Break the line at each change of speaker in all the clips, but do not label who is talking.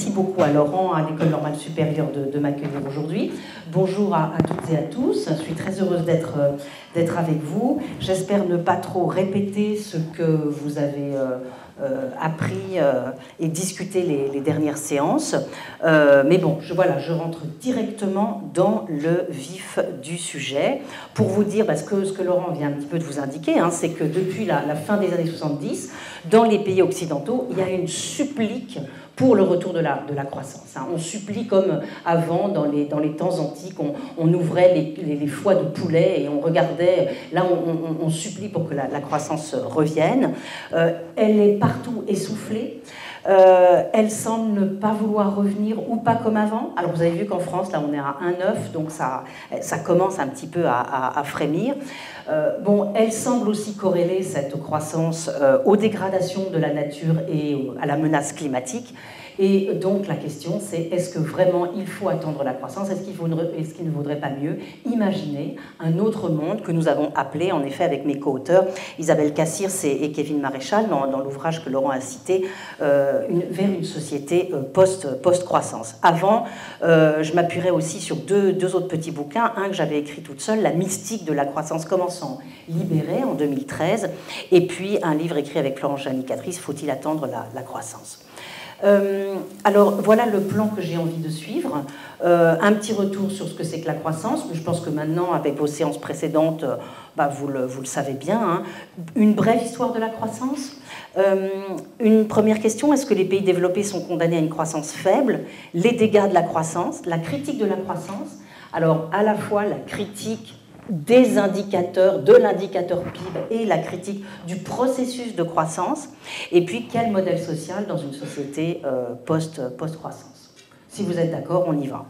merci beaucoup à Laurent, à l'École normale supérieure de m'accueillir aujourd'hui. Bonjour à toutes et à tous. Je suis très heureuse d'être avec vous. J'espère ne pas trop répéter ce que vous avez appris et discuté les dernières séances. Mais bon, je rentre directement dans le vif du sujet pour vous dire, parce que ce que Laurent vient un petit peu de vous indiquer, hein, c'est que depuis la fin des années 70, dans les pays occidentaux, il y a une supplique pour le retour de la croissance. On supplie comme avant, dans les temps antiques, on ouvrait les foies de poulet et on regardait, là on supplie pour que la croissance revienne. Elle est partout essoufflée. Elle semble ne pas vouloir revenir ou pas comme avant. Alors vous avez vu qu'en France, là on est à 1,9, donc ça commence un petit peu à frémir. Elle semble aussi corréler cette croissance aux dégradations de la nature et à la menace climatique. Et donc la question c'est, est-ce que vraiment il faut attendre la croissance? Est-ce qu'il ne vaudrait pas mieux imaginer un autre monde que nous avons appelé, en effet avec mes co-auteurs Isabelle Cassirs et Kevin Maréchal dans l'ouvrage que Laurent a cité, vers une société post-croissance. Avant, je m'appuierai aussi sur deux autres petits bouquins, un que j'avais écrit toute seule, La mystique de la croissance commençant libérée en 2013, et puis un livre écrit avec Florence Janicatrice, Faut-il attendre la croissance? Alors voilà le plan que j'ai envie de suivre. Un petit retour sur ce que c'est que la croissance, mais je pense que maintenant, avec vos séances précédentes, vous le savez bien. Hein. Une brève histoire de la croissance. Une première question, est-ce que les pays développés sont condamnés à une croissance faible? Les dégâts de la croissance, la critique de la croissance. Alors à la fois la critique des indicateurs, de l'indicateur PIB et la critique du processus de croissance, et puis quel modèle social dans une société post-croissance. Si vous êtes d'accord, on y va.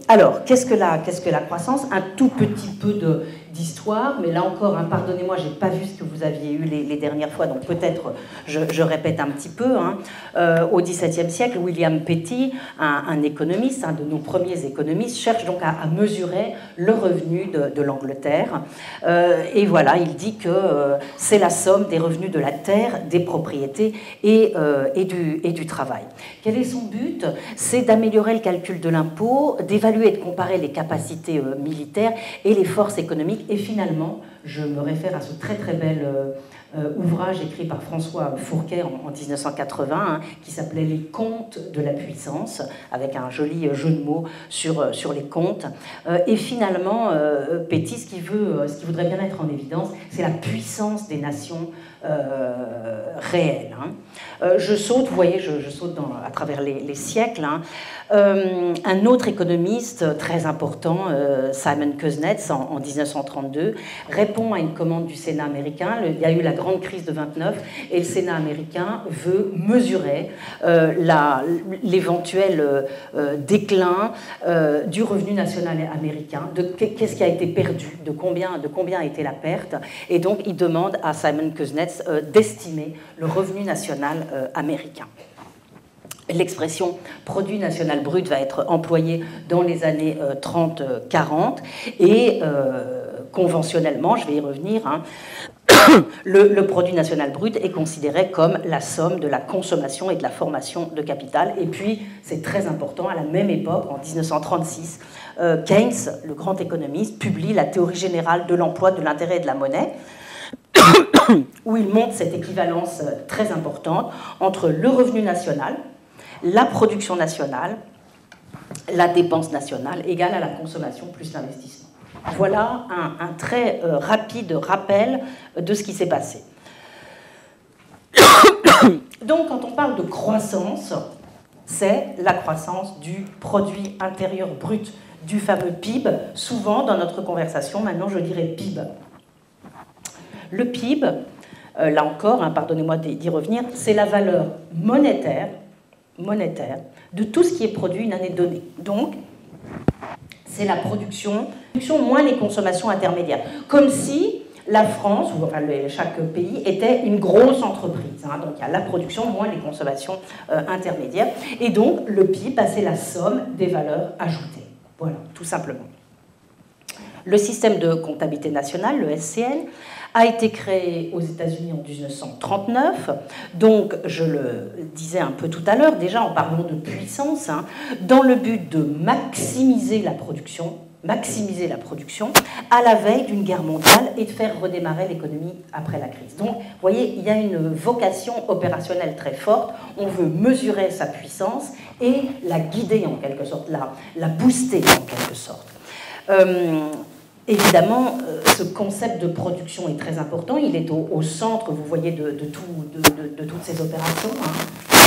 Alors, qu'est-ce que la croissance? Un tout petit peu d'histoire, mais là encore, hein, pardonnez-moi, je n'ai pas vu ce que vous aviez eu les dernières fois, donc peut-être je répète un petit peu. Hein. Au XVIIe siècle, William Petty, un économiste, un de nos premiers économistes, cherche donc à mesurer le revenu de l'Angleterre. Et voilà, il dit que c'est la somme des revenus de la terre, des propriétés et du travail. Quel est son but? C'est d'améliorer le calcul de l'impôt, d'évaluer et de comparer les capacités militaires et les forces économiques. Et finalement, je me réfère à ce très très bel ouvrage écrit par François Fourquet en 1980, hein, qui s'appelait Les comptes de la puissance, avec un joli jeu de mots sur les comptes. Et finalement, Petty, ce qu'il voudrait bien mettre en évidence, c'est la puissance des nations réelles. Hein. Je saute, vous voyez, je saute à travers les siècles. Hein. Un autre économiste très important, Simon Kuznets, en 1932, répond à une commande du Sénat américain. Il y a eu la grande crise de 29 et le Sénat américain veut mesurer l'éventuel déclin du revenu national américain, de qu'est-ce qui a été perdu, de combien a été la perte, et donc il demande à Simon Kuznets d'estimer le revenu national américain. L'expression produit national brut va être employée dans les années 30-40 et conventionnellement, je vais y revenir, hein, le produit national brut est considéré comme la somme de la consommation et de la formation de capital. Et puis, c'est très important, à la même époque, en 1936, Keynes, le grand économiste, publie la théorie générale de l'emploi, de l'intérêt et de la monnaie, où il montre cette équivalence très importante entre le revenu national, la production nationale, la dépense nationale égale à la consommation plus l'investissement. Voilà un très rapide rappel de ce qui s'est passé. Donc, quand on parle de croissance, c'est la croissance du produit intérieur brut, du fameux PIB. Souvent, dans notre conversation, maintenant, je dirais PIB. Le PIB, là encore, hein, pardonnez-moi d'y revenir, c'est la valeur monétaire de tout ce qui est produit une année donnée. Donc, c'est la production moins les consommations intermédiaires. Comme si la France, ou enfin chaque pays, était une grosse entreprise. Hein. Donc, il y a la production moins les consommations intermédiaires. Et donc, le PIB, c'est la somme des valeurs ajoutées. Voilà, tout simplement. Le système de comptabilité nationale, le SCN, a été créé aux États-Unis en 1939. Donc, je le disais un peu tout à l'heure, déjà en parlant de puissance, hein, dans le but de maximiser la production à la veille d'une guerre mondiale et de faire redémarrer l'économie après la crise. Donc, vous voyez, il y a une vocation opérationnelle très forte. On veut mesurer sa puissance et la guider en quelque sorte, la booster en quelque sorte. Évidemment, ce concept de production est très important. Il est au centre, vous voyez, de toutes ces opérations. Hein.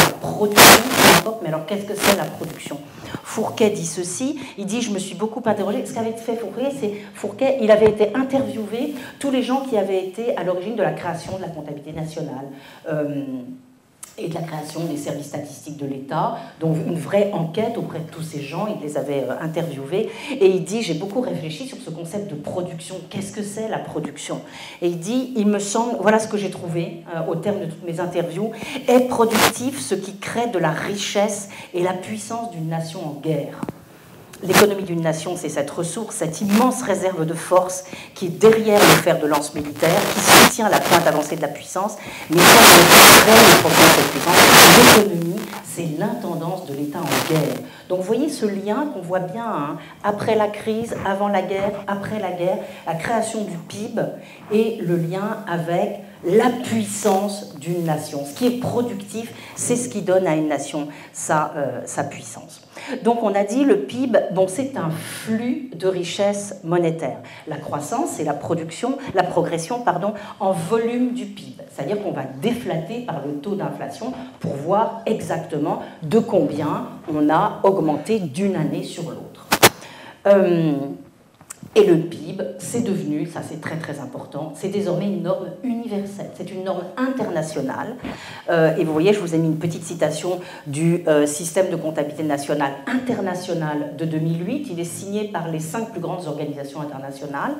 La production, peu importe, mais alors qu'est-ce que c'est la production ? Fourquet dit ceci, il dit « Je me suis beaucoup interrogé ». Ce qu'avait fait Fourquet, il avait été interviewé tous les gens qui avaient été à l'origine de la création de la comptabilité nationale. Et de la création des services statistiques de l'État, donc une vraie enquête auprès de tous ces gens, il les avait interviewés, et il dit, j'ai beaucoup réfléchi sur ce concept de production, qu'est-ce que c'est la production? Et il dit, il me semble, voilà ce que j'ai trouvé au terme de toutes mes interviews, est productif ce qui crée de la richesse et la puissance d'une nation en guerre. L'économie d'une nation, c'est cette ressource, cette immense réserve de force qui est derrière le fer de lance militaire, qui soutient la pointe avancée de la puissance, mais quand on crée le profond de cette puissance, l'économie, c'est l'intendance de l'État en guerre. Donc vous voyez ce lien qu'on voit bien, hein, après la crise, avant la guerre, après la guerre, la création du PIB et le lien avec la puissance d'une nation. Ce qui est productif, c'est ce qui donne à une nation sa puissance. Donc on a dit le PIB, bon, c'est un flux de richesse monétaire. La croissance, c'est la progression, en volume du PIB. C'est-à-dire qu'on va déflater par le taux d'inflation pour voir exactement de combien on a augmenté d'une année sur l'autre. Et le PIB, c'est devenu, ça c'est très très important, c'est désormais une norme universelle, c'est une norme internationale. Et vous voyez, je vous ai mis une petite citation du système de comptabilité nationale international de 2008. Il est signé par les 5 plus grandes organisations internationales.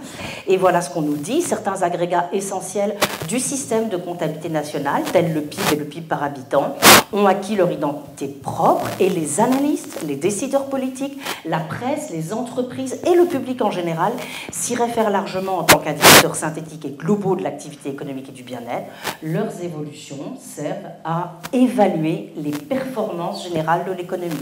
Et voilà ce qu'on nous dit. Certains agrégats essentiels du système de comptabilité nationale, tels le PIB et le PIB par habitant, ont acquis leur identité propre et les analystes, les décideurs politiques, la presse, les entreprises et le public en général s'y réfèrent largement en tant qu'indicateurs synthétiques et globaux de l'activité économique et du bien-être. Leurs évolutions servent à évaluer les performances générales de l'économie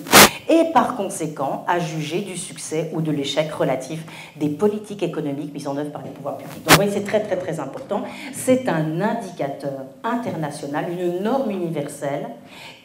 et par conséquent à juger du succès ou de l'échec relatif des politiques économiques mises en œuvre par les pouvoirs publics. Donc vous voyez, c'est très très très important. C'est un indicateur international, une norme universelle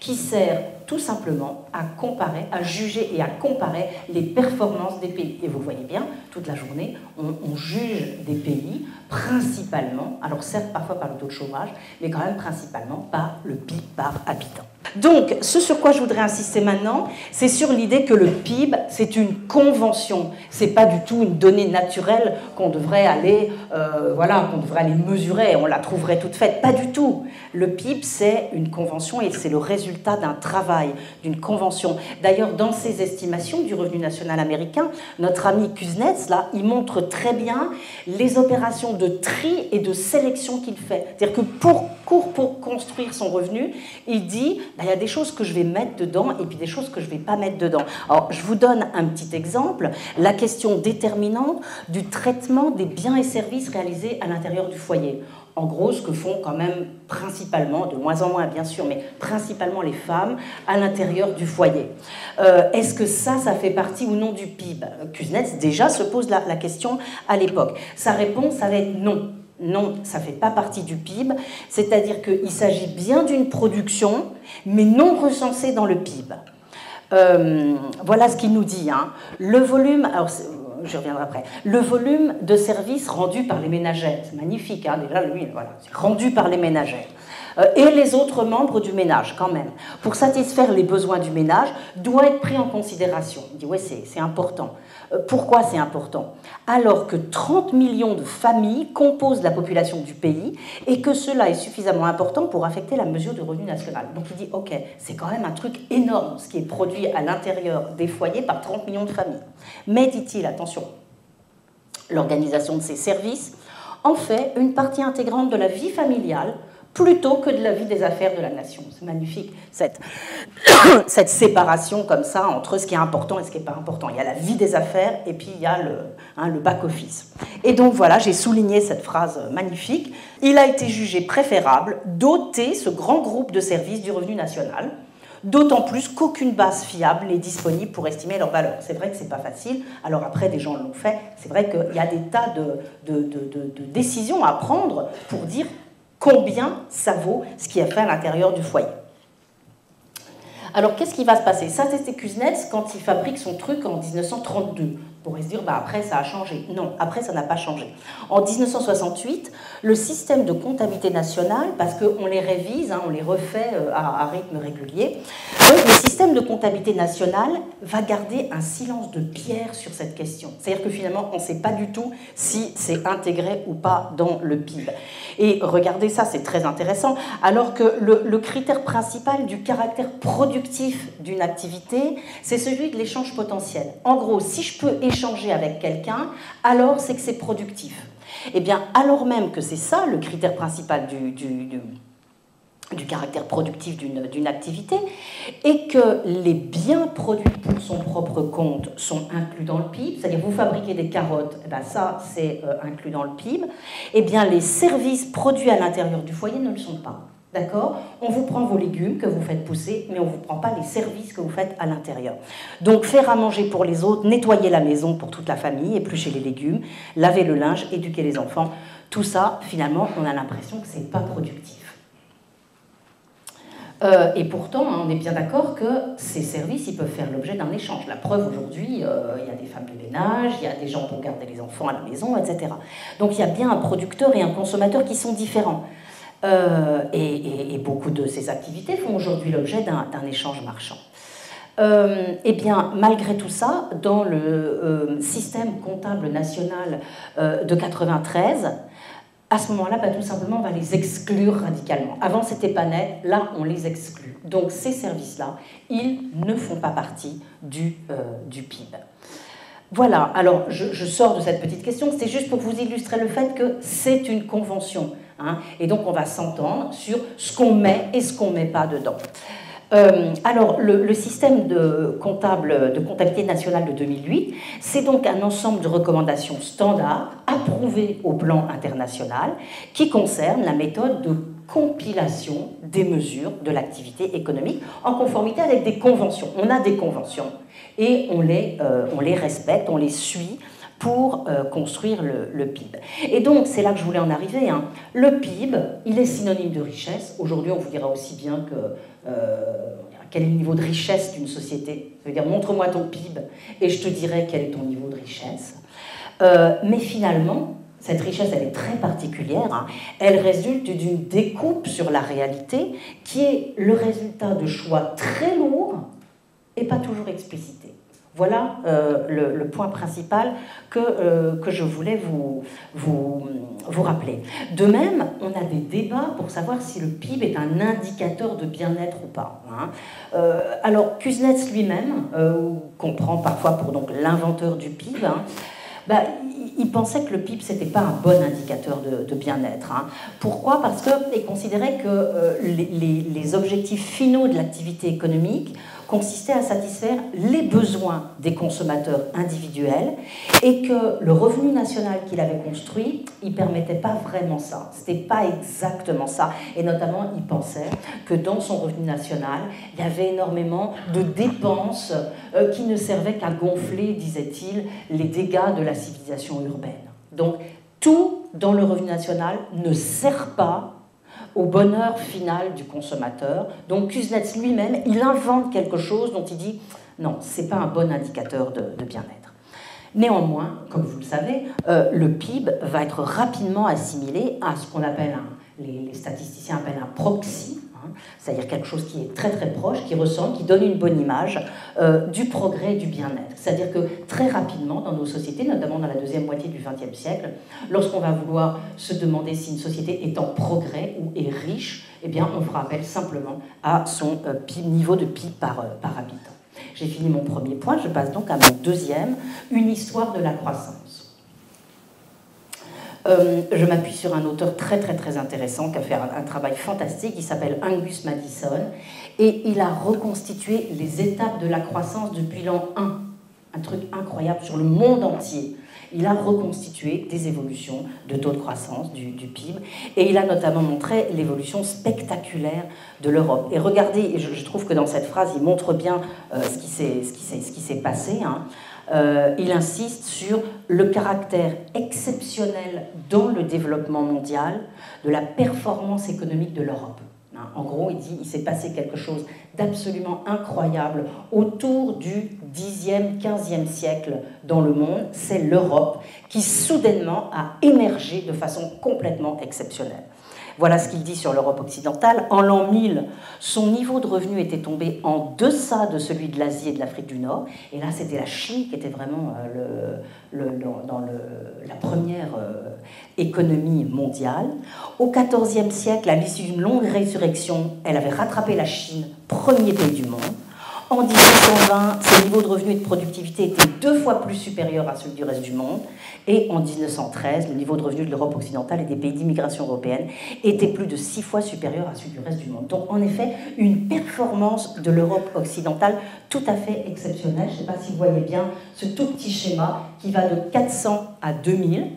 qui sert tout simplement à comparer, à juger et à comparer les performances des pays. Et vous voyez bien, toute la journée, on juge des pays principalement, alors certes parfois par le taux de chômage, mais quand même principalement par le PIB par habitant. Donc, ce sur quoi je voudrais insister maintenant, c'est sur l'idée que le PIB, c'est une convention. C'est pas du tout une donnée naturelle qu'on devrait aller, qu'on devrait aller mesurer, on la trouverait toute faite. Pas du tout. Le PIB, c'est une convention et c'est le résultat d'un travail, d'une convention. D'ailleurs, dans ses estimations du revenu national américain, notre ami Kuznets, là, il montre très bien les opérations de tri et de sélection qu'il fait. C'est-à-dire que pour construire son revenu, il dit il y a des choses que je vais mettre dedans et puis des choses que je ne vais pas mettre dedans. Alors, je vous donne un petit exemple, la question déterminante du traitement des biens et services réalisés à l'intérieur du foyer. En gros, ce que font quand même principalement, de moins en moins bien sûr, mais principalement les femmes à l'intérieur du foyer. Est-ce que ça fait partie ou non du PIB? Kuznets déjà se pose la question à l'époque. Sa réponse, ça va être non. Non, ça ne fait pas partie du PIB, c'est-à-dire qu'il s'agit bien d'une production, mais non recensée dans le PIB. Voilà ce qu'il nous dit. Hein. Le volume, alors je reviendrai après, le volume de services rendus par les ménagères, c'est magnifique, hein, déjà lui, voilà, c'est rendu par les ménagères. Et les autres membres du ménage, quand même, pour satisfaire les besoins du ménage, doit être pris en considération. Il dit, oui, c'est important. Pourquoi c'est important? Alors que 30 millions de familles composent la population du pays et que cela est suffisamment important pour affecter la mesure du revenu national. Donc il dit, ok, c'est quand même un truc énorme, ce qui est produit à l'intérieur des foyers par 30 millions de familles. Mais, dit-il, attention, l'organisation de ces services en fait une partie intégrante de la vie familiale plutôt que de la vie des affaires de la nation. C'est magnifique, cette séparation comme ça entre ce qui est important et ce qui n'est pas important. Il y a la vie des affaires et puis il y a hein, le back-office. Et donc voilà, j'ai souligné cette phrase magnifique. Il a été jugé préférable d'ôter ce grand groupe de services du revenu national, d'autant plus qu'aucune base fiable n'est disponible pour estimer leur valeur. C'est vrai que ce n'est pas facile, alors après des gens l'ont fait, c'est vrai qu'il y a des tas de décisions à prendre pour dire combien ça vaut ce qui est fait à l'intérieur du foyer. Alors, qu'est-ce qui va se passer? Ça, c'était Kuznets quand il fabrique son truc en 1932. On pourrait se dire, bah, après, ça a changé. Non, après, ça n'a pas changé. En 1968, le système de comptabilité nationale, parce qu'on les révise, hein, on les refait à rythme régulier, donc le système de comptabilité nationale va garder un silence de pierre sur cette question. C'est-à-dire que finalement, on ne sait pas du tout si c'est intégré ou pas dans le PIB. Et regardez ça, c'est très intéressant, alors que le critère principal du caractère productif d'une activité, c'est celui de l'échange potentiel. En gros, si je peux échanger avec quelqu'un, alors c'est que c'est productif. Eh bien, alors même que c'est ça le critère principal du caractère productif d'une activité, et que les biens produits pour son propre compte sont inclus dans le PIB, c'est-à-dire vous fabriquez des carottes, eh bien ça c'est inclus dans le PIB, eh bien les services produits à l'intérieur du foyer ne le sont pas. D'accord? On vous prend vos légumes que vous faites pousser, mais on ne vous prend pas les services que vous faites à l'intérieur. Donc faire à manger pour les autres, nettoyer la maison pour toute la famille, éplucher les légumes, laver le linge, éduquer les enfants, tout ça, finalement, on a l'impression que ce n'est pas productif. Et pourtant, on est bien d'accord que ces services, ils peuvent faire l'objet d'un échange. La preuve, aujourd'hui, il y a des femmes de ménage, il y a des gens pour garder les enfants à la maison, etc. Donc il y a bien un producteur et un consommateur qui sont différents. Et beaucoup de ces activités font aujourd'hui l'objet d'un échange marchand. Eh bien, malgré tout ça, dans le système comptable national de 93, à ce moment-là, tout simplement, on va les exclure radicalement. Avant, c'était pas net, là, on les exclut. Donc, ces services-là, ils ne font pas partie du PIB. Voilà, alors je sors de cette petite question, c'est juste pour vous illustrer le fait que c'est une convention. Hein, et donc, on va s'entendre sur ce qu'on met et ce qu'on ne met pas dedans. Alors, le système de comptabilité nationale de 2008, c'est donc un ensemble de recommandations standards approuvées au plan international qui concernent la méthode de compilation des mesures de l'activité économique en conformité avec des conventions. On a des conventions et on les respecte, on les suit pour construire le PIB. Et donc, c'est là que je voulais en arriver. Hein. Le PIB, il est synonyme de richesse. Aujourd'hui, on vous dira aussi bien que quel est le niveau de richesse d'une société. Ça veut dire, montre-moi ton PIB et je te dirai quel est ton niveau de richesse. Mais finalement, cette richesse, elle est très particulière. Hein. Elle résulte d'une découpe sur la réalité qui est le résultat de choix très lourds et pas toujours explicités. Voilà le point principal que je voulais vous rappeler. De même, on a des débats pour savoir si le PIB est un indicateur de bien-être ou pas. Hein. Alors, Kuznets lui-même, qu'on prend parfois pour l'inventeur du PIB, hein, il pensait que le PIB, ce n'était pas un bon indicateur de bien-être. Hein. Pourquoi? Parce qu'il considérait que les objectifs finaux de l'activité économique consistait à satisfaire les besoins des consommateurs individuels et que le revenu national qu'il avait construit, il ne permettait pas vraiment ça. Ce n'était pas exactement ça. Et notamment, il pensait que dans son revenu national, il y avait énormément de dépenses qui ne servaient qu'à gonfler, disait-il, les dégâts de la civilisation urbaine. Donc, tout dans le revenu national ne sert pas au bonheur final du consommateur. Donc Kuznets lui-même, il invente quelque chose dont il dit non, ce n'est pas un bon indicateur de bien-être. Néanmoins, comme vous le savez, le PIB va être rapidement assimilé à ce qu'on appelle, les statisticiens appellent un proxy, hein, c'est-à-dire quelque chose qui est très très proche, qui ressemble, qui donne une bonne image du progrès et du bien-être. C'est-à-dire que très rapidement dans nos sociétés, notamment dans la deuxième moitié du XXe siècle, lorsqu'on va vouloir se demander si une société est en progrès ou est riche, eh bien on fera appel simplement à son niveau de PIB par habitant. J'ai fini mon premier point, je passe donc à mon deuxième, une histoire de la croissance. Je m'appuie sur un auteur très très très intéressant qui a fait un travail fantastique, il s'appelle Angus Maddison, et il a reconstitué les étapes de la croissance depuis l'an 1 un truc incroyable sur le monde entier. Il a reconstitué des évolutions de taux de croissance du PIB et il a notamment montré l'évolution spectaculaire de l'Europe. Et regardez, et je trouve que dans cette phrase, il montre bien ce qui s'est passé. Il insiste sur le caractère exceptionnel dans le développement mondial de la performance économique de l'Europe. En gros, il dit qu'il s'est passé quelque chose d'absolument incroyable autour du 10e, 15e siècle dans le monde. C'est l'Europe qui soudainement a émergé de façon complètement exceptionnelle. Voilà ce qu'il dit sur l'Europe occidentale. En l'an 1000, son niveau de revenu était tombé en deçà de celui de l'Asie et de l'Afrique du Nord. Et là, c'était la Chine qui était vraiment la première économie mondiale. Au XIVe siècle, à l'issue d'une longue résurrection, elle avait rattrapé la Chine, premier pays du monde. En 1820, ses niveaux de revenus et de productivité étaient 2 fois plus supérieurs à ceux du reste du monde. Et en 1913, le niveau de revenus de l'Europe occidentale et des pays d'immigration européenne était plus de 6 fois supérieur à celui du reste du monde. Donc en effet, une performance de l'Europe occidentale tout à fait exceptionnelle. Je ne sais pas si vous voyez bien ce tout petit schéma qui va de 400 à 2000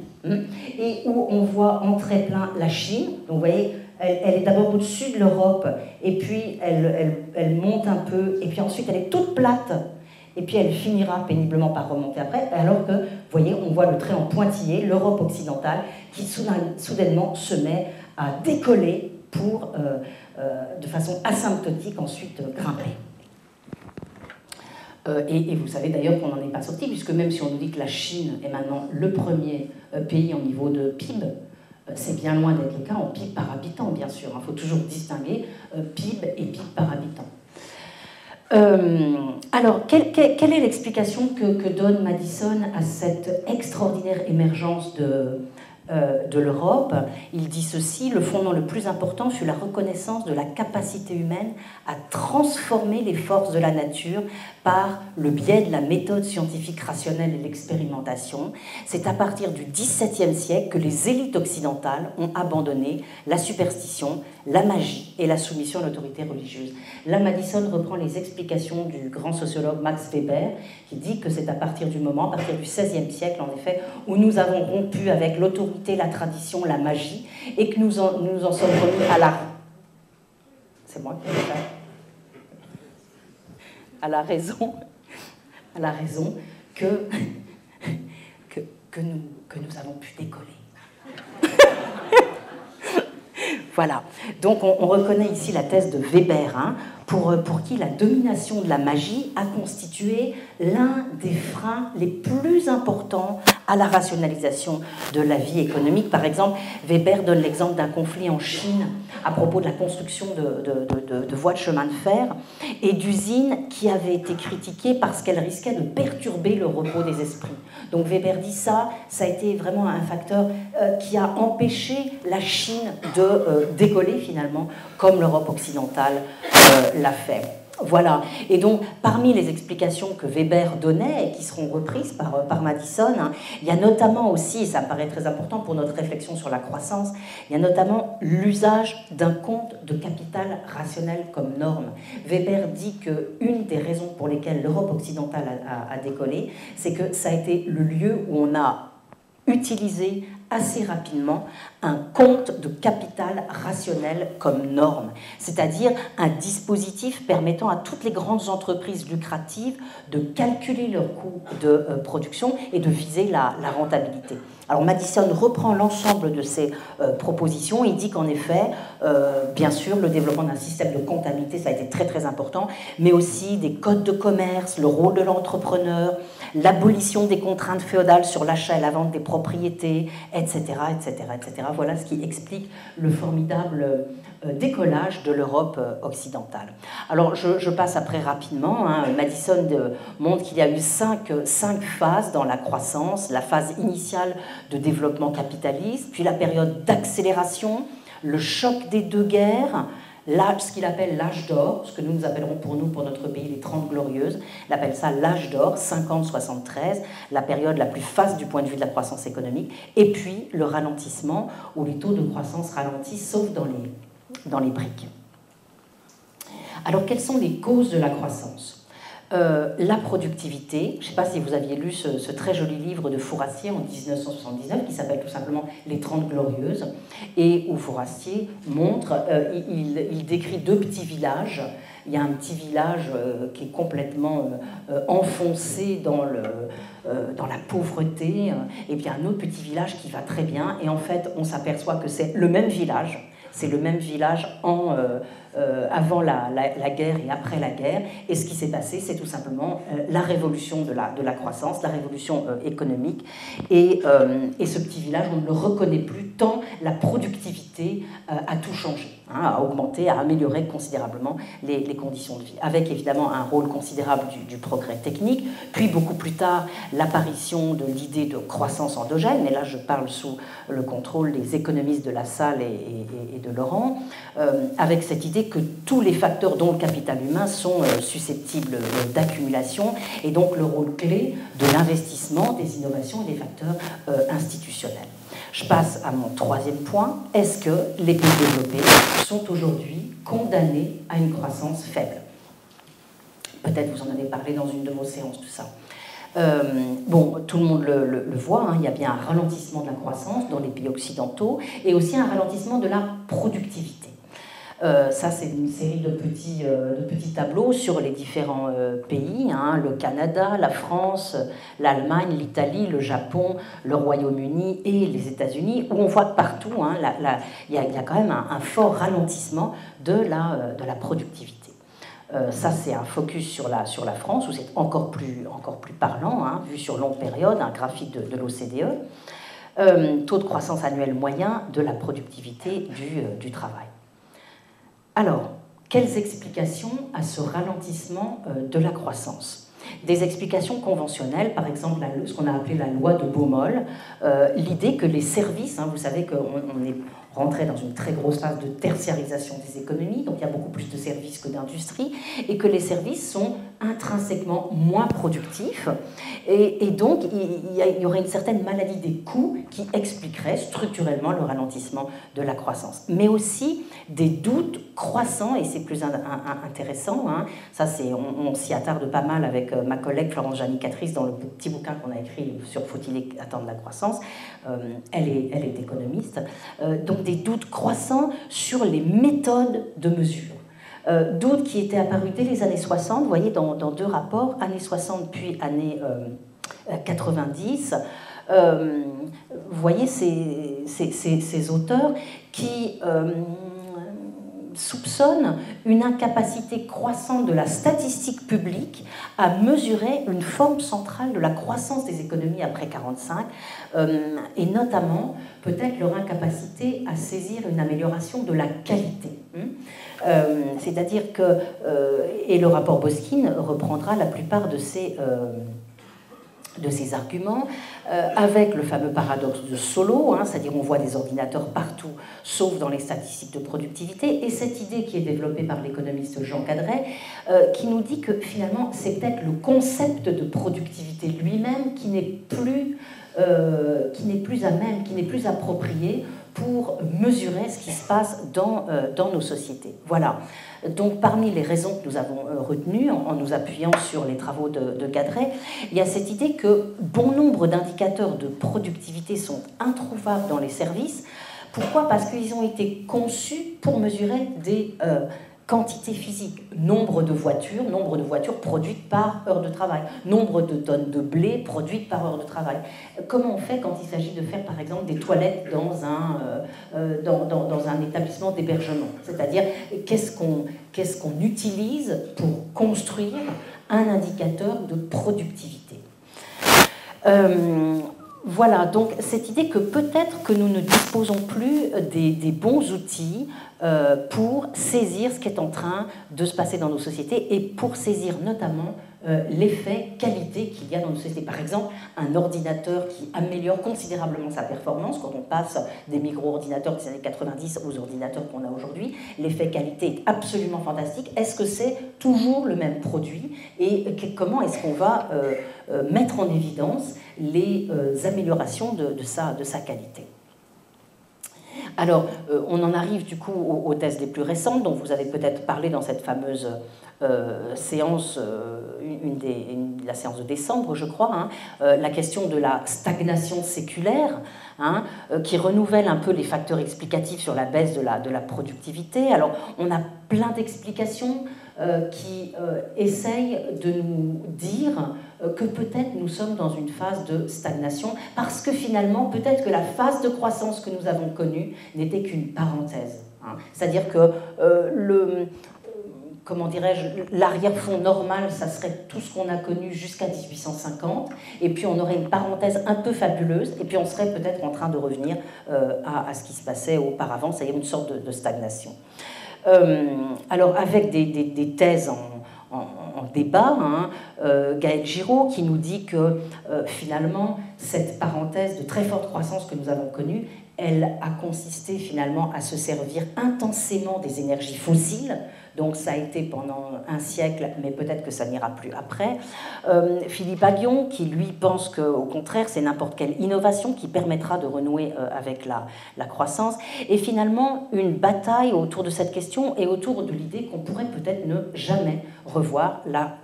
et où on voit en très plein la Chine. Donc vous voyez, elle est d'abord au-dessus de l'Europe, et puis elle monte un peu, et puis ensuite elle est toute plate, et puis elle finira péniblement par remonter après, alors que, vous voyez, on voit le trait en pointillé, l'Europe occidentale, qui soudainement se met à décoller pour, de façon asymptotique, ensuite grimper. Et vous savez d'ailleurs qu'on n'en est pas sorti, puisque même si on nous dit que la Chine est maintenant le premier pays en niveau de PIB, c'est bien loin d'être le cas en PIB par habitant, bien sûr. Il faut toujours distinguer PIB et PIB par habitant. Alors, quelle est l'explication que donne Madison à cette extraordinaire émergence de l'Europe? Il dit ceci: le fondement le plus important fut la reconnaissance de la capacité humaine à transformer les forces de la nature par le biais de la méthode scientifique rationnelle et l'expérimentation. C'est à partir du XVIIe siècle que les élites occidentales ont abandonné la superstition, la magie et la soumission à l'autorité religieuse. Là, Madison reprend les explications du grand sociologue Max Weber, qui dit que c'est à partir du moment, à partir du XVIe siècle, en effet, où nous avons rompu avec l'autorité, la tradition, la magie, et que nous en sommes remis à la... C'est moi qui ai fait. À la raison que nous avons pu décoller. Voilà. Donc on reconnaît ici la thèse de Weber, pour qui la domination de la magie a constitué l'un des freins les plus importants à la rationalisation de la vie économique. Par exemple, Weber donne l'exemple d'un conflit en Chine à propos de la construction de voies de chemin de fer et d'usines qui avaient été critiquées parce qu'elles risquaient de perturber le repos des esprits. Donc Weber dit ça a été vraiment un facteur qui a empêché la Chine de décoller finalement, comme l'Europe occidentale l'a fait. Voilà. Et donc, parmi les explications que Weber donnait et qui seront reprises par Madison, il y a notamment aussi, et ça me paraît très important pour notre réflexion sur la croissance, il y a notamment l'usage d'un compte de capital rationnel comme norme. Weber dit qu'une des raisons pour lesquelles l'Europe occidentale a décollé, c'est que ça a été le lieu où on a utilisé assez rapidement un compte de capital rationnel comme norme, c'est-à-dire un dispositif permettant à toutes les grandes entreprises lucratives de calculer leurs coûts de production et de viser la rentabilité. Alors Madison reprend l'ensemble de ces propositions. Il dit qu'en effet, bien sûr, le développement d'un système de comptabilité, ça a été très très important, mais aussi des codes de commerce, le rôle de l'entrepreneur, l'abolition des contraintes féodales sur l'achat et la vente des propriétés, etc., etc., etc. Voilà ce qui explique le formidable décollage de l'Europe occidentale. Alors, je passe après rapidement. Madison montre qu'il y a eu cinq phases dans la croissance. La phase initiale de développement capitaliste, puis la période d'accélération, le choc des deux guerres, ce qu'il appelle l'âge d'or, ce que nous appellerons pour notre pays, les 30 glorieuses. Il appelle ça l'âge d'or, 50-73, la période la plus faste du point de vue de la croissance économique, et puis le ralentissement, où les taux de croissance ralentissent, sauf dans les briques. Alors, quelles sont les causes de la croissance ? La productivité. Je ne sais pas si vous aviez lu ce très joli livre de Fourassier en 1979 qui s'appelle tout simplement Les 30 Glorieuses, et où Fourassier montre, il décrit deux petits villages. Il y a un petit village qui est complètement enfoncé dans la pauvreté, et puis un autre petit village qui va très bien, et en fait on s'aperçoit que c'est le même village. C'est le même village avant la guerre et après la guerre. Et ce qui s'est passé, c'est tout simplement la révolution de la croissance, la révolution économique. Et ce petit village, on ne le reconnaît plus tant la productivité a tout changé, hein, a augmenté, a amélioré considérablement les conditions de vie. Avec évidemment un rôle considérable du progrès technique, puis beaucoup plus tard l'apparition de l'idée de croissance endogène, et là je parle sous le contrôle des économistes de Lassalle et de Laurent, avec cette idée que tous les facteurs, dont le capital humain, sont susceptibles d'accumulation, et donc le rôle clé de l'investissement, des innovations et des facteurs institutionnels. Je passe à mon troisième point. Est-ce que les pays développés sont aujourd'hui condamnés à une croissance faible? Peut-être vous en avez parlé dans une de vos séances, tout ça. Bon, tout le monde le voit, hein, il y a bien un ralentissement de la croissance dans les pays occidentaux et aussi un ralentissement de la productivité. Ça, c'est une série de petits tableaux sur les différents pays, hein, le Canada, la France, l'Allemagne, l'Italie, le Japon, le Royaume-Uni et les États-Unis, où on voit que partout, hein, il y a quand même un fort ralentissement de la productivité. Ça, c'est un focus sur la France, où c'est encore plus parlant, hein, vu sur longue période, un graphique de l'OCDE. Taux de croissance annuel moyen de la productivité du travail. Alors, quelles explications à ce ralentissement de la croissance? Des explications conventionnelles, par exemple ce qu'on a appelé la loi de Baumol, l'idée que les services, hein, vous savez qu'on est rentré dans une très grosse phase de tertiarisation des économies, donc il y a beaucoup plus de services que d'industrie, et que les services sont intrinsèquement moins productifs, et donc il y aurait une certaine maladie des coûts qui expliquerait structurellement le ralentissement de la croissance. Mais aussi des doutes croissants, et c'est plus intéressant, hein, ça on s'y attarde pas mal avec ma collègue Florence Janicatrice dans le petit bouquin qu'on a écrit sur Faut-il attendre la croissance, elle est économiste, donc des doutes croissants sur les méthodes de mesure. Doutes qui étaient apparus dès les années 60, vous voyez, dans deux rapports, années 60 puis années 90. Vous voyez ces auteurs qui soupçonnent une incapacité croissante de la statistique publique à mesurer une forme centrale de la croissance des économies après 1945, et notamment peut-être leur incapacité à saisir une amélioration de la qualité. C'est-à-dire que, et le rapport Boskin reprendra la plupart de ces arguments, avec le fameux paradoxe de Solow, hein, c'est-à-dire on voit des ordinateurs partout, sauf dans les statistiques de productivité, et cette idée qui est développée par l'économiste Jean Cadret, qui nous dit que finalement c'est peut-être le concept de productivité lui-même qui n'est plus à même, qui n'est plus approprié pour mesurer ce qui se passe dans nos sociétés. Voilà. Donc, parmi les raisons que nous avons retenues, en nous appuyant sur les travaux de Cadret, il y a cette idée que bon nombre d'indicateurs de productivité sont introuvables dans les services. Pourquoi? Parce qu'ils ont été conçus pour mesurer des quantité physique, nombre de voitures produites par heure de travail, nombre de tonnes de blé produites par heure de travail. Comment on fait quand il s'agit de faire par exemple des toilettes dans un établissement d'hébergement? C'est-à-dire qu'est-ce qu'on utilise pour construire un indicateur de productivité? Voilà, donc cette idée que peut-être que nous ne disposons plus des bons outils pour saisir ce qui est en train de se passer dans nos sociétés et pour saisir notamment l'effet qualité qu'il y a dans nos sociétés. Par exemple, un ordinateur qui améliore considérablement sa performance, quand on passe des micro-ordinateurs des années 90 aux ordinateurs qu'on a aujourd'hui, l'effet qualité est absolument fantastique. Est-ce que c'est toujours le même produit et comment est-ce qu'on va mettre en évidence les améliorations de sa qualité? Alors, on en arrive du coup aux thèses les plus récentes, dont vous avez peut-être parlé dans cette fameuse séance, la séance de décembre, je crois, hein, la question de la stagnation séculaire, hein, qui renouvelle un peu les facteurs explicatifs sur la baisse de la productivité. Alors, on a plein d'explications qui essayent de nous dire que peut-être nous sommes dans une phase de stagnation, parce que finalement, peut-être que la phase de croissance que nous avons connue n'était qu'une parenthèse. Hein. C'est-à-dire que comment dirais-je, l'arrière-fond normal, ça serait tout ce qu'on a connu jusqu'à 1850, et puis on aurait une parenthèse un peu fabuleuse, et puis on serait peut-être en train de revenir à ce qui se passait auparavant, c'est-à-dire une sorte de stagnation. Alors avec des thèses en débat, hein, Gaël Giraud qui nous dit que finalement cette parenthèse de très forte croissance que nous avons connue, elle a consisté finalement à se servir intensément des énergies fossiles. Donc ça a été pendant un siècle, mais peut-être que ça n'ira plus après. Philippe Aghion, qui lui pense qu'au contraire, c'est n'importe quelle innovation qui permettra de renouer avec la croissance. Et finalement, une bataille autour de cette question et autour de l'idée qu'on pourrait peut-être ne jamais revoir la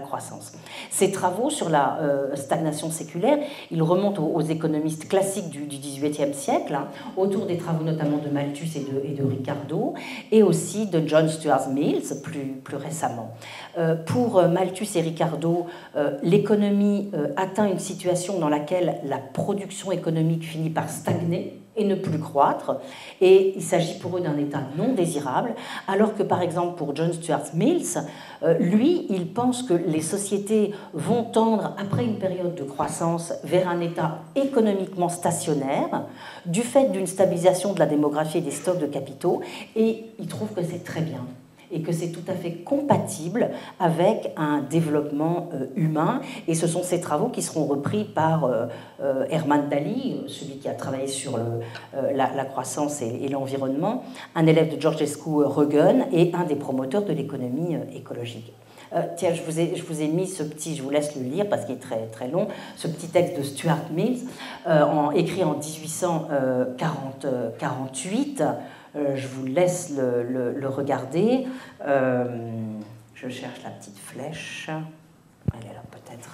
croissance. Ces travaux sur la stagnation séculaire, ils remontent aux économistes classiques du XVIIIe siècle, hein, autour des travaux notamment de Malthus et de Ricardo, et aussi de John Stuart Mills, plus récemment. Pour Malthus et Ricardo, l'économie atteint une situation dans laquelle la production économique finit par stagner et ne plus croître, et il s'agit pour eux d'un état non désirable, alors que par exemple pour John Stuart Mills, lui, il pense que les sociétés vont tendre, après une période de croissance, vers un état économiquement stationnaire, du fait d'une stabilisation de la démographie et des stocks de capitaux, et il trouve que c'est très bien, et que c'est tout à fait compatible avec un développement humain. Et ce sont ces travaux qui seront repris par Herman Daly, celui qui a travaillé sur la croissance et l'environnement, un élève de Georgescu Roegen et un des promoteurs de l'économie écologique. Tiens, je vous ai mis ce petit, je vous laisse le lire parce qu'il est très, très long, ce petit texte de Stuart Mills, écrit en 1848. Je vous laisse le regarder. Je cherche la petite flèche. Elle est là peut-être.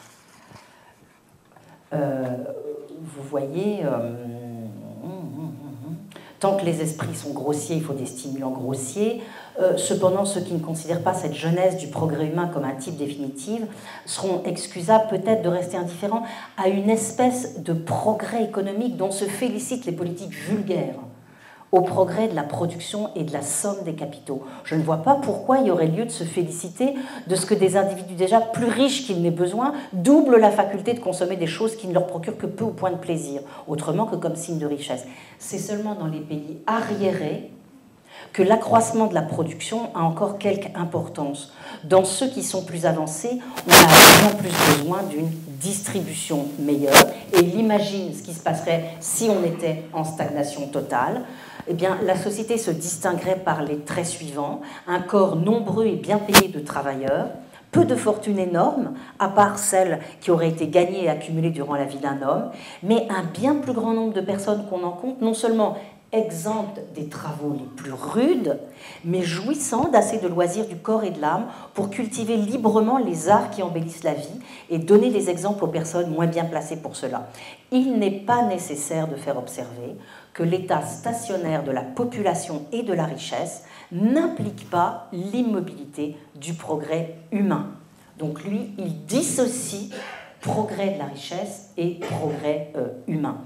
Vous voyez, tant que les esprits sont grossiers, il faut des stimulants grossiers. Cependant, ceux qui ne considèrent pas cette jeunesse du progrès humain comme un type définitif seront excusables peut-être de rester indifférents à une espèce de progrès économique dont se félicitent les politiques vulgaires, au progrès de la production et de la somme des capitaux. Je ne vois pas pourquoi il y aurait lieu de se féliciter de ce que des individus déjà plus riches qu'ils n'aient besoin doublent la faculté de consommer des choses qui ne leur procurent que peu ou point de plaisir, autrement que comme signe de richesse. C'est seulement dans les pays arriérés que l'accroissement de la production a encore quelque importance. Dans ceux qui sont plus avancés, on a vraiment plus besoin d'une distribution meilleure. Et il imagine ce qui se passerait si on était en stagnation totale. Eh bien, la société se distinguerait par les traits suivants: un corps nombreux et bien payé de travailleurs, peu de fortune énorme, à part celle qui aurait été gagnée et accumulée durant la vie d'un homme, mais un bien plus grand nombre de personnes qu'on en compte, non seulement exemptes des travaux les plus rudes, mais jouissant d'assez de loisirs du corps et de l'âme pour cultiver librement les arts qui embellissent la vie et donner des exemples aux personnes moins bien placées pour cela. Il n'est pas nécessaire de faire observer que l'état stationnaire de la population et de la richesse n'implique pas l'immobilité du progrès humain. Donc lui, il dissocie progrès de la richesse et progrès humain.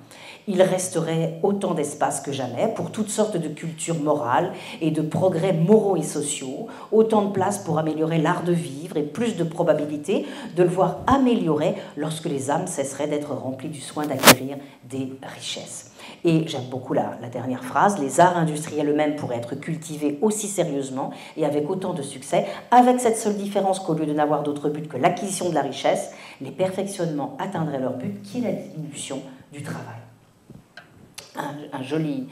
Il resterait autant d'espace que jamais pour toutes sortes de cultures morales et de progrès moraux et sociaux, autant de place pour améliorer l'art de vivre et plus de probabilité de le voir améliorer lorsque les âmes cesseraient d'être remplies du soin d'acquérir des richesses. Et j'aime beaucoup la dernière phrase: les arts industriels eux-mêmes pourraient être cultivés aussi sérieusement et avec autant de succès, avec cette seule différence qu'au lieu de n'avoir d'autre but que l'acquisition de la richesse, les perfectionnements atteindraient leur but, qui est la diminution du travail. Un joli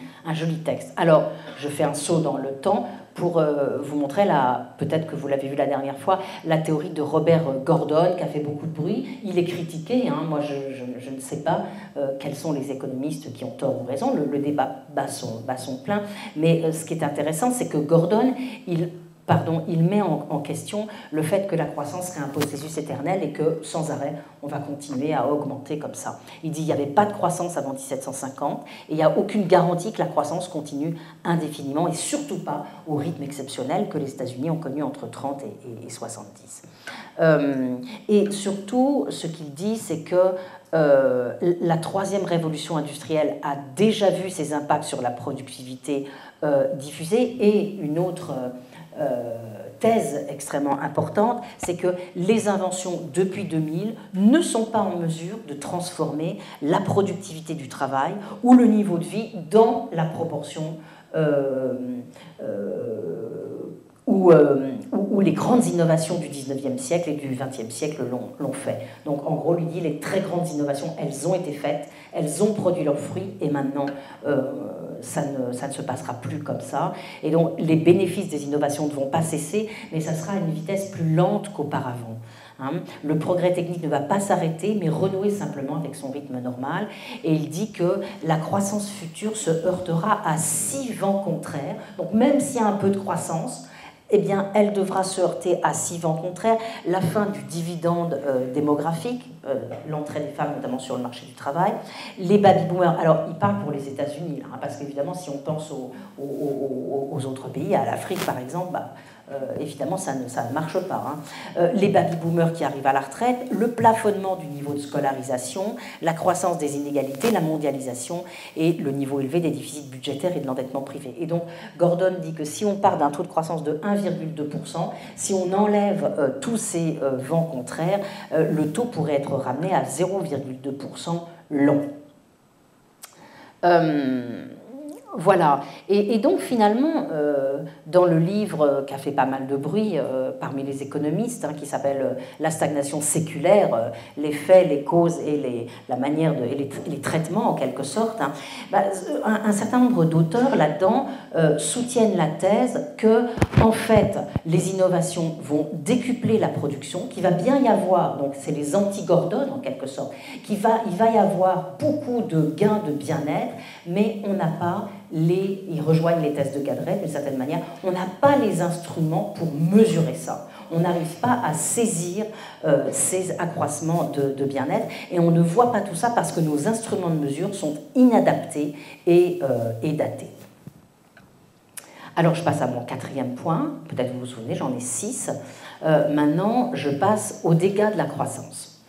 texte. Alors, je fais un saut dans le temps pour vous montrer, peut-être que vous l'avez vu la dernière fois, la théorie de Robert Gordon, qui a fait beaucoup de bruit. Il est critiqué, hein. Moi je ne sais pas quels sont les économistes qui ont tort ou raison, le débat bat son plein, mais ce qui est intéressant, c'est que Gordon, il il met en question le fait que la croissance serait un processus éternel et que, sans arrêt, on va continuer à augmenter comme ça. Il dit qu'il n'y avait pas de croissance avant 1750 et il n'y a aucune garantie que la croissance continue indéfiniment et surtout pas au rythme exceptionnel que les États-Unis ont connu entre 30 et 70. Et surtout, ce qu'il dit, c'est que la troisième révolution industrielle a déjà vu ses impacts sur la productivité diffusée et une autre thèse extrêmement importante, c'est que les inventions depuis 2000 ne sont pas en mesure de transformer la productivité du travail ou le niveau de vie dans la proportion où les grandes innovations du 19e siècle et du 20e siècle l'ont fait. Donc en gros, lui dit, les très grandes innovations, elles ont été faites, elles ont produit leurs fruits et maintenant ça ne se passera plus comme ça. Et donc les bénéfices des innovations ne vont pas cesser, mais ça sera à une vitesse plus lente qu'auparavant. Le progrès technique ne va pas s'arrêter, mais renouer simplement avec son rythme normal. Et il dit que la croissance future se heurtera à 6 vents contraires. Donc même s'il y a un peu de croissance, eh bien, elle devra se heurter à 6 vents contraires. La fin du dividende démographique, l'entrée des femmes notamment sur le marché du travail, les baby-boomers. Alors, il parle pour les États-Unis, parce qu'évidemment, si on pense aux autres pays, à l'Afrique par exemple, évidemment, ça ne marche pas. Les baby-boomers qui arrivent à la retraite, le plafonnement du niveau de scolarisation, la croissance des inégalités, la mondialisation et le niveau élevé des déficits budgétaires et de l'endettement privé. Et donc, Gordon dit que si on part d'un taux de croissance de 1,2%, si on enlève tous ces vents contraires, le taux pourrait être ramené à 0,2% long. Voilà. Et donc finalement, dans le livre qui a fait pas mal de bruit parmi les économistes, qui s'appelle La stagnation séculaire, les faits, les causes et la manière et les traitements en quelque sorte, un certain nombre d'auteurs là-dedans soutiennent la thèse que en fait les innovations vont décupler la production, qu'il va bien y avoir, donc c'est les anti-Gordon en quelque sorte, il va y avoir beaucoup de gains de bien-être, mais on n'a pas ils rejoignent les thèses de Gadret d'une certaine manière, on n'a pas les instruments pour mesurer ça. On n'arrive pas à saisir ces accroissements de bien-être et on ne voit pas tout ça parce que nos instruments de mesure sont inadaptés et datés. Alors je passe à mon 4e point, peut-être vous vous souvenez, j'en ai 6. Maintenant, je passe aux dégâts de la croissance.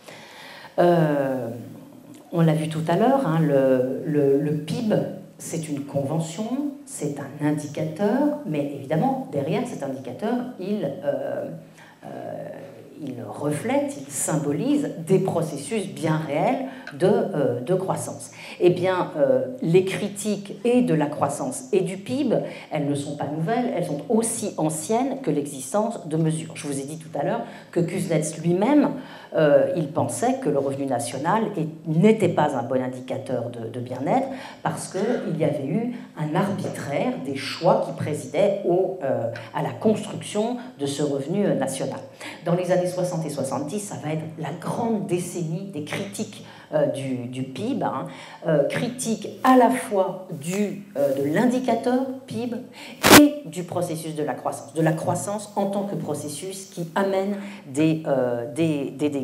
On l'a vu tout à l'heure, le PIB, c'est une convention, c'est un indicateur, mais évidemment, derrière cet indicateur, il reflète, il symbolise des processus bien réels de croissance. Eh bien, les critiques et de la croissance et du PIB, elles ne sont pas nouvelles, elles sont aussi anciennes que l'existence de mesures. Je vous ai dit tout à l'heure que Kuznets lui-même, il pensait que le revenu national n'était pas un bon indicateur de bien-être parce qu'il y avait eu un arbitraire des choix qui présidaient à la construction de ce revenu national. Dans les années 60 et 70, ça va être la grande décennie des critiques du PIB, critique à la fois de l'indicateur PIB et du processus de la croissance en tant que processus qui amène des dégâts.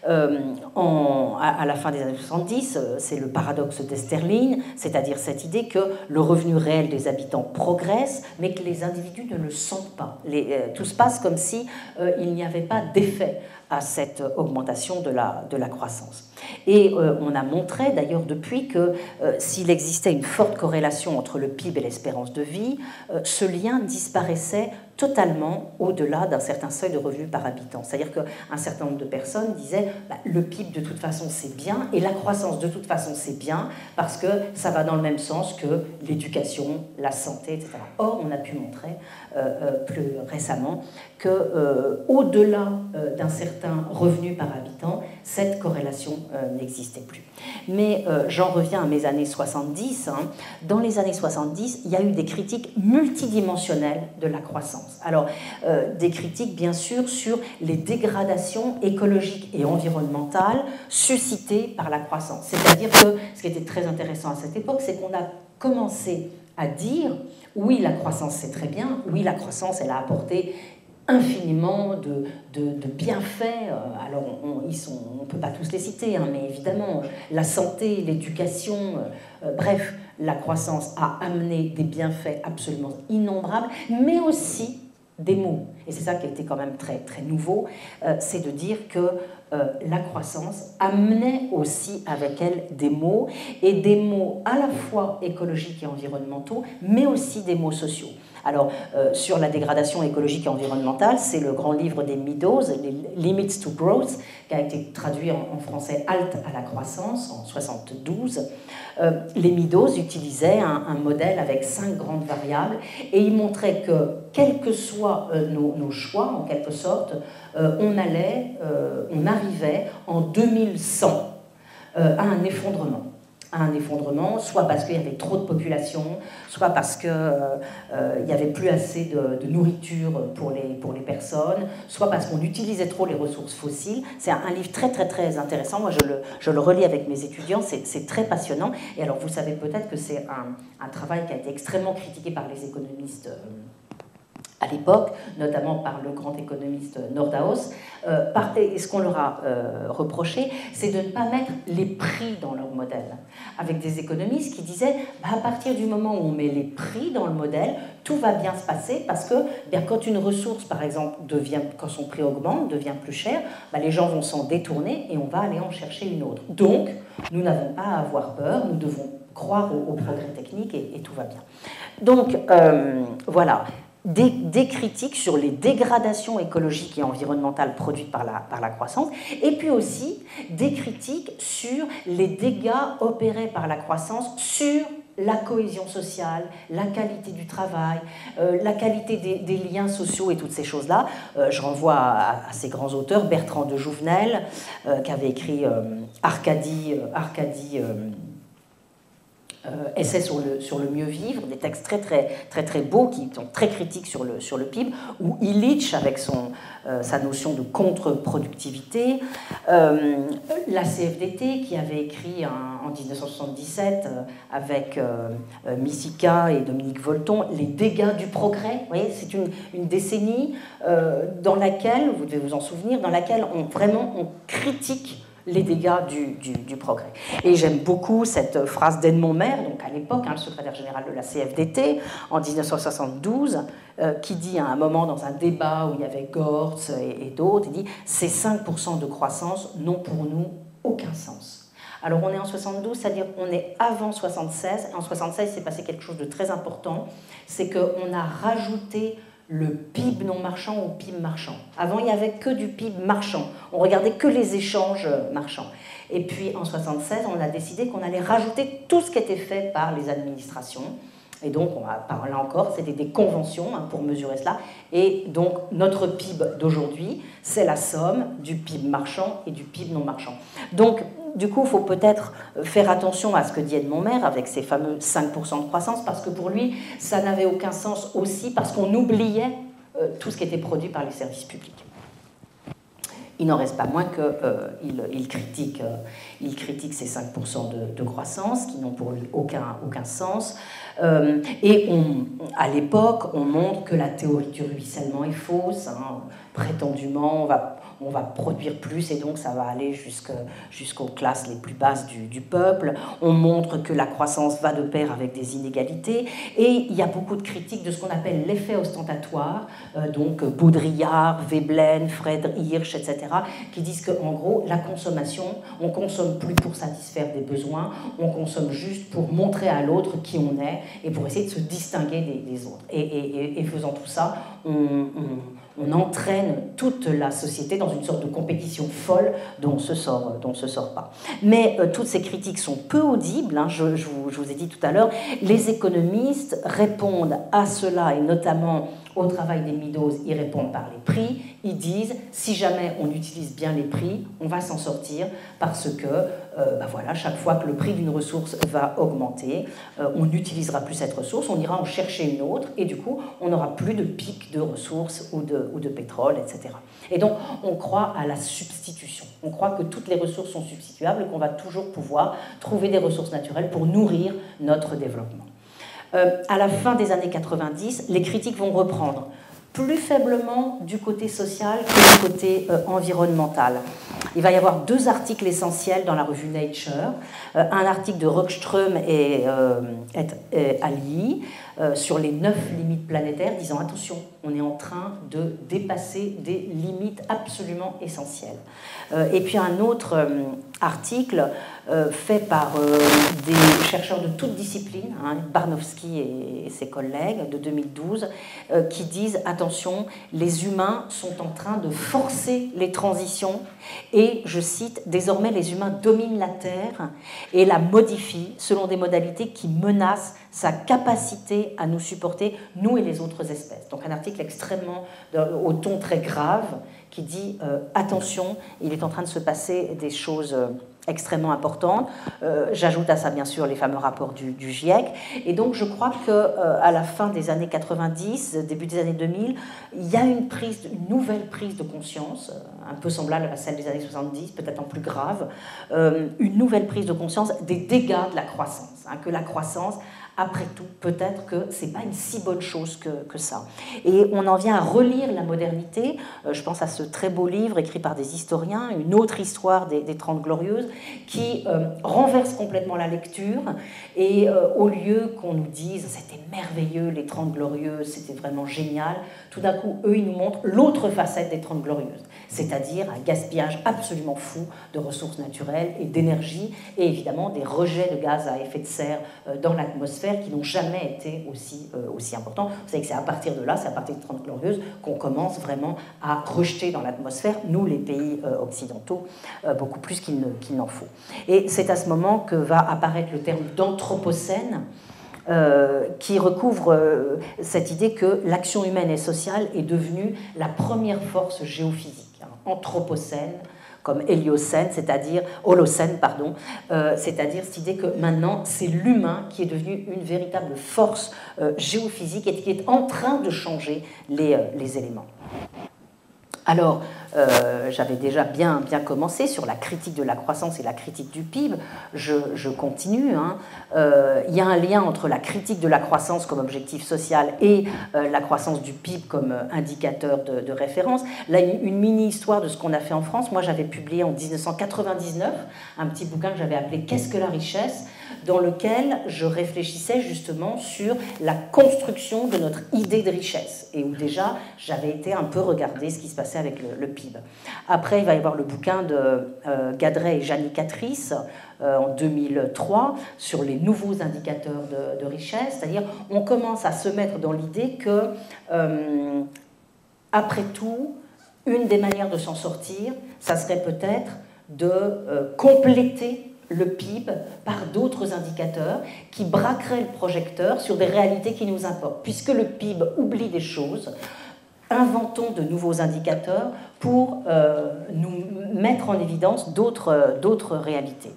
À la fin des années 70, c'est le paradoxe d'Esterlin, c'est-à-dire cette idée que le revenu réel des habitants progresse, mais que les individus ne le sentent pas. Tout se passe comme si il n'y avait pas d'effet à cette augmentation de la croissance. Et on a montré d'ailleurs depuis que s'il existait une forte corrélation entre le PIB et l'espérance de vie, ce lien disparaissait totalement au-delà d'un certain seuil de revenus par habitant. C'est-à-dire qu'un certain nombre de personnes disaient le PIB de toute façon c'est bien et la croissance de toute façon c'est bien parce que ça va dans le même sens que l'éducation, la santé, etc. Or, on a pu montrer plus récemment qu'au-delà d'un certain revenu par habitant, cette corrélation n'existait plus. Mais j'en reviens à mes années 70. Dans les années 70, il y a eu des critiques multidimensionnelles de la croissance. Alors, des critiques, bien sûr, sur les dégradations écologiques et environnementales suscitées par la croissance. C'est-à-dire que, ce qui était très intéressant à cette époque, c'est qu'on a commencé à dire oui, la croissance c'est très bien, oui, la croissance elle a apporté infiniment de bienfaits. Alors on ne peut pas tous les citer, hein, mais évidemment, la santé, l'éducation, bref, la croissance a amené des bienfaits absolument innombrables, mais aussi des maux. Et c'est ça qui a été quand même très, très nouveau, c'est de dire que la croissance amenait aussi avec elle des maux, et des maux à la fois écologiques et environnementaux, mais aussi des maux sociaux. Alors, sur la dégradation écologique et environnementale, c'est le grand livre des Meadows, les Limits to Growth, qui a été traduit en français Halte à la croissance en 1972. Les Meadows utilisaient un modèle avec 5 grandes variables, et ils montraient que, quels que soient nos choix, en quelque sorte, on arrivait en 2100 à un effondrement. Soit parce qu'il y avait trop de population, soit parce qu'il n'y avait plus assez de nourriture pour les personnes, soit parce qu'on utilisait trop les ressources fossiles. C'est un livre très très très intéressant, moi je le relis avec mes étudiants, c'est très passionnant. Et alors vous savez peut-être que c'est un travail qui a été extrêmement critiqué par les économistes à l'époque, notamment par le grand économiste Nordhaus. Et ce qu'on leur a reproché, c'est de ne pas mettre les prix dans leur modèle. Avec des économistes qui disaient, à partir du moment où on met les prix dans le modèle, tout va bien se passer, parce que quand une ressource, par exemple, quand son prix augmente, devient plus cher, les gens vont s'en détourner et on va aller en chercher une autre. Donc, nous n'avons pas à avoir peur, nous devons croire au progrès technique et tout va bien. Donc, voilà. Des critiques sur les dégradations écologiques et environnementales produites par la croissance, et puis aussi des critiques sur les dégâts opérés par la croissance sur la cohésion sociale, la qualité du travail, la qualité des liens sociaux et toutes ces choses-là. Je renvoie à ces grands auteurs, Bertrand de Jouvenel, qui avait écrit Arcadie essais sur le mieux vivre, des textes très très très très beaux qui sont très critiques sur le PIB, ou Illich avec sa notion de contre-productivité, la CFDT qui avait écrit en 1977 avec Missika et Dominique Volton les dégâts du progrès. Vous voyez, c'est une décennie dans laquelle, vous devez vous en souvenir, dans laquelle on critique les dégâts du progrès. Et j'aime beaucoup cette phrase d'Edmond Maire, donc à l'époque, le secrétaire général de la CFDT, en 1972, qui dit à un moment dans un débat où il y avait Gortz et d'autres, il dit « Ces 5% de croissance n'ont pour nous aucun sens ». Alors on est en 72, c'est-à-dire on est avant 76, et en 76 c'est passé quelque chose de très important, c'est qu'on a rajouté le PIB non marchand au PIB marchand. Avant, il n'y avait que du PIB marchand. On regardait que les échanges marchands. Et puis, en 76, on a décidé qu'on allait rajouter tout ce qui était fait par les administrations. Et donc, là encore, c'était des conventions pour mesurer cela. Et donc, notre PIB d'aujourd'hui, c'est la somme du PIB marchand et du PIB non marchand. Donc, du coup, il faut peut-être faire attention à ce que dit Edmond Maire avec ses fameux 5% de croissance, parce que pour lui, ça n'avait aucun sens aussi, parce qu'on oubliait tout ce qui était produit par les services publics. Il n'en reste pas moins qu'il critique ces 5% de croissance qui n'ont pour lui aucun sens. Et à l'époque, on montre que la théorie du ruissellement est fausse. Prétendument, on va produire plus et donc ça va aller jusqu'aux classes les plus basses du peuple. On montre que la croissance va de pair avec des inégalités. Et il y a beaucoup de critiques de ce qu'on appelle l'effet ostentatoire, donc Baudrillard, Veblen, Fred Hirsch, etc., qui disent qu'en gros, la consommation, on ne consomme plus pour satisfaire des besoins, on consomme juste pour montrer à l'autre qui on est et pour essayer de se distinguer des autres. Et faisant tout ça, on entraîne toute la société dans une sorte de compétition folle dont on se sort pas. Mais toutes ces critiques sont peu audibles, je vous ai dit tout à l'heure. Les économistes répondent à cela, et notamment au travail des Meadows, ils répondent par les prix. Ils disent, si jamais on utilise bien les prix, on va s'en sortir parce que voilà, chaque fois que le prix d'une ressource va augmenter, on n'utilisera plus cette ressource, on ira en chercher une autre, et du coup, on n'aura plus de pic de ressources ou de pétrole, etc. Et donc, on croit à la substitution. On croit que toutes les ressources sont substituables et qu'on va toujours pouvoir trouver des ressources naturelles pour nourrir notre développement. À la fin des années 90, les critiques vont reprendre, plus faiblement du côté social que du côté environnemental. Il va y avoir 2 articles essentiels dans la revue Nature, un article de Rockström et Ali sur les 9 limites planétaires, disant attention, on est en train de dépasser des limites absolument essentielles. Et puis un autre article fait par des chercheurs de toutes disciplines, hein, Barnowski et ses collègues de 2012, qui disent attention, les humains sont en train de forcer les transitions et, je cite, désormais les humains dominent la Terre et la modifient selon des modalités qui menacent sa capacité à nous supporter, nous et les autres espèces. Donc un article extrêmement au ton très grave qui dit attention, il est en train de se passer des choses extrêmement importantes. J'ajoute à ça bien sûr les fameux rapports du GIEC. Et donc je crois qu'à la fin des années 90, début des années 2000, il y a une nouvelle prise de conscience, un peu semblable à celle des années 70, peut-être en plus grave, une nouvelle prise de conscience des dégâts de la croissance, hein, que la croissance, après tout, peut-être que ce n'est pas une si bonne chose que ça. Et on en vient à relire la modernité. Je pense à ce très beau livre écrit par des historiens, Une autre histoire des 30 Glorieuses, qui renverse complètement la lecture. Et au lieu qu'on nous dise « c'était merveilleux, les 30 Glorieuses, c'était vraiment génial », tout d'un coup, eux, ils nous montrent l'autre facette des 30 Glorieuses, c'est-à-dire un gaspillage absolument fou de ressources naturelles et d'énergie, et évidemment des rejets de gaz à effet de serre dans l'atmosphère qui n'ont jamais été aussi importants. Vous savez que c'est à partir de là, c'est à partir des 30 Glorieuses, qu'on commence vraiment à rejeter dans l'atmosphère, nous les pays occidentaux, beaucoup plus qu'il n'en faut. Et c'est à ce moment que va apparaître le terme d'anthropocène, qui recouvre cette idée que l'action humaine et sociale est devenue la première force géophysique, hein, anthropocène, comme Holocène, c'est-à-dire cette idée que maintenant c'est l'humain qui est devenu une véritable force géophysique et qui est en train de changer les éléments. Alors, j'avais déjà bien commencé sur la critique de la croissance et la critique du PIB. Je continue. Hein. Il y a un lien entre la critique de la croissance comme objectif social et la croissance du PIB comme indicateur de référence. Là, une mini-histoire de ce qu'on a fait en France. Moi, j'avais publié en 1999 un petit bouquin que j'avais appelé « Qu'est-ce que la richesse ?», dans lequel je réfléchissais justement sur la construction de notre idée de richesse, et où déjà j'avais été un peu regarder ce qui se passait avec le PIB. Après, il va y avoir le bouquin de Gadret et Jeannie Catrice en 2003 sur les nouveaux indicateurs de richesse, c'est-à-dire on commence à se mettre dans l'idée que, après tout, une des manières de s'en sortir, ça serait peut-être de compléter le PIB par d'autres indicateurs qui braqueraient le projecteur sur des réalités qui nous importent. Puisque le PIB oublie des choses, inventons de nouveaux indicateurs pour nous mettre en évidence d'autres réalités.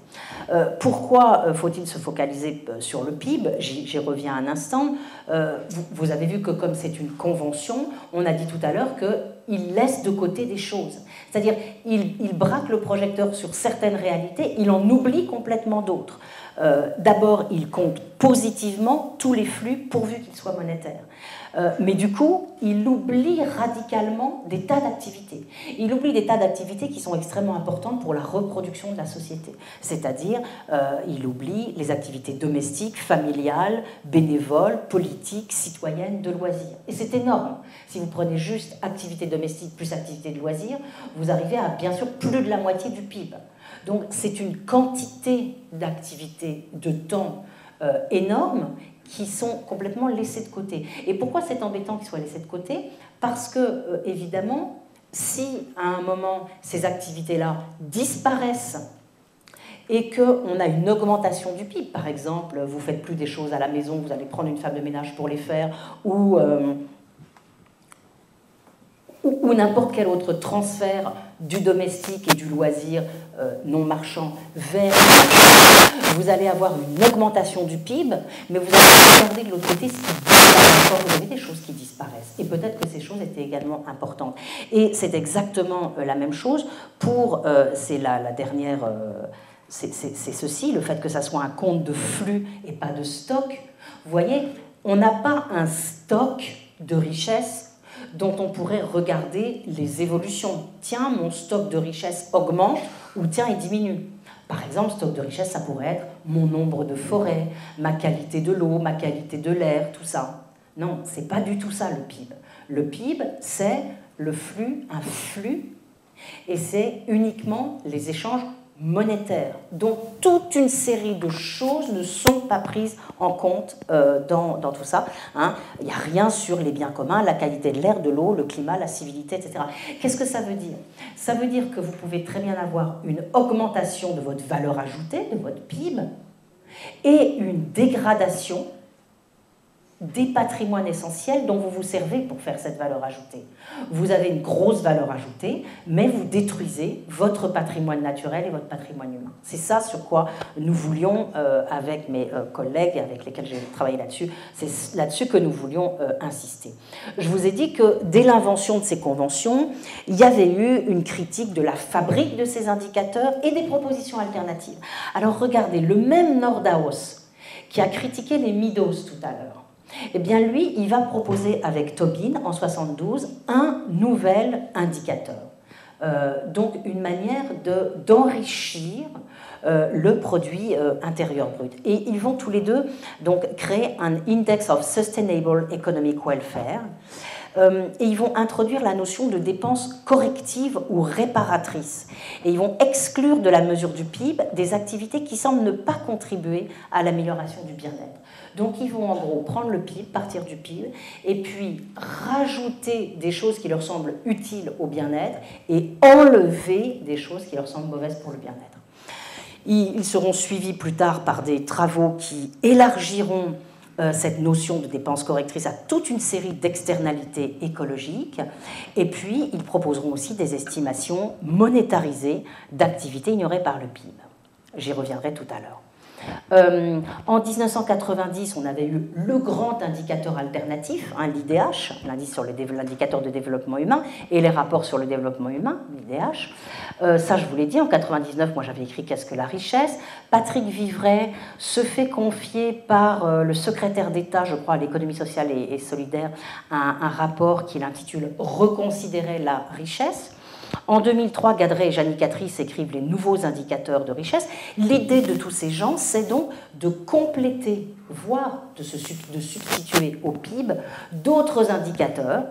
Pourquoi faut-il se focaliser sur le PIB? J'y reviens un instant. Vous avez vu que comme c'est une convention, on a dit tout à l'heure qu'il laisse de côté des choses. C'est-à-dire il braque le projecteur sur certaines réalités, il en oublie complètement d'autres. D'abord, il compte positivement tous les flux pourvu qu'ils soient monétaires. Mais du coup, il oublie radicalement des tas d'activités. Il oublie des tas d'activités qui sont extrêmement importantes pour la reproduction de la société. C'est-à-dire, il oublie les activités domestiques, familiales, bénévoles, politiques, citoyennes, de loisirs. Et c'est énorme. Si vous prenez juste activité domestique plus activité de loisirs, vous arrivez à, bien sûr, plus de la moitié du PIB. Donc, c'est une quantité d'activités, de temps énorme, qui sont complètement laissés de côté. Et pourquoi c'est embêtant qu'ils soient laissés de côté? Parce que, évidemment, si à un moment ces activités-là disparaissent et qu'on a une augmentation du PIB, par exemple, vous ne faites plus des choses à la maison, vous allez prendre une femme de ménage pour les faire, ou n'importe quel autre transfert du domestique et du loisir non marchand vers vous allez avoir une augmentation du PIB, mais vous allez regarder de l'autre côté ce qui disparaît encore. Vous avez des choses qui disparaissent. Et peut-être que ces choses étaient également importantes. Et c'est exactement la même chose pour, c'est la dernière, c'est ceci, le fait que ça soit un compte de flux et pas de stock. Vous voyez, on n'a pas un stock de richesse dont on pourrait regarder les évolutions. Tiens, mon stock de richesse augmente ou tiens, il diminue. Par exemple, stock de richesse, ça pourrait être mon nombre de forêts, ma qualité de l'eau, ma qualité de l'air, tout ça. Non, c'est pas du tout ça le PIB. Le PIB, c'est le flux, un flux, et c'est uniquement les échanges monétaires. Donc toute une série de choses ne sont pas prises en compte dans tout ça. Hein. Il n'y a rien sur les biens communs, la qualité de l'air, de l'eau, le climat, la civilité, etc. Qu'est-ce que ça veut dire? Ça veut dire que vous pouvez très bien avoir une augmentation de votre valeur ajoutée, de votre PIB, et une dégradation des patrimoines essentiels dont vous vous servez pour faire cette valeur ajoutée. Vous avez une grosse valeur ajoutée, mais vous détruisez votre patrimoine naturel et votre patrimoine humain. C'est ça sur quoi nous voulions, avec mes collègues avec lesquels j'ai travaillé là-dessus, c'est là-dessus que nous voulions insister. Je vous ai dit que dès l'invention de ces conventions, il y avait eu une critique de la fabrique de ces indicateurs et des propositions alternatives. Alors regardez, le même Nordhaus qui a critiqué les Midos tout à l'heure, eh bien lui, il va proposer avec Tobin, en 1972, un nouvel indicateur. Donc une manière d'enrichir le produit intérieur brut. Et ils vont tous les deux donc, créer un Index of Sustainable Economic Welfare, et ils vont introduire la notion de dépenses correctives ou réparatrices. Et ils vont exclure de la mesure du PIB des activités qui semblent ne pas contribuer à l'amélioration du bien-être. Donc ils vont en gros prendre le PIB, partir du PIB, et puis rajouter des choses qui leur semblent utiles au bien-être et enlever des choses qui leur semblent mauvaises pour le bien-être. Ils seront suivis plus tard par des travaux qui élargiront cette notion de dépenses correctrices à toute une série d'externalités écologiques, et puis ils proposeront aussi des estimations monétarisées d'activités ignorées par le PIB. J'y reviendrai tout à l'heure. En 1990, on avait eu le grand indicateur alternatif, hein, l'IDH, l'indicateur de développement humain, et les rapports sur le développement humain, l'IDH. Ça, je vous l'ai dit, en 1999, moi j'avais écrit « Qu'est-ce que la richesse ?» Patrick Vivray se fait confier par le secrétaire d'État, je crois, à l'économie sociale et solidaire, un rapport qu'il intitule « Reconsidérer la richesse ». En 2003, Gadret et Janickatrice écrivent les nouveaux indicateurs de richesse. L'idée de tous ces gens, c'est donc de compléter, voire de substituer au PIB d'autres indicateurs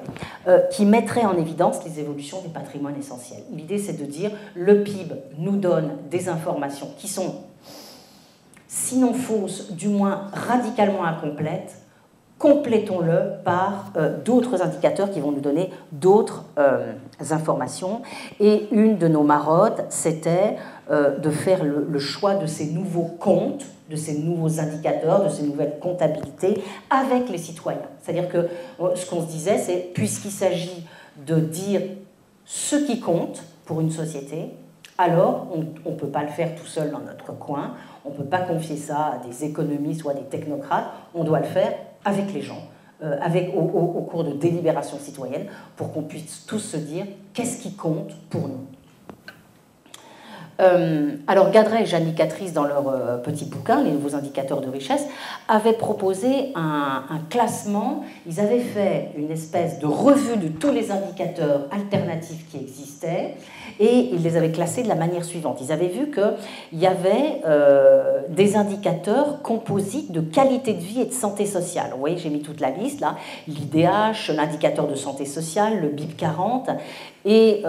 qui mettraient en évidence les évolutions des patrimoines essentiels. L'idée, c'est de dire le PIB nous donne des informations qui sont, sinon fausses, du moins radicalement incomplètes. Complétons-le par d'autres indicateurs qui vont nous donner d'autres informations. Et une de nos marottes, c'était de faire le choix de ces nouveaux comptes, de ces nouveaux indicateurs, de ces nouvelles comptabilités avec les citoyens. C'est-à-dire que ce qu'on se disait, c'est puisqu'il s'agit de dire ce qui compte pour une société, alors on ne peut pas le faire tout seul dans notre coin, on ne peut pas confier ça à des économistes ou à des technocrates, on doit le faire avec les gens, au cours de délibérations citoyennes, pour qu'on puisse tous se dire qu'est-ce qui compte pour nous. Alors Gadret et Janickatrice, dans leur petit bouquin, Les nouveaux indicateurs de richesse, avaient proposé un classement. Ils avaient fait une espèce de revue de tous les indicateurs alternatifs qui existaient, et ils les avaient classés de la manière suivante. Ils avaient vu qu'il y avait des indicateurs composites de qualité de vie et de santé sociale. Vous voyez, j'ai mis toute la liste là, l'IDH, l'indicateur de santé sociale, le BIP 40, et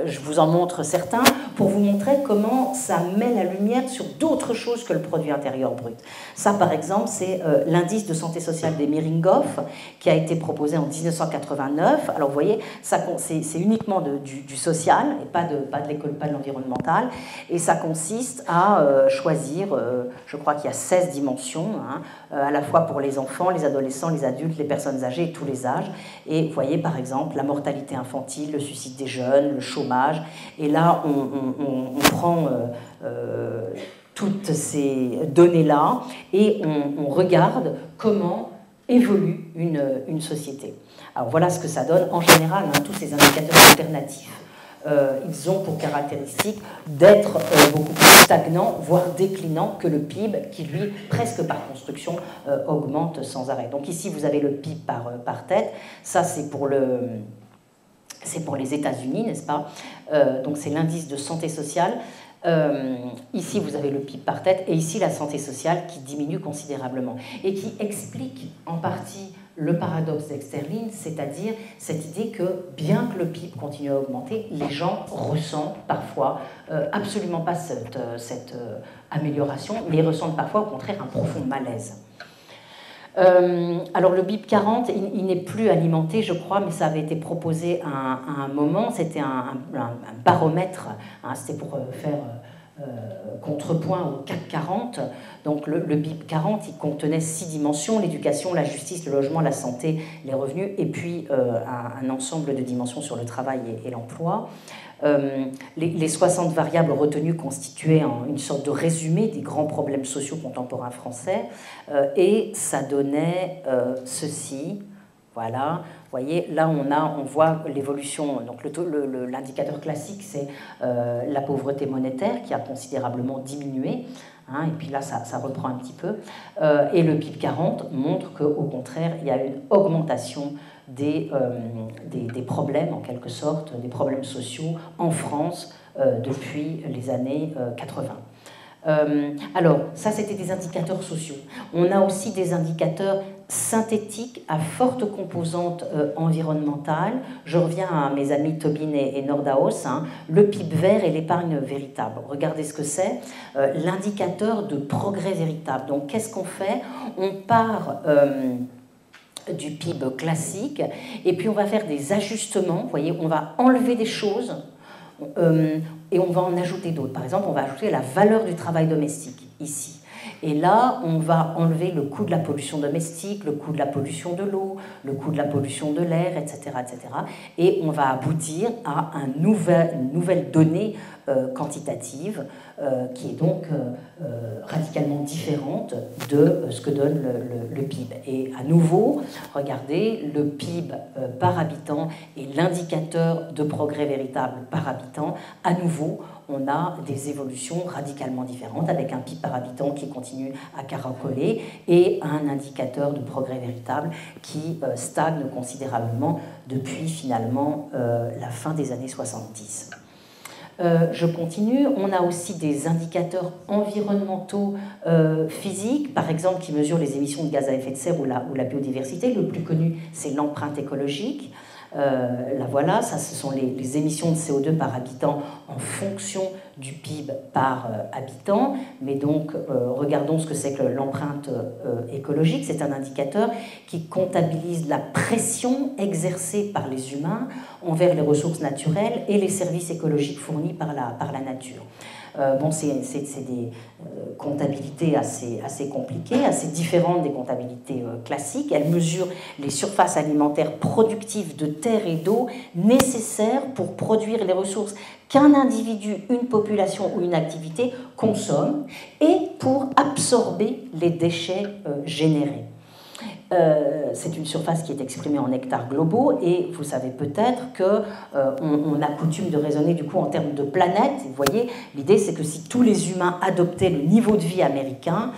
je vous en montre certains pour vous montrer comment ça met la lumière sur d'autres choses que le produit intérieur brut. Ça, par exemple, c'est l'indice de santé sociale des Miringoff, qui a été proposé en 1989. Alors, vous voyez, c'est uniquement du social, et pas de l'école, pas de l'environnemental, et ça consiste à choisir, je crois qu'il y a 16 dimensions, hein, à la fois pour les enfants, les adolescents, les adultes, les personnes âgées et tous les âges. Et vous voyez, par exemple, la mortalité infantile, le suicide des jeunes, le chômage, et là, on prend toutes ces données-là et on regarde comment évolue une société. Alors voilà ce que ça donne en général, hein, tous ces indicateurs alternatifs. ils ont pour caractéristique d'être beaucoup plus stagnants, voire déclinants que le PIB, qui lui, presque par construction, augmente sans arrêt. Donc ici, vous avez le PIB par tête. Ça, c'est pour les États-Unis, n'est-ce pas? Donc c'est l'indice de santé sociale. Ici, vous avez le PIB par tête, et ici, la santé sociale qui diminue considérablement, et qui explique en partie le paradoxe d'Eckstern-Lind, c'est-à-dire cette idée que, bien que le PIB continue à augmenter, les gens ressentent parfois absolument pas cette amélioration, mais ils ressentent parfois au contraire un profond malaise. Alors le BIP 40, il n'est plus alimenté, je crois, mais ça avait été proposé à un moment. C'était un baromètre, hein, c'était pour faire contrepoint au CAC 40. Donc le BIP 40, il contenait 6 dimensions: l'éducation, la justice, le logement, la santé, les revenus, et puis un ensemble de dimensions sur le travail et l'emploi. Les 60 variables retenues constituaient une sorte de résumé des grands problèmes sociaux contemporains français, et ça donnait ceci. Voilà, vous voyez, là on voit l'évolution. Donc l'indicateur classique, c'est la pauvreté monétaire qui a considérablement diminué. Hein, et puis là, ça reprend un petit peu. Et le PIB 40 montre qu'au contraire, il y a une augmentation des problèmes, en quelque sorte, des problèmes sociaux en France depuis les années 80. Alors, ça, c'était des indicateurs sociaux. On a aussi des indicateurs synthétiques à forte composante environnementale. Je reviens à mes amis Tobin et Nordhaus, hein, le PIB vert et l'épargne véritable. Regardez ce que c'est, l'indicateur de progrès véritable. Donc, qu'est-ce qu'on fait? On part du PIB classique, et puis on va faire des ajustements. Vous voyez, on va enlever des choses et on va en ajouter d'autres. Par exemple, on va ajouter la valeur du travail domestique ici. Et là, on va enlever le coût de la pollution domestique, le coût de la pollution de l'eau, le coût de la pollution de l'air, etc., etc. Et on va aboutir à une nouvelle donnée quantitative qui est donc radicalement différente de ce que donne le PIB. Et à nouveau, regardez, le PIB par habitant et l'indicateur de progrès véritable par habitant, à nouveau, on a des évolutions radicalement différentes, avec un PIB par habitant qui continue à caracoler et un indicateur de progrès véritable qui stagne considérablement depuis finalement la fin des années 70. Je continue. On a aussi des indicateurs environnementaux physiques, par exemple, qui mesurent les émissions de gaz à effet de serre ou la biodiversité. Le plus connu, c'est l'empreinte écologique. Là voilà, ça ce sont les émissions de CO2 par habitant en fonction du PIB par habitant. Mais donc, regardons ce que c'est que l'empreinte écologique. C'est un indicateur qui comptabilise la pression exercée par les humains envers les ressources naturelles et les services écologiques fournis par la nature. Bon, c'est des comptabilités assez compliquées, assez différentes des comptabilités classiques. Elles mesurent les surfaces alimentaires productives de terre et d'eau nécessaires pour produire les ressources qu'un individu, une population ou une activité consomme et pour absorber les déchets générés. C'est une surface qui est exprimée en hectares globaux, et vous savez peut-être qu'on a coutume de raisonner du coup en termes de planète. Vous voyez, l'idée c'est que si tous les humains adoptaient le niveau de vie américain,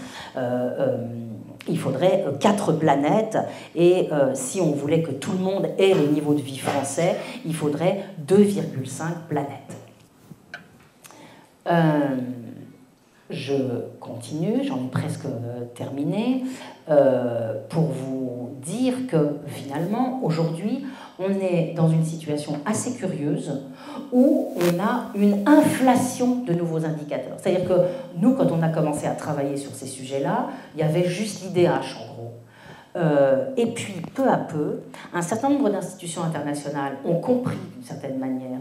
il faudrait 4 planètes, et si on voulait que tout le monde ait le niveau de vie français, il faudrait 2,5 planètes. Je continue, j'en ai presque terminé, pour vous dire que finalement, aujourd'hui, on est dans une situation assez curieuse où on a une inflation de nouveaux indicateurs. C'est-à-dire que nous, quand on a commencé à travailler sur ces sujets-là, il y avait juste l'IDH en gros. Et puis, peu à peu, un certain nombre d'institutions internationales ont compris, d'une certaine manière,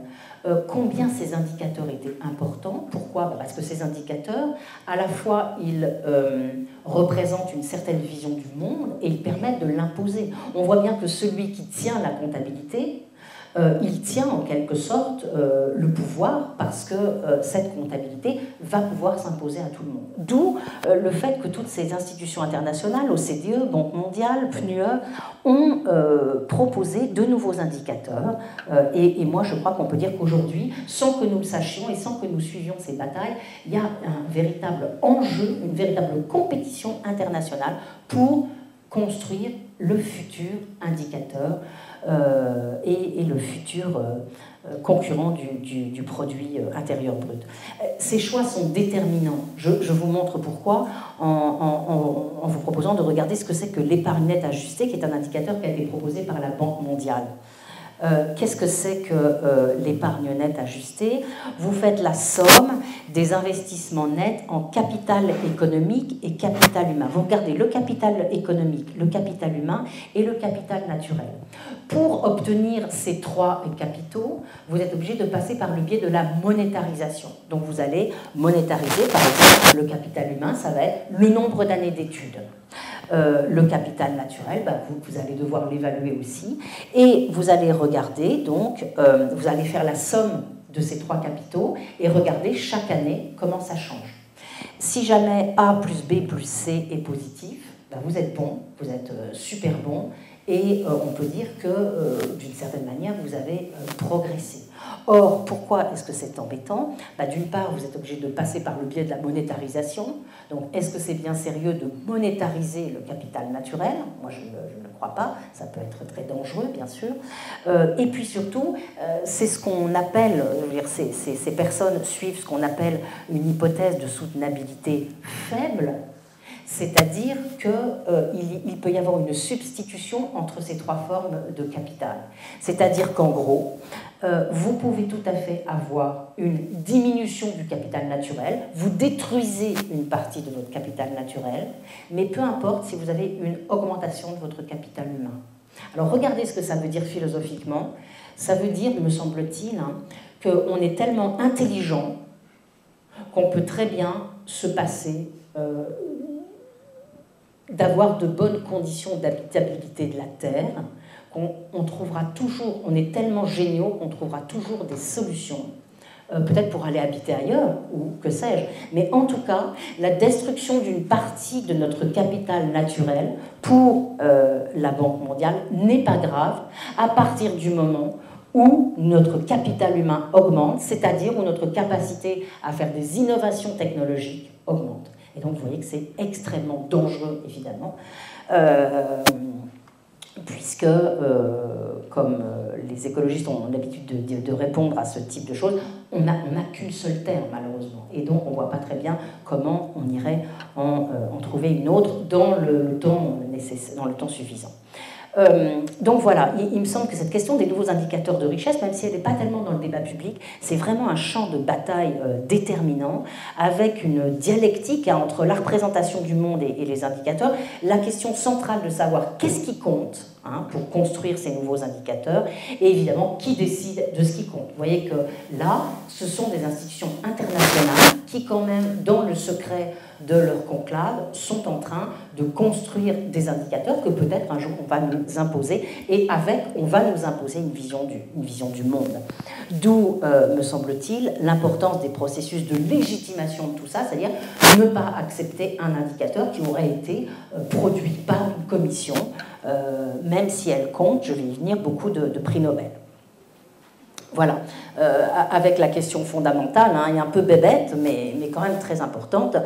combien ces indicateurs étaient importants. Pourquoi? Parce que ces indicateurs, à la fois, ils représentent une certaine vision du monde et ils permettent de l'imposer. On voit bien que celui qui tient la comptabilité il tient en quelque sorte le pouvoir parce que cette comptabilité va pouvoir s'imposer à tout le monde. D'où le fait que toutes ces institutions internationales, OCDE, Banque mondiale, PNUE, ont proposé de nouveaux indicateurs. Et moi, je crois qu'on peut dire qu'aujourd'hui, sans que nous le sachions et sans que nous suivions ces batailles, il y a un véritable enjeu, une véritable compétition internationale pour construire le futur indicateur et le futur concurrent du produit intérieur brut. Ces choix sont déterminants. Je vous montre pourquoi en vous proposant de regarder ce que c'est que l'épargne nette ajustée, qui est un indicateur qui a été proposé par la Banque mondiale. Qu'est-ce que c'est que l'épargne nette ajustée? Vous faites la somme des investissements nets en capital économique et capital humain. Vous regardez le capital économique, le capital humain et le capital naturel. Pour obtenir ces trois capitaux, vous êtes obligé de passer par le biais de la monétarisation. Donc vous allez monétariser, par exemple, le capital humain, ça va être le nombre d'années d'études. Le capital naturel, vous allez devoir l'évaluer aussi, et vous allez regarder, donc, vous allez faire la somme de ces trois capitaux et regarder chaque année comment ça change. Si jamais A plus B plus C est positif, vous êtes bon, vous êtes super bon, et on peut dire que d'une certaine manière vous avez progressé. Or, pourquoi est-ce que c'est embêtant? D'une part, vous êtes obligé de passer par le biais de la monétarisation. Donc, est-ce que c'est bien sérieux de monétariser le capital naturel? Moi, je ne crois pas. Ça peut être très dangereux, bien sûr. Et puis surtout, c'est ce qu'on appelle, je veux dire, ces personnes suivent ce qu'on appelle une hypothèse de soutenabilité faible. C'est-à-dire qu'il peut y avoir une substitution entre ces trois formes de capital. C'est-à-dire qu'en gros, vous pouvez tout à fait avoir une diminution du capital naturel, vous détruisez une partie de votre capital naturel, mais peu importe si vous avez une augmentation de votre capital humain. Alors regardez ce que ça veut dire philosophiquement. Ça veut dire, me semble-t-il, qu'on est tellement intelligent qu'on peut très bien se passer d'avoir de bonnes conditions d'habitabilité de la Terre, qu'on trouvera toujours, on est tellement géniaux qu'on trouvera toujours des solutions, peut-être pour aller habiter ailleurs, ou que sais-je, mais en tout cas, la destruction d'une partie de notre capital naturel pour la Banque mondiale n'est pas grave à partir du moment où notre capital humain augmente, c'est-à-dire où notre capacité à faire des innovations technologiques augmente. Et donc, vous voyez que c'est extrêmement dangereux, évidemment, puisque, comme les écologistes ont l'habitude de répondre à ce type de choses, on n'a qu'une seule Terre, malheureusement. Et donc, on ne voit pas très bien comment on irait en trouver une autre dans le temps nécessaire, dans le temps suffisant. Donc voilà, il me semble que cette question des nouveaux indicateurs de richesse, même si elle n'est pas tellement dans le débat public, c'est vraiment un champ de bataille déterminant, avec une dialectique entre la représentation du monde et les indicateurs. La question centrale de savoir qu'est-ce qui compte pour construire ces nouveaux indicateurs, et évidemment qui décide de ce qui compte. Vous voyez que là, ce sont des institutions internationales qui, quand même, dans le secret de leur conclave, sont en train de construire des indicateurs que peut-être un jour on va nous imposer, et avec, on va nous imposer une vision du monde. D'où, me semble-t-il, l'importance des processus de légitimation de tout ça, c'est-à-dire ne pas accepter un indicateur qui aurait été produit par une commission, même si elle compte, je vais y venir, beaucoup de prix Nobel. Voilà, avec la question fondamentale, et un peu bébête, mais quand même très importante.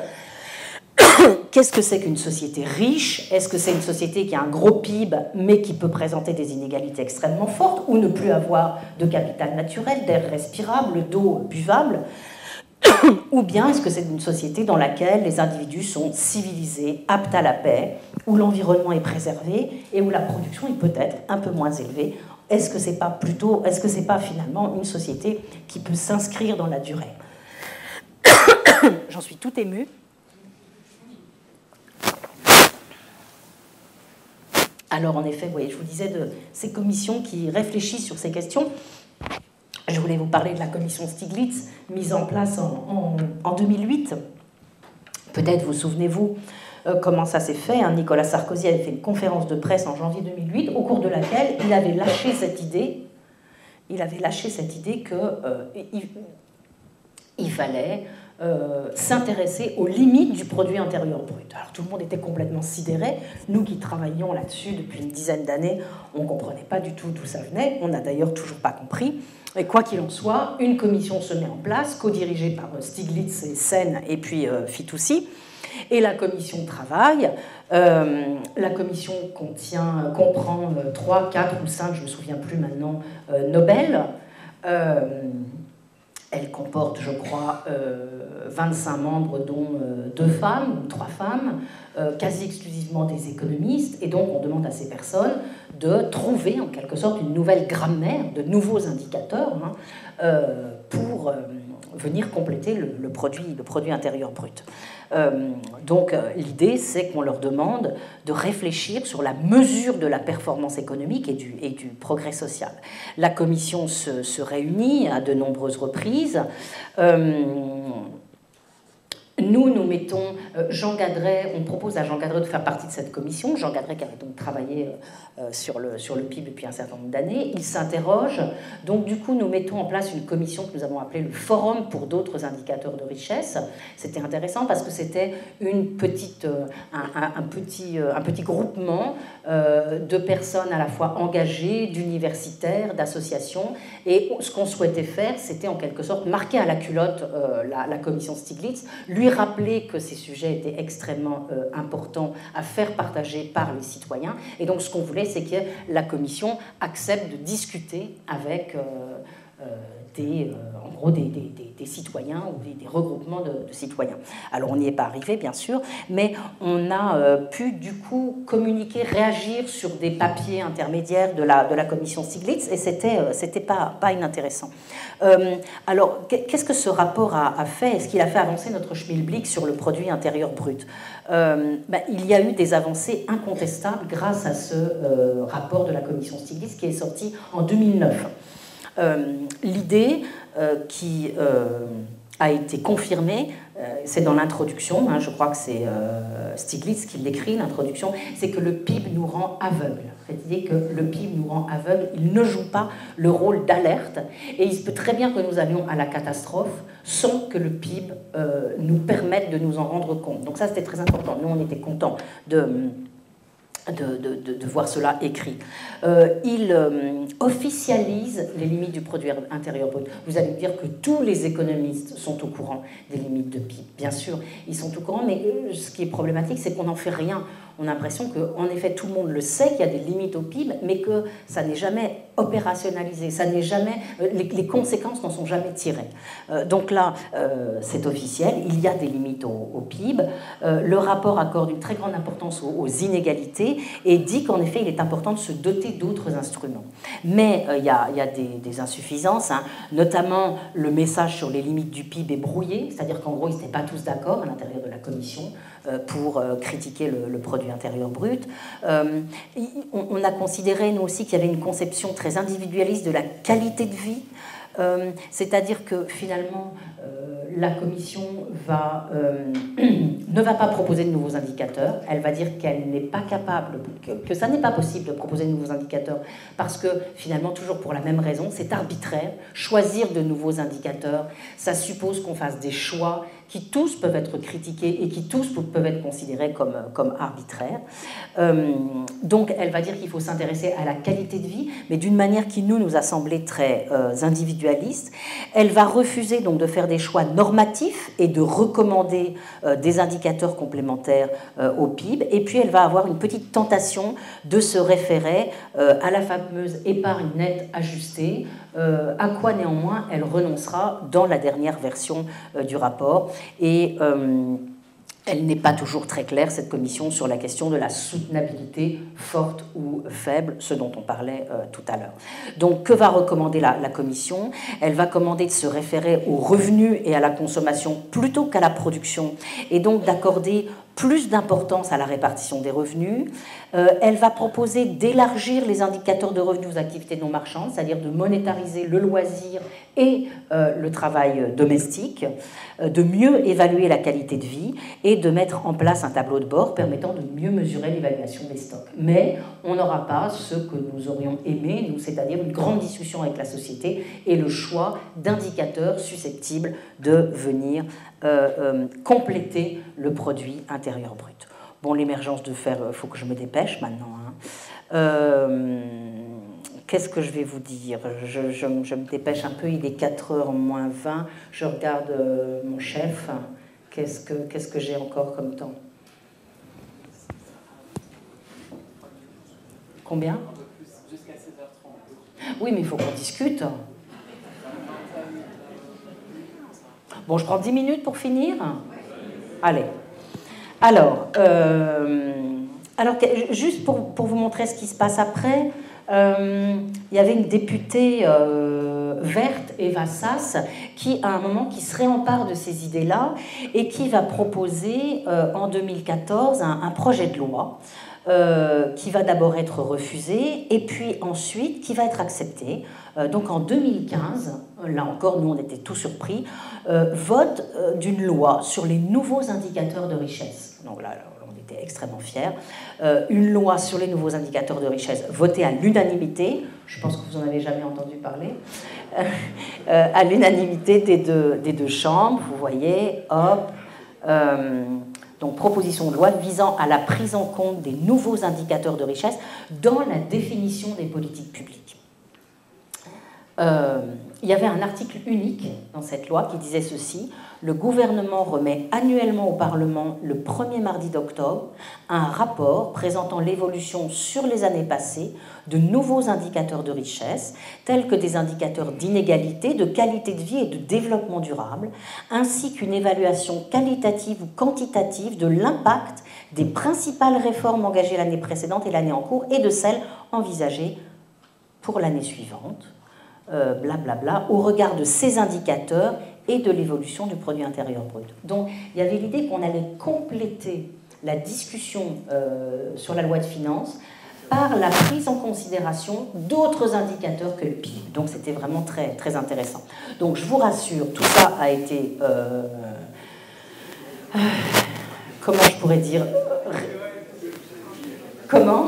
Qu'est-ce que c'est qu'une société riche? Est-ce que c'est une société qui a un gros PIB, mais qui peut présenter des inégalités extrêmement fortes, ou ne plus avoir de capital naturel, d'air respirable, d'eau buvable? Ou bien est-ce que c'est une société dans laquelle les individus sont civilisés, aptes à la paix, où l'environnement est préservé et où la production est peut-être un peu moins élevée? Est-ce que c'est pas finalement une société qui peut s'inscrire dans la durée? J'en suis tout émue. Alors en effet, vous voyez, je vous disais de ces commissions qui réfléchissent sur ces questions. Je voulais vous parler de la commission Stiglitz, mise en place en 2008. Peut-être vous souvenez-vous comment ça s'est fait. Nicolas Sarkozy avait fait une conférence de presse en janvier 2008, au cours de laquelle il avait lâché cette idée il avait lâché cette idée qu'il fallait s'intéresser aux limites du produit intérieur brut. Alors tout le monde était complètement sidéré. Nous qui travaillions là-dessus depuis une dizaine d'années, on ne comprenait pas du tout d'où ça venait. On n'a d'ailleurs toujours pas compris. Et quoi qu'il en soit, une commission se met en place, co-dirigée par Stiglitz et Sen et puis Fitoussi. Et la commission travaille. La commission comprend 3, 4 ou 5, je ne me souviens plus maintenant, Nobel. Elle comporte, je crois, 25 membres, dont 2 femmes ou 3 femmes, quasi exclusivement des économistes. Et donc, on demande à ces personnes de trouver, en quelque sorte, une nouvelle grammaire, de nouveaux indicateurs pour venir compléter le produit intérieur brut. Donc l'idée, c'est qu'on leur demande de réfléchir sur la mesure de la performance économique et du progrès social. La commission se réunit à de nombreuses reprises. Nous mettons Jean Gadret, on propose à Jean Gadret de faire partie de cette commission. Jean Gadret qui avait donc travaillé sur le PIB depuis un certain nombre d'années. Il s'interroge. Donc du coup, nous mettons en place une commission que nous avons appelée le Forum pour d'autres indicateurs de richesse. C'était intéressant parce que c'était un petit groupement de personnes à la fois engagées, d'universitaires, d'associations. Et ce qu'on souhaitait faire, c'était en quelque sorte marquer à la culotte la commission Stiglitz, lui rappeler que ces sujets étaient extrêmement importants à faire partager par les citoyens. Et donc ce qu'on voulait, c'est que la commission accepte de discuter avec des citoyens ou des regroupements de citoyens. Alors on n'y est pas arrivé, bien sûr, mais on a pu du coup communiquer, réagir sur des papiers intermédiaires de la commission Stiglitz, et c'était pas inintéressant. Alors qu'est-ce que ce rapport a fait? Est-ce qu'il a fait avancer notre schmilblick sur le produit intérieur brut? Il y a eu des avancées incontestables grâce à ce rapport de la commission Stiglitz qui est sorti en 2009. L'idée qui a été confirmée, c'est dans l'introduction, je crois que c'est Stiglitz qui l'écrit, l'introduction, c'est que le PIB nous rend aveugles. Cette idée que le PIB nous rend aveugles, il ne joue pas le rôle d'alerte, et il se peut très bien que nous allions à la catastrophe sans que le PIB nous permette de nous en rendre compte. Donc ça, c'était très important. Nous, on était contents de voir cela écrit. Il officialise les limites du produit intérieur brut. Vous allez me dire que tous les économistes sont au courant des limites de PIB. Bien sûr, ils sont au courant, mais ce qui est problématique, c'est qu'on n'en fait rien. On a l'impression qu'en effet, tout le monde le sait, qu'il y a des limites au PIB, mais que ça n'est jamais opérationnalisé, les conséquences n'en sont jamais tirées. Donc là, c'est officiel, il y a des limites au PIB. Le rapport accorde une très grande importance aux inégalités et dit qu'en effet, il est important de se doter d'autres instruments. Mais il y a des insuffisances, notamment le message sur les limites du PIB est brouillé, c'est-à-dire qu'en gros, ils n'étaient pas tous d'accord à l'intérieur de la commission pour critiquer le produit intérieur brut. On a considéré, nous aussi, qu'il y avait une conception très individualiste de la qualité de vie, c'est-à-dire que finalement, la Commission ne va pas proposer de nouveaux indicateurs. Elle va dire qu'elle n'est pas capable, que ça n'est pas possible de proposer de nouveaux indicateurs parce que finalement, toujours pour la même raison, c'est arbitraire. Choisir de nouveaux indicateurs, ça suppose qu'on fasse des choix qui tous peuvent être critiqués et qui tous peuvent être considérés comme arbitraires. Donc elle va dire qu'il faut s'intéresser à la qualité de vie, mais d'une manière qui nous a semblé très individualiste. Elle va refuser donc de faire des choix normatifs et de recommander des indicateurs complémentaires au PIB, et puis elle va avoir une petite tentation de se référer à la fameuse épargne nette ajustée, à quoi néanmoins elle renoncera dans la dernière version du rapport. Et elle n'est pas toujours très claire, cette commission, sur la question de la soutenabilité forte ou faible, ce dont on parlait tout à l'heure. Donc, que va recommander la commission? Elle va commander de se référer aux revenus et à la consommation plutôt qu'à la production, et donc d'accorder plus d'importance à la répartition des revenus. Elle va proposer d'élargir les indicateurs de revenus aux activités non marchandes, c'est-à-dire de monétariser le loisir et le travail domestique, de mieux évaluer la qualité de vie et de mettre en place un tableau de bord permettant de mieux mesurer l'évaluation des stocks. Mais on n'aura pas ce que nous aurions aimé, nous, c'est-à-dire une grande discussion avec la société et le choix d'indicateurs susceptibles de venir compléter le produit intérieur brut. Bon, l'émergence de fer, il faut que je me dépêche maintenant. Qu'est-ce que je vais vous dire? Je me dépêche un peu, il est 4h moins 20. Je regarde mon chef. Qu'est-ce que j'ai encore comme temps? Combien?
Jusqu'à 16h30.
Oui, mais il faut qu'on discute. Bon, je prends 10 minutes pour finir. Allez. Alors juste pour vous montrer ce qui se passe après, il y avait une députée verte, Eva Sass, qui à un moment qui se réempare de ces idées-là et qui va proposer en 2014 un projet de loi qui va d'abord être refusé et puis ensuite qui va être accepté. Donc en 2015, là encore nous on était tout surpris, vote d'une loi sur les nouveaux indicateurs de richesse. Donc là on était extrêmement fiers. Une loi sur les nouveaux indicateurs de richesse votée à l'unanimité, je pense que vous n'en avez jamais entendu parler, à l'unanimité des deux chambres, vous voyez, hop. Donc, proposition de loi visant à la prise en compte des nouveaux indicateurs de richesse dans la définition des politiques publiques. Il y avait un article unique dans cette loi qui disait ceci: le gouvernement remet annuellement au Parlement le premier mardi d'octobre un rapport présentant l'évolution sur les années passées de nouveaux indicateurs de richesse, tels que des indicateurs d'inégalité, de qualité de vie et de développement durable, ainsi qu'une évaluation qualitative ou quantitative de l'impact des principales réformes engagées l'année précédente et l'année en cours et de celles envisagées pour l'année suivante. Blablabla, au regard de ces indicateurs et de l'évolution du produit intérieur brut. Donc, il y avait l'idée qu'on allait compléter la discussion sur la loi de finances par la prise en considération d'autres indicateurs que le PIB. Donc, c'était vraiment très, très intéressant. Donc, je vous rassure, tout ça a été... comment je pourrais dire... Comment ?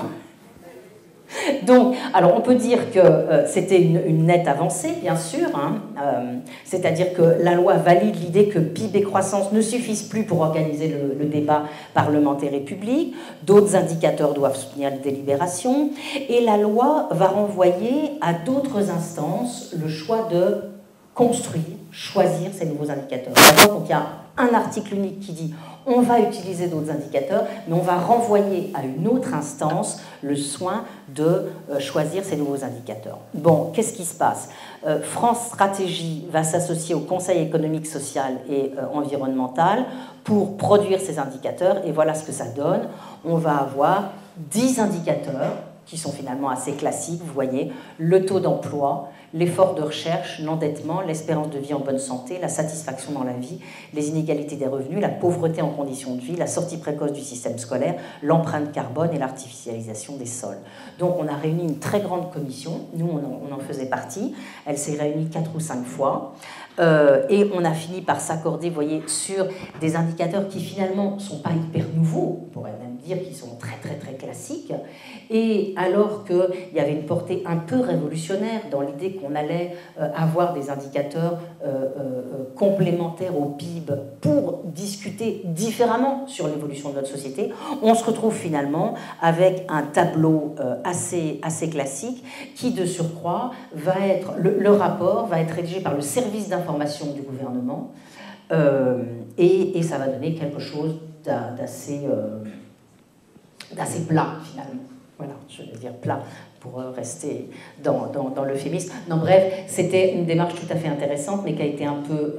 Donc, alors on peut dire que c'était une nette avancée, bien sûr, c'est-à-dire que la loi valide l'idée que PIB et croissance ne suffisent plus pour organiser le débat parlementaire et public, d'autres indicateurs doivent soutenir les délibérations, et la loi va renvoyer à d'autres instances le choix de construire, choisir ces nouveaux indicateurs. D'abord, donc il y a un article unique qui dit on va utiliser d'autres indicateurs, mais on va renvoyer à une autre instance le soin de choisir ces nouveaux indicateurs. Bon, qu'est-ce qui se passe ? France Stratégie va s'associer au Conseil économique, social et environnemental pour produire ces indicateurs, et voilà ce que ça donne. On va avoir 10 indicateurs qui sont finalement assez classiques, vous voyez, le taux d'emploi, l'effort de recherche, l'endettement, l'espérance de vie en bonne santé, la satisfaction dans la vie, les inégalités des revenus, la pauvreté en conditions de vie, la sortie précoce du système scolaire, l'empreinte carbone et l'artificialisation des sols. Donc on a réuni une très grande commission, nous on en faisait partie, elle s'est réunie 4 ou 5 fois, et on a fini par s'accorder, vous voyez, sur des indicateurs qui finalement ne sont pas hyper nouveaux, on pourrait même dire qu'ils sont très très très classiques, et alors qu'il y avait une portée un peu révolutionnaire dans l'idée qu'on allait avoir des indicateurs complémentaires au PIB pour discuter différemment sur l'évolution de notre société, on se retrouve finalement avec un tableau assez classique qui, de surcroît, va être, le rapport va être rédigé par le service d'information du gouvernement et ça va donner quelque chose d'assez plat, finalement. Voilà, je vais dire plat pour rester dans l'euphémisme. Non, bref, c'était une démarche tout à fait intéressante, mais qui a été un peu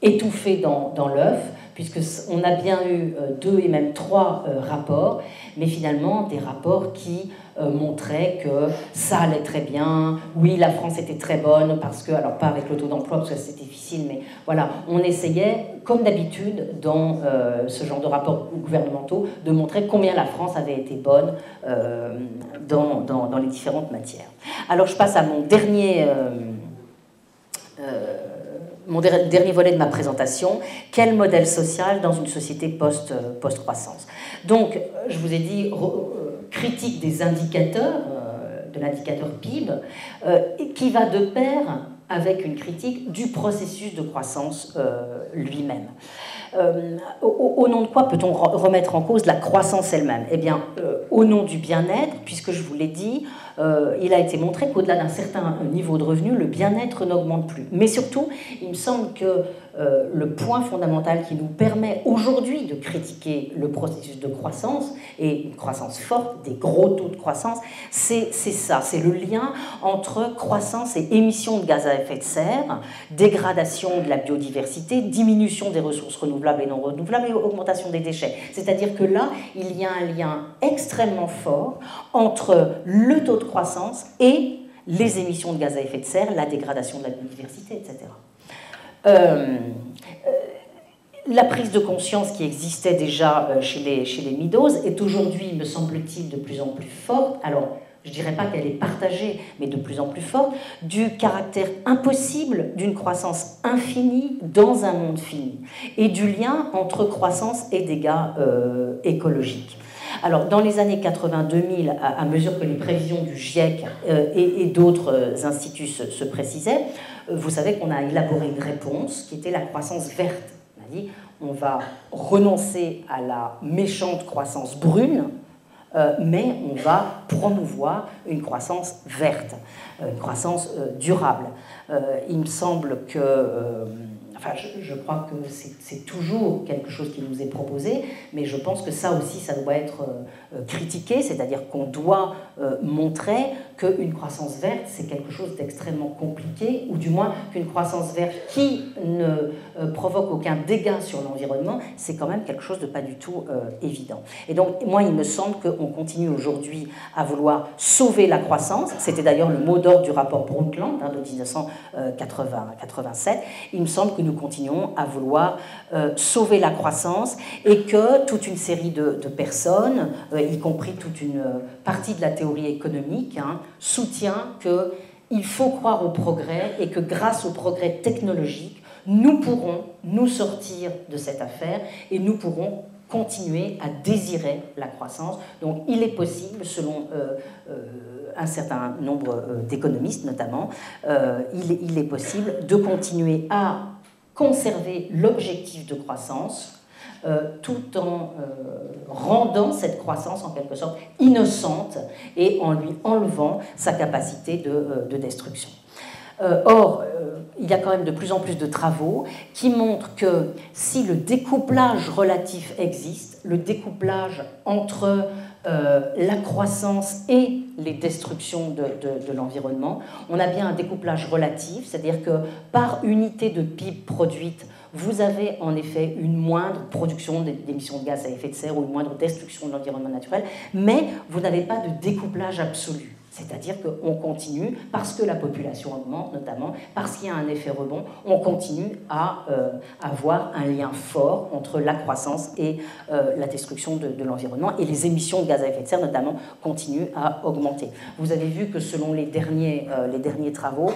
étouffé dans l'œuf, puisqu'on a bien eu 2 et même 3 rapports, mais finalement des rapports qui montraient que ça allait très bien, oui, la France était très bonne, parce que, alors pas avec le taux d'emploi, parce que c'est difficile, mais voilà, on essayait, comme d'habitude, dans ce genre de rapports gouvernementaux, de montrer combien la France avait été bonne dans les différentes matières. Alors je passe à mon dernier volet de ma présentation, quel modèle social dans une société post-croissance. Donc, je vous ai dit, critique des indicateurs, de l'indicateur PIB, qui va de pair avec une critique du processus de croissance lui-même. Au nom de quoi peut-on remettre en cause la croissance elle-même? Eh bien, au nom du bien-être, puisque je vous l'ai dit, il a été montré qu'au-delà d'un certain niveau de revenu, le bien-être n'augmente plus. Mais surtout, il me semble que le point fondamental qui nous permet aujourd'hui de critiquer le processus de croissance, et une croissance forte, des gros taux de croissance, c'est ça, c'est le lien entre croissance et émissions de gaz à effet de serre, dégradation de la biodiversité, diminution des ressources renouvelables et non renouvelables et augmentation des déchets. C'est-à-dire que là, il y a un lien extrêmement fort entre le taux de croissance et les émissions de gaz à effet de serre, la dégradation de la biodiversité, etc. La prise de conscience qui existait déjà chez les Meadows est aujourd'hui, me semble-t-il, de plus en plus forte. Alors, je ne dirais pas qu'elle est partagée, mais de plus en plus forte, du caractère impossible d'une croissance infinie dans un monde fini, et du lien entre croissance et dégâts écologiques. Alors, dans les années 80-2000, à mesure que les prévisions du GIEC et d'autres instituts se précisaient, vous savez qu'on a élaboré une réponse qui était la croissance verte. On a dit, on va renoncer à la méchante croissance brune, mais on va promouvoir une croissance verte, une croissance durable. Il me semble que... Enfin, je crois que c'est toujours quelque chose qui nous est proposé, mais je pense que ça aussi, ça doit être critiqué, c'est-à-dire qu'on doit montrer qu'une croissance verte, c'est quelque chose d'extrêmement compliqué, ou du moins qu'une croissance verte qui ne provoque aucun dégât sur l'environnement, c'est quand même quelque chose de pas du tout évident. Et donc, moi, il me semble qu'on continue aujourd'hui à vouloir sauver la croissance, c'était d'ailleurs le mot d'ordre du rapport Brundtland de 1987, il me semble que nous continuons à vouloir sauver la croissance et que toute une série de personnes, y compris toute une partie de la théorie économique, soutient qu'il faut croire au progrès et que grâce au progrès technologique, nous pourrons nous sortir de cette affaire et nous pourrons continuer à désirer la croissance. Donc il est possible, selon un certain nombre d'économistes notamment, il est possible de continuer à conserver l'objectif de croissance tout en rendant cette croissance en quelque sorte innocente et en lui enlevant sa capacité de destruction. Or, il y a quand même de plus en plus de travaux qui montrent que si le découplage relatif existe, le découplage entre la croissance et les destructions de l'environnement, on a bien un découplage relatif, c'est-à-dire que par unité de PIB produite, vous avez en effet une moindre production d'émissions de gaz à effet de serre ou une moindre destruction de l'environnement naturel, mais vous n'avez pas de découplage absolu. C'est-à-dire qu'on continue, parce que la population augmente notamment, parce qu'il y a un effet rebond, on continue à avoir un lien fort entre la croissance et la destruction de l'environnement, et les émissions de gaz à effet de serre notamment continuent à augmenter. Vous avez vu que selon les derniers travaux,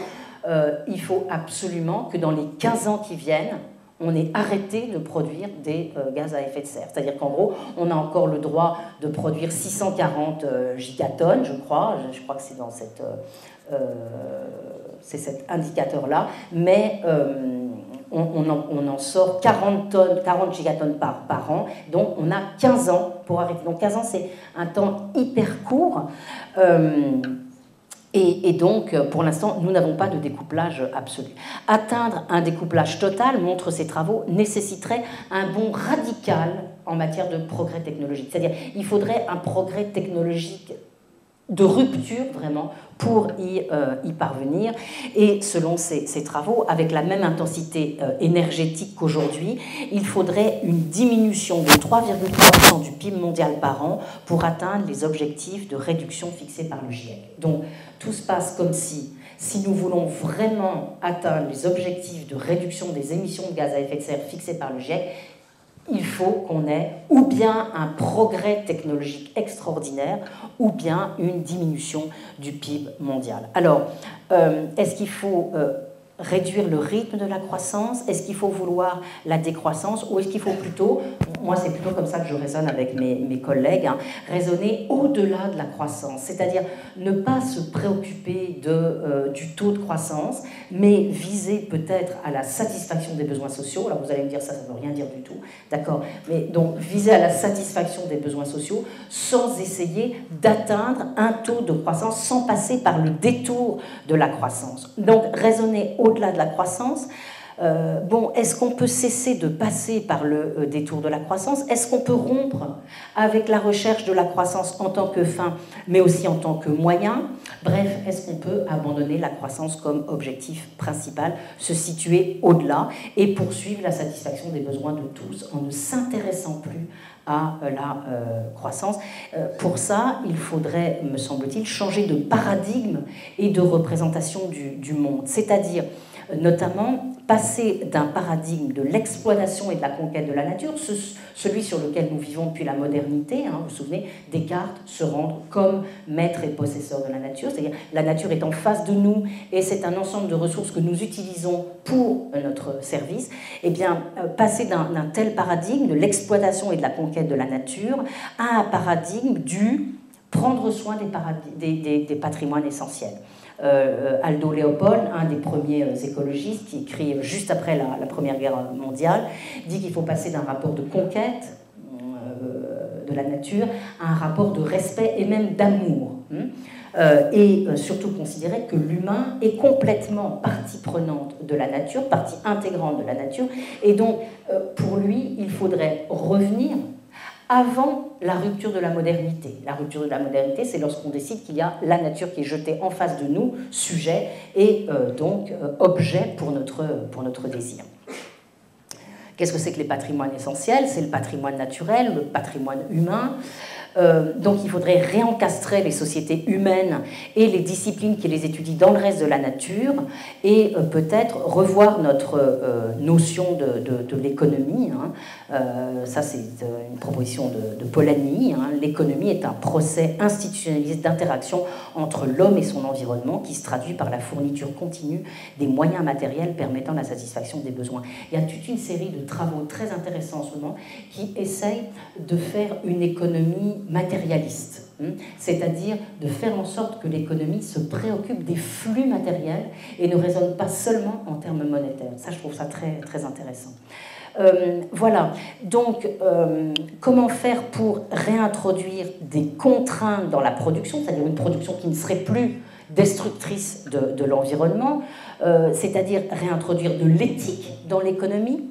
il faut absolument que dans les 15 ans qui viennent, on ait arrêté de produire des gaz à effet de serre. C'est-à-dire qu'en gros, on a encore le droit de produire 640 gigatonnes, je crois que c'est dans cet indicateur-là, mais on en sort 40 gigatonnes par an, donc on a 15 ans pour arrêter. Donc 15 ans, c'est un temps hyper court. Et donc, pour l'instant, nous n'avons pas de découplage absolu. Atteindre un découplage total, montrent ces travaux, nécessiterait un bond radical en matière de progrès technologique. C'est-à-dire, il faudrait un progrès technologique de rupture vraiment pour y parvenir. Et selon ces travaux, avec la même intensité énergétique qu'aujourd'hui, il faudrait une diminution de 3,3% du PIB mondial par an pour atteindre les objectifs de réduction fixés par le GIEC. Donc tout se passe comme si nous voulons vraiment atteindre les objectifs de réduction des émissions de gaz à effet de serre fixés par le GIEC, il faut qu'on ait ou bien un progrès technologique extraordinaire ou bien une diminution du PIB mondial. Alors, est-ce qu'il faut réduire le rythme de la croissance? Est-ce qu'il faut vouloir la décroissance? Ou est-ce qu'il faut plutôt, moi c'est plutôt comme ça que je raisonne avec mes collègues, raisonner au-delà de la croissance, c'est-à-dire ne pas se préoccuper du taux de croissance, mais viser peut-être à la satisfaction des besoins sociaux. Alors vous allez me dire ça ne veut rien dire du tout, d'accord, mais donc viser à la satisfaction des besoins sociaux sans essayer d'atteindre un taux de croissance, sans passer par le détour de la croissance. Donc raisonner au-delà de la croissance. Est-ce qu'on peut cesser de passer par le détour de la croissance? Est-ce qu'on peut rompre avec la recherche de la croissance en tant que fin, mais aussi en tant que moyen? Bref, est-ce qu'on peut abandonner la croissance comme objectif principal, se situer au-delà et poursuivre la satisfaction des besoins de tous en ne s'intéressant plus à la croissance? Pour ça, il faudrait, me semble-t-il, changer de paradigme et de représentation du monde, c'est-à-dire notamment passer d'un paradigme de l'exploitation et de la conquête de la nature, celui sur lequel nous vivons depuis la modernité, vous vous souvenez, Descartes se rendre comme maître et possesseur de la nature, c'est-à-dire la nature est en face de nous et c'est un ensemble de ressources que nous utilisons pour notre service, et bien passer d'un tel paradigme de l'exploitation et de la conquête de la nature à un paradigme du prendre soin des patrimoines essentiels. Aldo Leopold, un des premiers écologistes qui écrit juste après la Première Guerre mondiale, dit qu'il faut passer d'un rapport de conquête de la nature à un rapport de respect et même d'amour. Et surtout considérer que l'humain est complètement partie prenante de la nature, partie intégrante de la nature, et donc pour lui, il faudrait revenir avant la rupture de la modernité. La rupture de la modernité, c'est lorsqu'on décide qu'il y a la nature qui est jetée en face de nous, sujet, et donc objet pour notre désir. Qu'est-ce que c'est que les patrimoines essentiels? C'est le patrimoine naturel, le patrimoine humain. Donc il faudrait réencastrer les sociétés humaines et les disciplines qui les étudient dans le reste de la nature et peut-être revoir notre notion de l'économie. Ça c'est une proposition de Polanyi. L'économie est un procès institutionnalisé d'interaction entre l'homme et son environnement qui se traduit par la fourniture continue des moyens matériels permettant la satisfaction des besoins. Il y a toute une série de travaux très intéressants en ce moment qui essayent de faire une économie matérialiste, c'est-à-dire de faire en sorte que l'économie se préoccupe des flux matériels et ne raisonne pas seulement en termes monétaires. Ça, je trouve ça très, très intéressant. Voilà, donc comment faire pour réintroduire des contraintes dans la production, c'est-à-dire une production qui ne serait plus destructrice de l'environnement, c'est-à-dire réintroduire de l'éthique dans l'économie,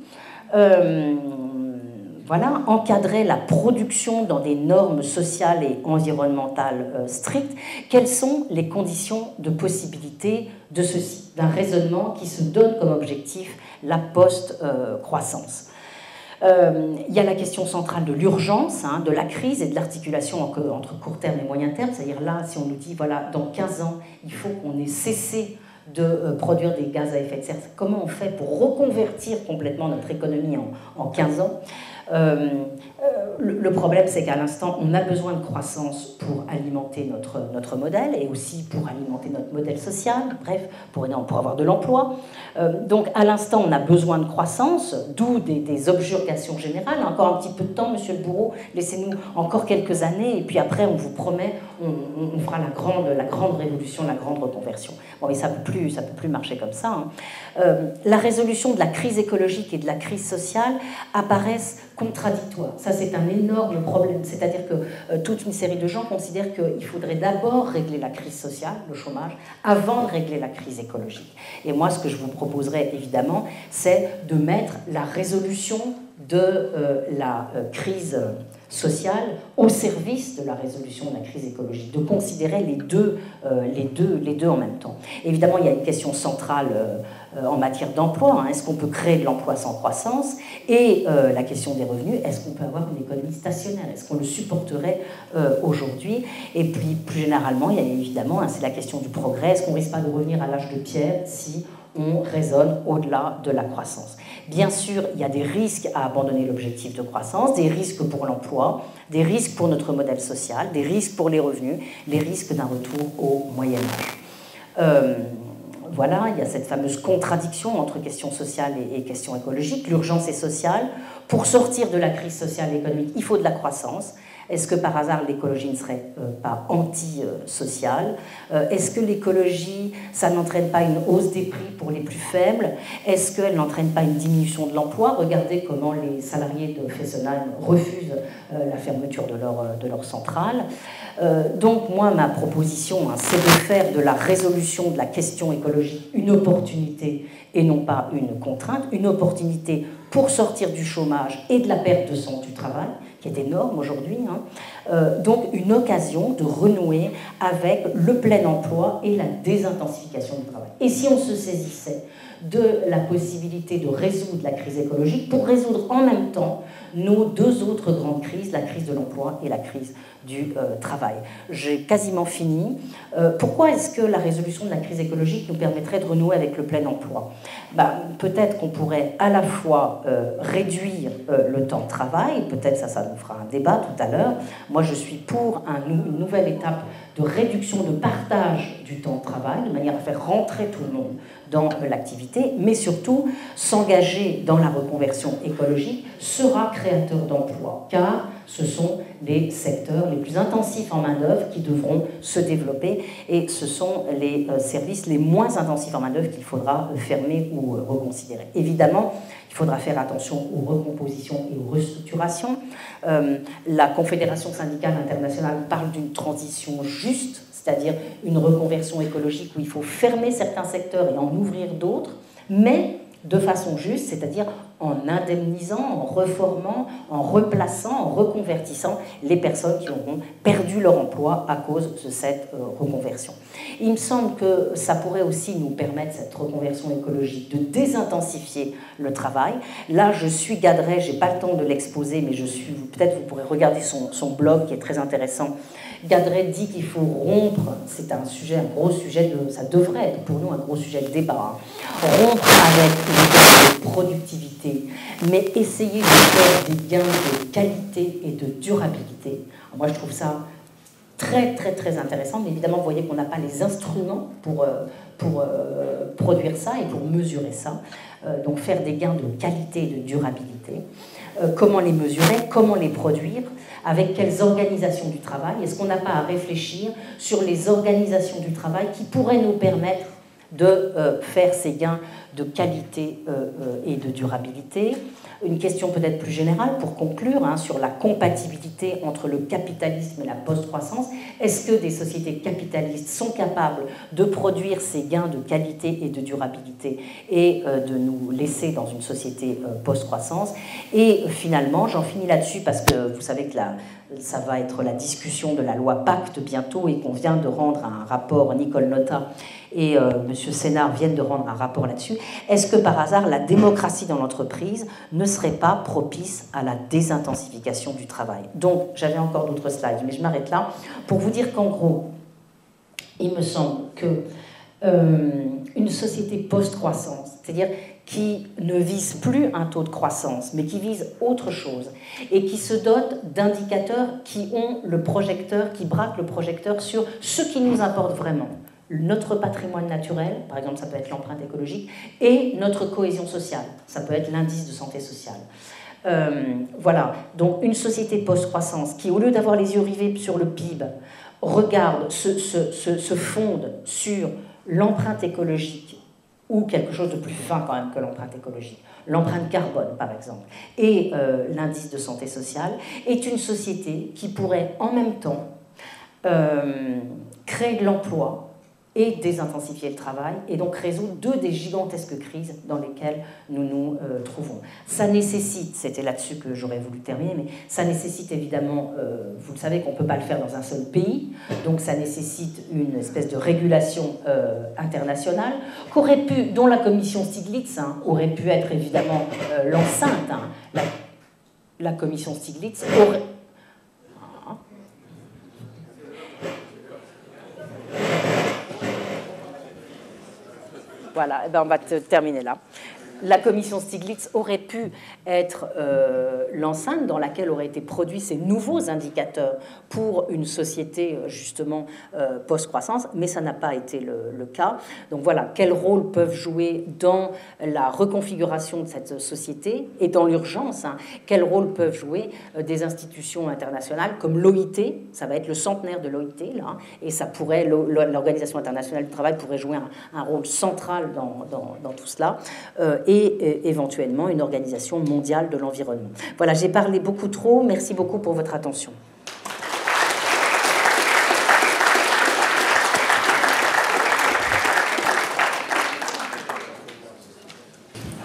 voilà, encadrer la production dans des normes sociales et environnementales strictes. Quelles sont les conditions de possibilité de ceci, d'un raisonnement qui se donne comme objectif la post-croissance? Il y a la question centrale de l'urgence, de la crise et de l'articulation entre court terme et moyen terme. C'est-à-dire là, si on nous dit, voilà, dans 15 ans, il faut qu'on ait cessé de produire des gaz à effet de serre, comment on fait pour reconvertir complètement notre économie en 15 ans? Le problème, c'est qu'à l'instant, on a besoin de croissance pour alimenter notre modèle et aussi pour alimenter notre modèle social, bref, pour avoir de l'emploi. Donc, à l'instant, on a besoin de croissance, d'où des objurgations générales. Encore un petit peu de temps, monsieur le bourreau, laissez-nous encore quelques années, et puis après, on vous promet, on fera la grande révolution, la grande reconversion. Bon, mais ça ne peut plus marcher comme ça. La résolution de la crise écologique et de la crise sociale apparaissent contradictoires. Ça, c'est un énorme problème. C'est-à-dire que toute une série de gens considèrent qu'il faudrait d'abord régler la crise sociale, le chômage, avant de régler la crise écologique. Et moi, ce que je vous proposerais, évidemment, c'est de mettre la résolution de la crise sociale au service de la résolution de la crise écologique, de considérer les deux en même temps. Évidemment, il y a une question centrale en matière d'emploi. Est-ce qu'on peut créer de l'emploi sans croissance? Et la question des revenus, est-ce qu'on peut avoir une économie stationnaire? Est-ce qu'on le supporterait aujourd'hui? Et puis, plus généralement, il y a évidemment, c'est la question du progrès. Est-ce qu'on ne risque pas de revenir à l'âge de pierre si on raisonne au-delà de la croissance? Bien sûr, il y a des risques à abandonner l'objectif de croissance, des risques pour l'emploi, des risques pour notre modèle social, des risques pour les revenus, les risques d'un retour au Moyen-Âge. Voilà, il y a cette fameuse contradiction entre questions sociales et questions écologiques. L'urgence est sociale. Pour sortir de la crise sociale et économique, il faut de la croissance. Est-ce que par hasard l'écologie ne serait pas anti-sociale? Est-ce que l'écologie, ça n'entraîne pas une hausse des prix pour les plus faibles? Est-ce qu'elle n'entraîne pas une diminution de l'emploi? Regardez comment les salariés de Fessenheim refusent la fermeture de leur centrale. Donc moi, ma proposition, c'est de faire de la résolution de la question écologique une opportunité et non pas une contrainte, une opportunité pour sortir du chômage et de la perte de sens du travail, qui est énorme aujourd'hui. Donc une occasion de renouer avec le plein emploi et la désintensification du travail. Et si on se saisissait de la possibilité de résoudre la crise écologique pour résoudre en même temps nos deux autres grandes crises, la crise de l'emploi et la crise du travail. J'ai quasiment fini. Pourquoi est-ce que la résolution de la crise écologique nous permettrait de renouer avec le plein emploi? Peut-être qu'on pourrait à la fois réduire le temps de travail, peut-être ça nous fera un débat tout à l'heure. Moi, je suis pour une nouvelle étape de réduction, de partage du temps de travail, de manière à faire rentrer tout le monde dans l'activité, mais surtout s'engager dans la reconversion écologique sera créateur d'emplois, car ce sont les secteurs les plus intensifs en main-d'œuvre qui devront se développer et ce sont les services les moins intensifs en main-d'œuvre qu'il faudra fermer ou reconsidérer. Évidemment, il faudra faire attention aux recompositions et aux restructurations. La Confédération syndicale internationale parle d'une transition juste, c'est-à-dire une reconversion écologique où il faut fermer certains secteurs et en ouvrir d'autres, mais de façon juste, c'est-à-dire en indemnisant, en reformant, en replaçant, en reconvertissant les personnes qui auront perdu leur emploi à cause de cette reconversion. Il me semble que ça pourrait aussi nous permettre, cette reconversion écologique, de désintensifier le travail. Là, je suis Gadret, je n'ai pas le temps de l'exposer, mais peut-être vous pourrez regarder son blog qui est très intéressant. Gadret dit qu'il faut rompre, c'est un gros sujet, ça devrait être pour nous un gros sujet de débat, rompre avec les gains de productivité, mais essayer de faire des gains de qualité et de durabilité. Alors moi, je trouve ça très, très, très intéressant, mais évidemment, vous voyez qu'on n'a pas les instruments pour produire ça et pour mesurer ça. Donc faire des gains de qualité et de durabilité. Comment les mesurer, comment les produire, avec quelles organisations du travail. Est-ce qu'on n'a pas à réfléchir sur les organisations du travail qui pourraient nous permettre de faire ces gains de qualité et de durabilité? Une question peut-être plus générale pour conclure sur la compatibilité entre le capitalisme et la post-croissance. Est-ce que des sociétés capitalistes sont capables de produire ces gains de qualité et de durabilité et de nous laisser dans une société post-croissance? Et finalement, j'en finis là-dessus parce que vous savez que ça va être la discussion de la loi Pacte bientôt et qu'on vient de rendre un rapport, Nicole Notat et M. Sénard viennent de rendre un rapport là-dessus. Est-ce que par hasard la démocratie dans l'entreprise ne serait pas propice à la désintensification du travail? Donc j'avais encore d'autres slides, mais je m'arrête là pour vous dire qu'en gros, il me semble que une société post-croissance, c'est-à-dire qui ne vise plus un taux de croissance, mais qui vise autre chose, et qui se dote d'indicateurs qui ont le projecteur, qui braquent le projecteur sur ce qui nous importe vraiment. Notre patrimoine naturel, par exemple, ça peut être l'empreinte écologique, et notre cohésion sociale, ça peut être l'indice de santé sociale. Voilà, donc une société post-croissance qui, au lieu d'avoir les yeux rivés sur le PIB, regarde, se fonde sur l'empreinte écologique, ou quelque chose de plus fin quand même que l'empreinte écologique, l'empreinte carbone par exemple, et l'indice de santé sociale, est une société qui pourrait en même temps créer de l'emploi, et désintensifier le travail, et donc résoudre deux des gigantesques crises dans lesquelles nous nous trouvons. Ça nécessite, c'était là-dessus que j'aurais voulu terminer, mais ça nécessite évidemment, vous le savez qu'on ne peut pas le faire dans un seul pays, donc ça nécessite une espèce de régulation internationale, dont la commission Stiglitz aurait pu être évidemment l'enceinte. La commission Stiglitz aurait... Voilà, on va terminer là. La commission Stiglitz aurait pu être l'enceinte dans laquelle auraient été produits ces nouveaux indicateurs pour une société justement post-croissance, mais ça n'a pas été le cas. Donc voilà, quel rôle peuvent jouer dans la reconfiguration de cette société et dans l'urgence, quel rôle peuvent jouer des institutions internationales comme l'OIT, ça va être le centenaire de l'OIT, là, et ça pourrait, l'Organisation internationale du travail pourrait jouer un rôle central dans tout cela. Et éventuellement une organisation mondiale de l'environnement. Voilà, j'ai parlé beaucoup trop. Merci beaucoup pour votre attention.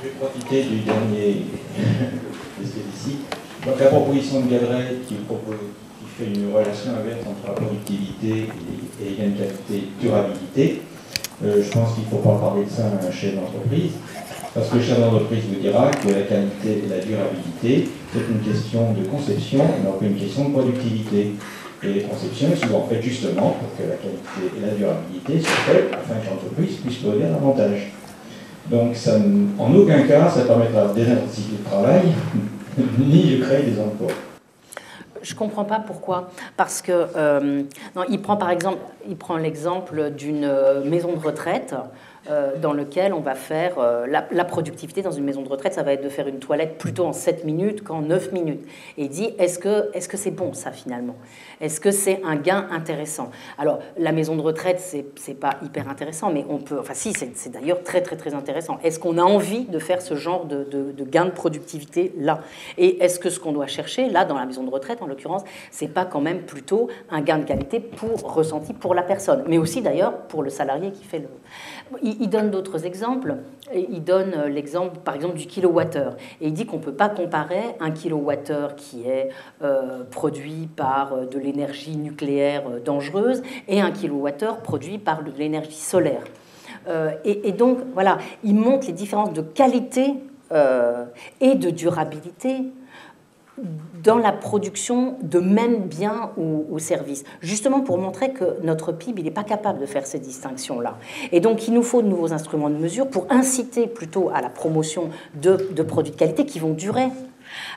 Je vais profiter du dernier ici. Donc la proposition de Gadret qui fait une relation inverse entre la productivité et gain de qualité, durabilité. Je pense qu'il ne faut pas parler de ça à un chef d'entreprise. Parce que le chef d'entreprise vous dira que la qualité et la durabilité, c'est une question de conception, et non pas une question de productivité. Et la conception est souvent faite justement pour que la qualité et la durabilité soient faites afin que l'entreprise puisse produire davantage. Donc, ça, en aucun cas, ça permettra de désintensifier le travail, ni de créer des emplois.
Je ne comprends pas pourquoi. Parce que, non, il prend l'exemple d'une maison de retraite dans lequel on va faire la productivité dans une maison de retraite, ça va être de faire une toilette plutôt en 7 minutes qu'en 9 minutes. Et il dit, est-ce que c'est bon ça finalement? Est-ce que c'est un gain intéressant? Alors, la maison de retraite, c'est pas hyper intéressant, mais on peut... Enfin si, c'est d'ailleurs très très très intéressant. Est-ce qu'on a envie de faire ce genre de gain de productivité là? Et est-ce que ce qu'on doit chercher là, dans la maison de retraite en l'occurrence, c'est pas quand même plutôt un gain de qualité ressenti pour la personne, mais aussi d'ailleurs pour le salarié qui fait le... Il donne d'autres exemples. Il donne l'exemple, par exemple, du kilowattheure. Et il dit qu'on ne peut pas comparer un kilowattheure qui est produit par de l'énergie nucléaire dangereuse et un kilowattheure produit par de l'énergie solaire. Et donc, voilà, il montre les différences de qualité et de durabilité dans la production de mêmes biens ou services, justement pour montrer que notre PIB, il n'est pas capable de faire ces distinctions-là. Et donc, il nous faut de nouveaux instruments de mesure pour inciter plutôt à la promotion de produits de qualité qui vont durer.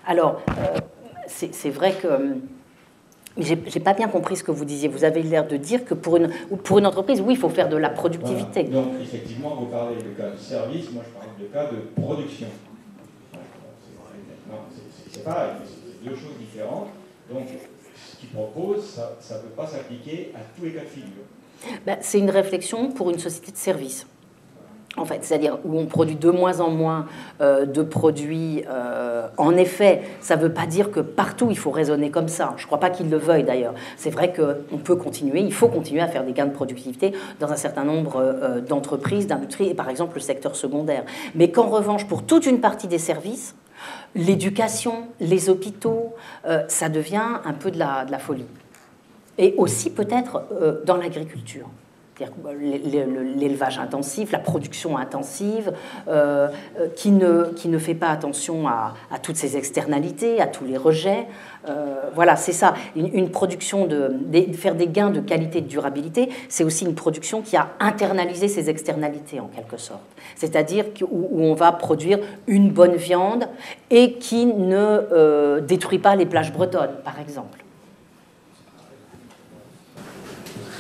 Alors, c'est vrai que... j'ai pas bien compris ce que vous disiez. Vous avez l'air de dire que pour une entreprise, oui, il faut faire de la productivité.
Voilà. Donc, effectivement, vous parlez de cas de service, moi je parle de cas de production. C'est pareil, c'est deux choses différentes. Donc, ce qu'il propose, ça ne peut pas s'appliquer à tous les cas de figure.
C'est une réflexion pour une société de service. En fait, c'est-à-dire où on produit de moins en moins de produits. En effet, ça ne veut pas dire que partout il faut raisonner comme ça. Je ne crois pas qu'ils le veuillent d'ailleurs. C'est vrai qu'on peut continuer, il faut continuer à faire des gains de productivité dans un certain nombre d'entreprises, d'industries, et par exemple le secteur secondaire. Mais qu'en revanche, pour toute une partie des services, l'éducation, les hôpitaux, ça devient un peu de la folie. Et aussi peut-être dans l'agriculture. L'élevage intensif, la production intensive, qui ne fait pas attention à toutes ces externalités, à tous les rejets. Voilà, c'est ça. Une production faire des gains de qualité et de durabilité, c'est aussi une production qui a internalisé ses externalités en quelque sorte. C'est-à-dire où on va produire une bonne viande et qui ne détruit pas les plages bretonnes, par exemple.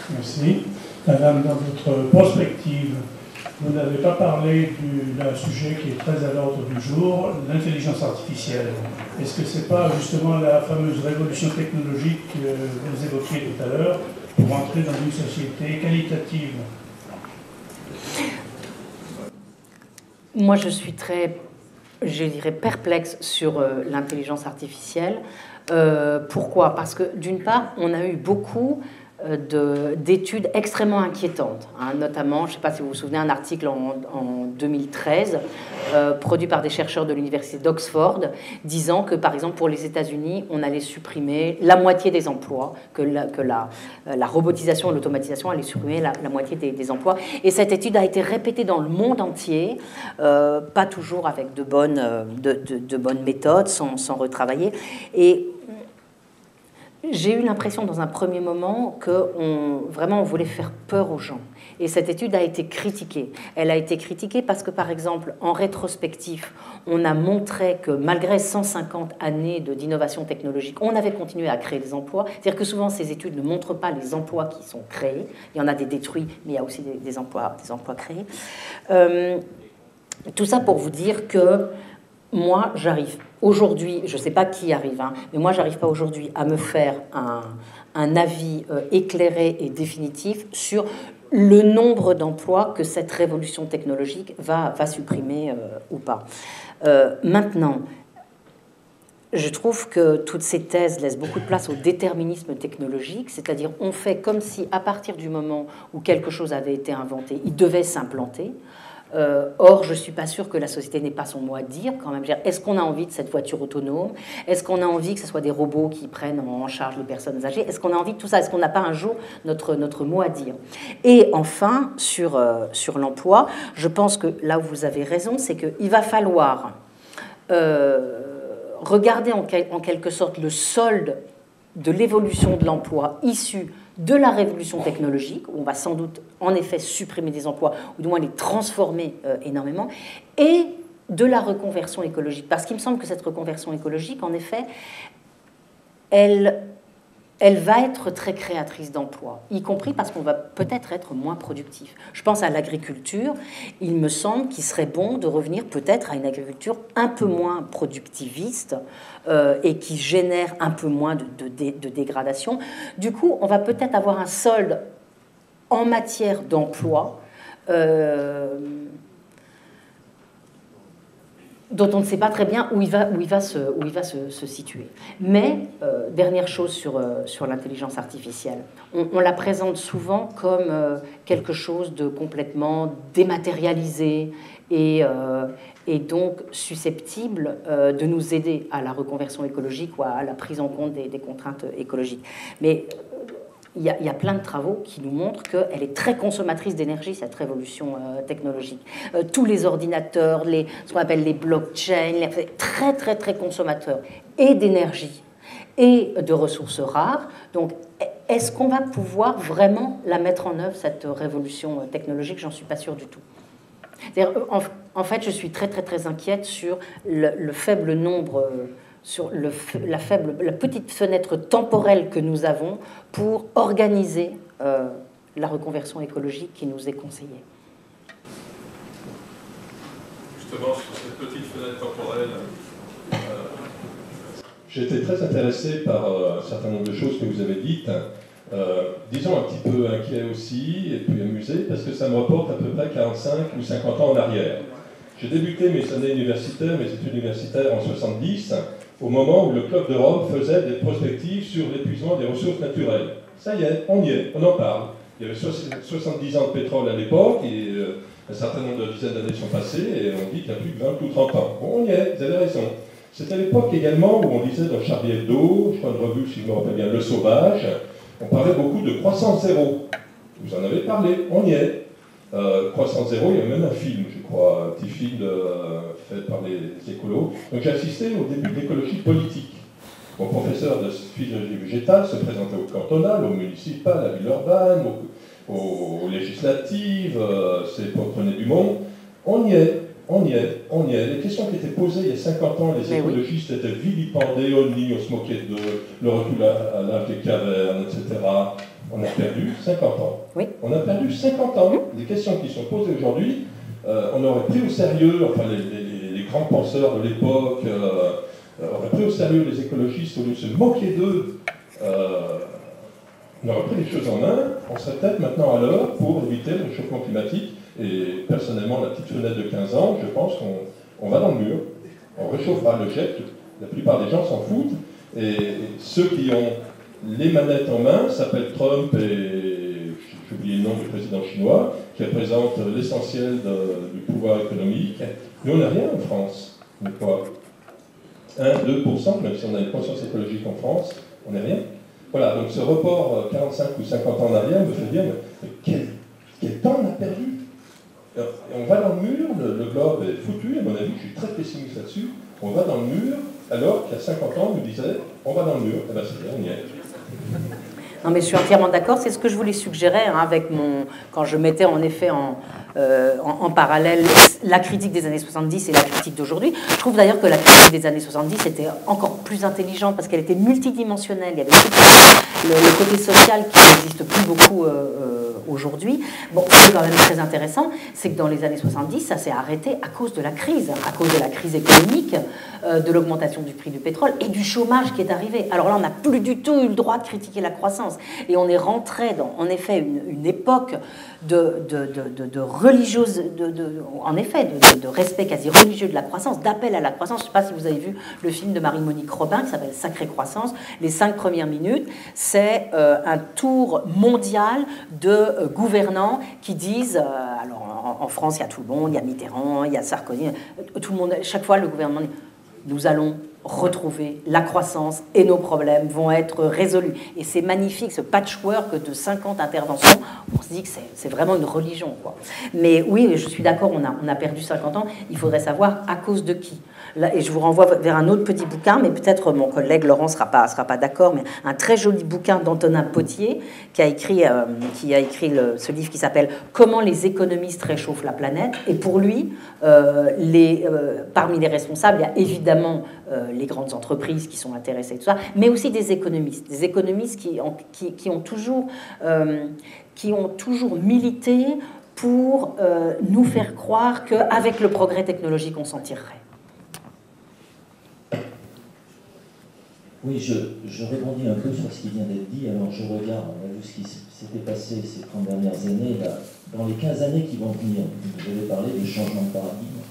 Merci. Madame, dans votre prospective, vous n'avez pas parlé d'un sujet qui est très à l'ordre du jour, l'intelligence artificielle. Est-ce que ce n'est pas justement la fameuse révolution technologique que vous évoquiez tout à l'heure pour entrer dans une société qualitative?
Moi, je suis très, je dirais, perplexe sur l'intelligence artificielle. Pourquoi? Parce que, d'une part, on a eu beaucoup d'études extrêmement inquiétantes, hein, notamment, je ne sais pas si vous vous souvenez, un article en 2013 produit par des chercheurs de l'université d'Oxford disant que, par exemple, pour les États-Unis, on allait supprimer la moitié des emplois, que la robotisation et l'automatisation allaient supprimer la moitié des emplois. Et cette étude a été répétée dans le monde entier, pas toujours avec de bonnes méthodes, sans retravailler. Et j'ai eu l'impression dans un premier moment qu'on vraiment on voulait faire peur aux gens. Et cette étude a été critiquée. Elle a été critiquée parce que, par exemple, en rétrospectif, on a montré que malgré 150 années d'innovation technologique, on avait continué à créer des emplois. C'est-à-dire que souvent, ces études ne montrent pas les emplois qui sont créés. Il y en a des détruits, mais il y a aussi des emplois créés. Tout ça pour vous dire que moi, j'arrive aujourd'hui, je ne sais pas qui arrive, hein, mais moi, j'arrive pas aujourd'hui à me faire un avis éclairé et définitif sur le nombre d'emplois que cette révolution technologique va supprimer ou pas. Maintenant, je trouve que toutes ces thèses laissent beaucoup de place au déterminisme technologique, c'est-à-dire on fait comme si à partir du moment où quelque chose avait été inventé, il devait s'implanter. Or, je ne suis pas sûre que la société n'ait pas son mot à dire quand même. Est-ce qu'on a envie de cette voiture autonome? Est-ce qu'on a envie que ce soit des robots qui prennent en charge les personnes âgées? Est-ce qu'on a envie de tout ça? Est-ce qu'on n'a pas un jour notre mot à dire? Et enfin, sur l'emploi, je pense que là où vous avez raison, c'est qu'il va falloir regarder en quelque sorte le solde de l'évolution de l'emploi issu de la révolution technologique, où on va sans doute en effet supprimer des emplois, ou du moins les transformer énormément, et de la reconversion écologique. Parce qu'il me semble que cette reconversion écologique, en effet, elle va être très créatrice d'emplois, y compris parce qu'on va peut-être être moins productif. Je pense à l'agriculture. Il me semble qu'il serait bon de revenir peut-être à une agriculture un peu moins productiviste et qui génère un peu moins de dégradation. Du coup, on va peut-être avoir un solde en matière d'emploi dont on ne sait pas très bien où il va se situer. Mais, dernière chose sur l'intelligence artificielle, on la présente souvent comme quelque chose de complètement dématérialisé et donc susceptible de nous aider à la reconversion écologique ou à la prise en compte des contraintes écologiques. Mais il y a plein de travaux qui nous montrent qu'elle est très consommatrice d'énergie, cette révolution technologique. Tous les ordinateurs, ce qu'on appelle les blockchains, très, très, très consommateurs et d'énergie et de ressources rares. Donc, est-ce qu'on va pouvoir vraiment la mettre en œuvre, cette révolution technologique? J'en suis pas sûre du tout. En fait, je suis très, très, très inquiète sur le faible nombre... sur la petite fenêtre temporelle que nous avons pour organiser la reconversion écologique qui nous est conseillée.
Justement, sur cette petite fenêtre temporelle,
j'ai été très intéressé par un certain nombre de choses que vous avez dites, disons un petit peu inquiet aussi, et puis amusé, parce que ça me reporte à peu près 45 ou 50 ans en arrière. J'ai débuté mes années universitaires, mes études universitaires en 70, au moment où le Club de Rome faisait des prospectives sur l'épuisement des ressources naturelles. Ça y est, on en parle. Il y avait 70 ans de pétrole à l'époque, et un certain nombre de dizaines d'années sont passées, et on dit qu'il y a plus de 20 ou 30 ans. Bon, on y est, vous avez raison. C'était à l'époque également où on disait dans Charlie Hebdo, je crois une revue, si je me rappelle bien, Le Sauvage, on parlait beaucoup de croissance zéro. Vous en avez parlé, on y est. Croissance zéro, il y a même un film, je crois, un petit film fait par les écolos. Donc j'ai assisté au début de l'écologie politique. Mon professeur de physiologie végétale se présentait au cantonal, au municipal, à Villeurbanne, aux législatives, c'est pour René Dumont. On y est. Les questions qui étaient posées il y a 50 ans, les écologistes étaient vilipendés, on se moquait d'eux, le recul à l'âge des cavernes, etc. On a perdu 50 ans.
Oui.
On a perdu 50 ans. Les questions qui sont posées aujourd'hui, on aurait pris au sérieux, enfin les grands penseurs de l'époque auraient pris au sérieux les écologistes au lieu de se moquer d'eux. On aurait pris les choses en main, on serait peut-être maintenant à l'heure pour éviter le réchauffement climatique. Et personnellement, la petite fenêtre de 15 ans, je pense qu'on va dans le mur. On réchauffera le jet, la plupart des gens s'en foutent. Et ceux qui ont les manettes en main s'appellent Trump et j'ai oublié le nom du président chinois, qui représente l'essentiel du pouvoir économique. Nous, on n'a rien en France. On est quoi 1-2%, même si on a une conscience écologique en France, on n'est rien. Voilà, donc ce report 45 ou 50 ans en arrière me fait dire, mais quel temps on a perdu? On va dans le mur, le globe est foutu, à mon avis, je suis très pessimiste là-dessus, on va dans le mur, alors qu'il y a 50 ans, on nous disait, on va dans le mur, et bien c'est bien, on y est.
Non, mais je suis entièrement d'accord. C'est ce que je voulais suggérer avec quand je mettais en effet en parallèle la critique des années 70 et la critique d'aujourd'hui. Je trouve d'ailleurs que la critique des années 70 était encore plus intelligente parce qu'elle était multidimensionnelle. Il y avait le côté social qui n'existe plus beaucoup aujourd'hui. Bon, ce qui est quand même très intéressant, c'est que dans les années 70, ça s'est arrêté à cause de la crise économique, de l'augmentation du prix du pétrole et du chômage qui est arrivé. Alors là, on n'a plus du tout eu le droit de critiquer la croissance. Et on est rentré dans, en effet, une époque de respect quasi religieux de la croissance, d'appel à la croissance. Je ne sais pas si vous avez vu le film de Marie-Monique Robin qui s'appelle Sacrée Croissance. Les 5 premières minutes, c'est un tour mondial de gouvernants qui disent, alors en France, il y a tout le monde, il y a Mitterrand, il y a Sarkozy, tout le monde, chaque fois le gouvernement dit, nous allons retrouver la croissance et nos problèmes vont être résolus. Et c'est magnifique, ce patchwork de 50 interventions, on se dit que c'est vraiment une religion, quoi. Mais oui, je suis d'accord, on a perdu 50 ans, il faudrait savoir à cause de qui. Là, et je vous renvoie vers un autre petit bouquin, mais peut-être mon collègue Laurent ne sera pas d'accord, mais un très joli bouquin d'Antonin Potier qui a écrit ce livre qui s'appelle « Comment les économistes réchauffent la planète ». Et pour lui, parmi les responsables, il y a évidemment les grandes entreprises qui sont intéressées, tout ça, mais aussi des économistes qui ont toujours milité pour nous faire croire qu'avec le progrès technologique, on s'en tirerait.
Oui, je rebondis un peu sur ce qui vient d'être dit. Alors je regarde, on a vu ce qui s'était passé ces 30 dernières années. Là, dans les 15 années qui vont venir, vous avez parlé des changements de paradigme.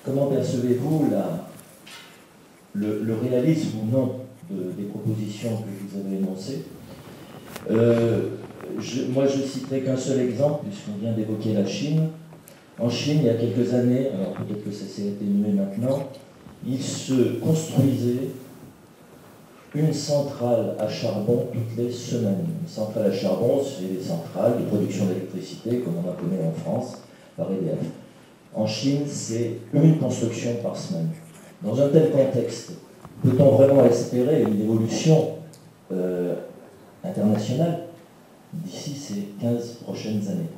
Comment percevez-vous le réalisme ou non des propositions que vous avez énoncées? Moi, je citerai qu'un seul exemple, puisqu'on vient d'évoquer la Chine. En Chine, il y a quelques années, alors peut-être que ça s'est atténué maintenant, il se construisait une centrale à charbon toutes les semaines. Une centrale à charbon, c'est des centrales de production d'électricité, comme on en connaît en France, par EDF. En Chine, c'est une construction par semaine. Dans un tel contexte, peut-on vraiment espérer une évolution internationale d'ici ces 15 prochaines années?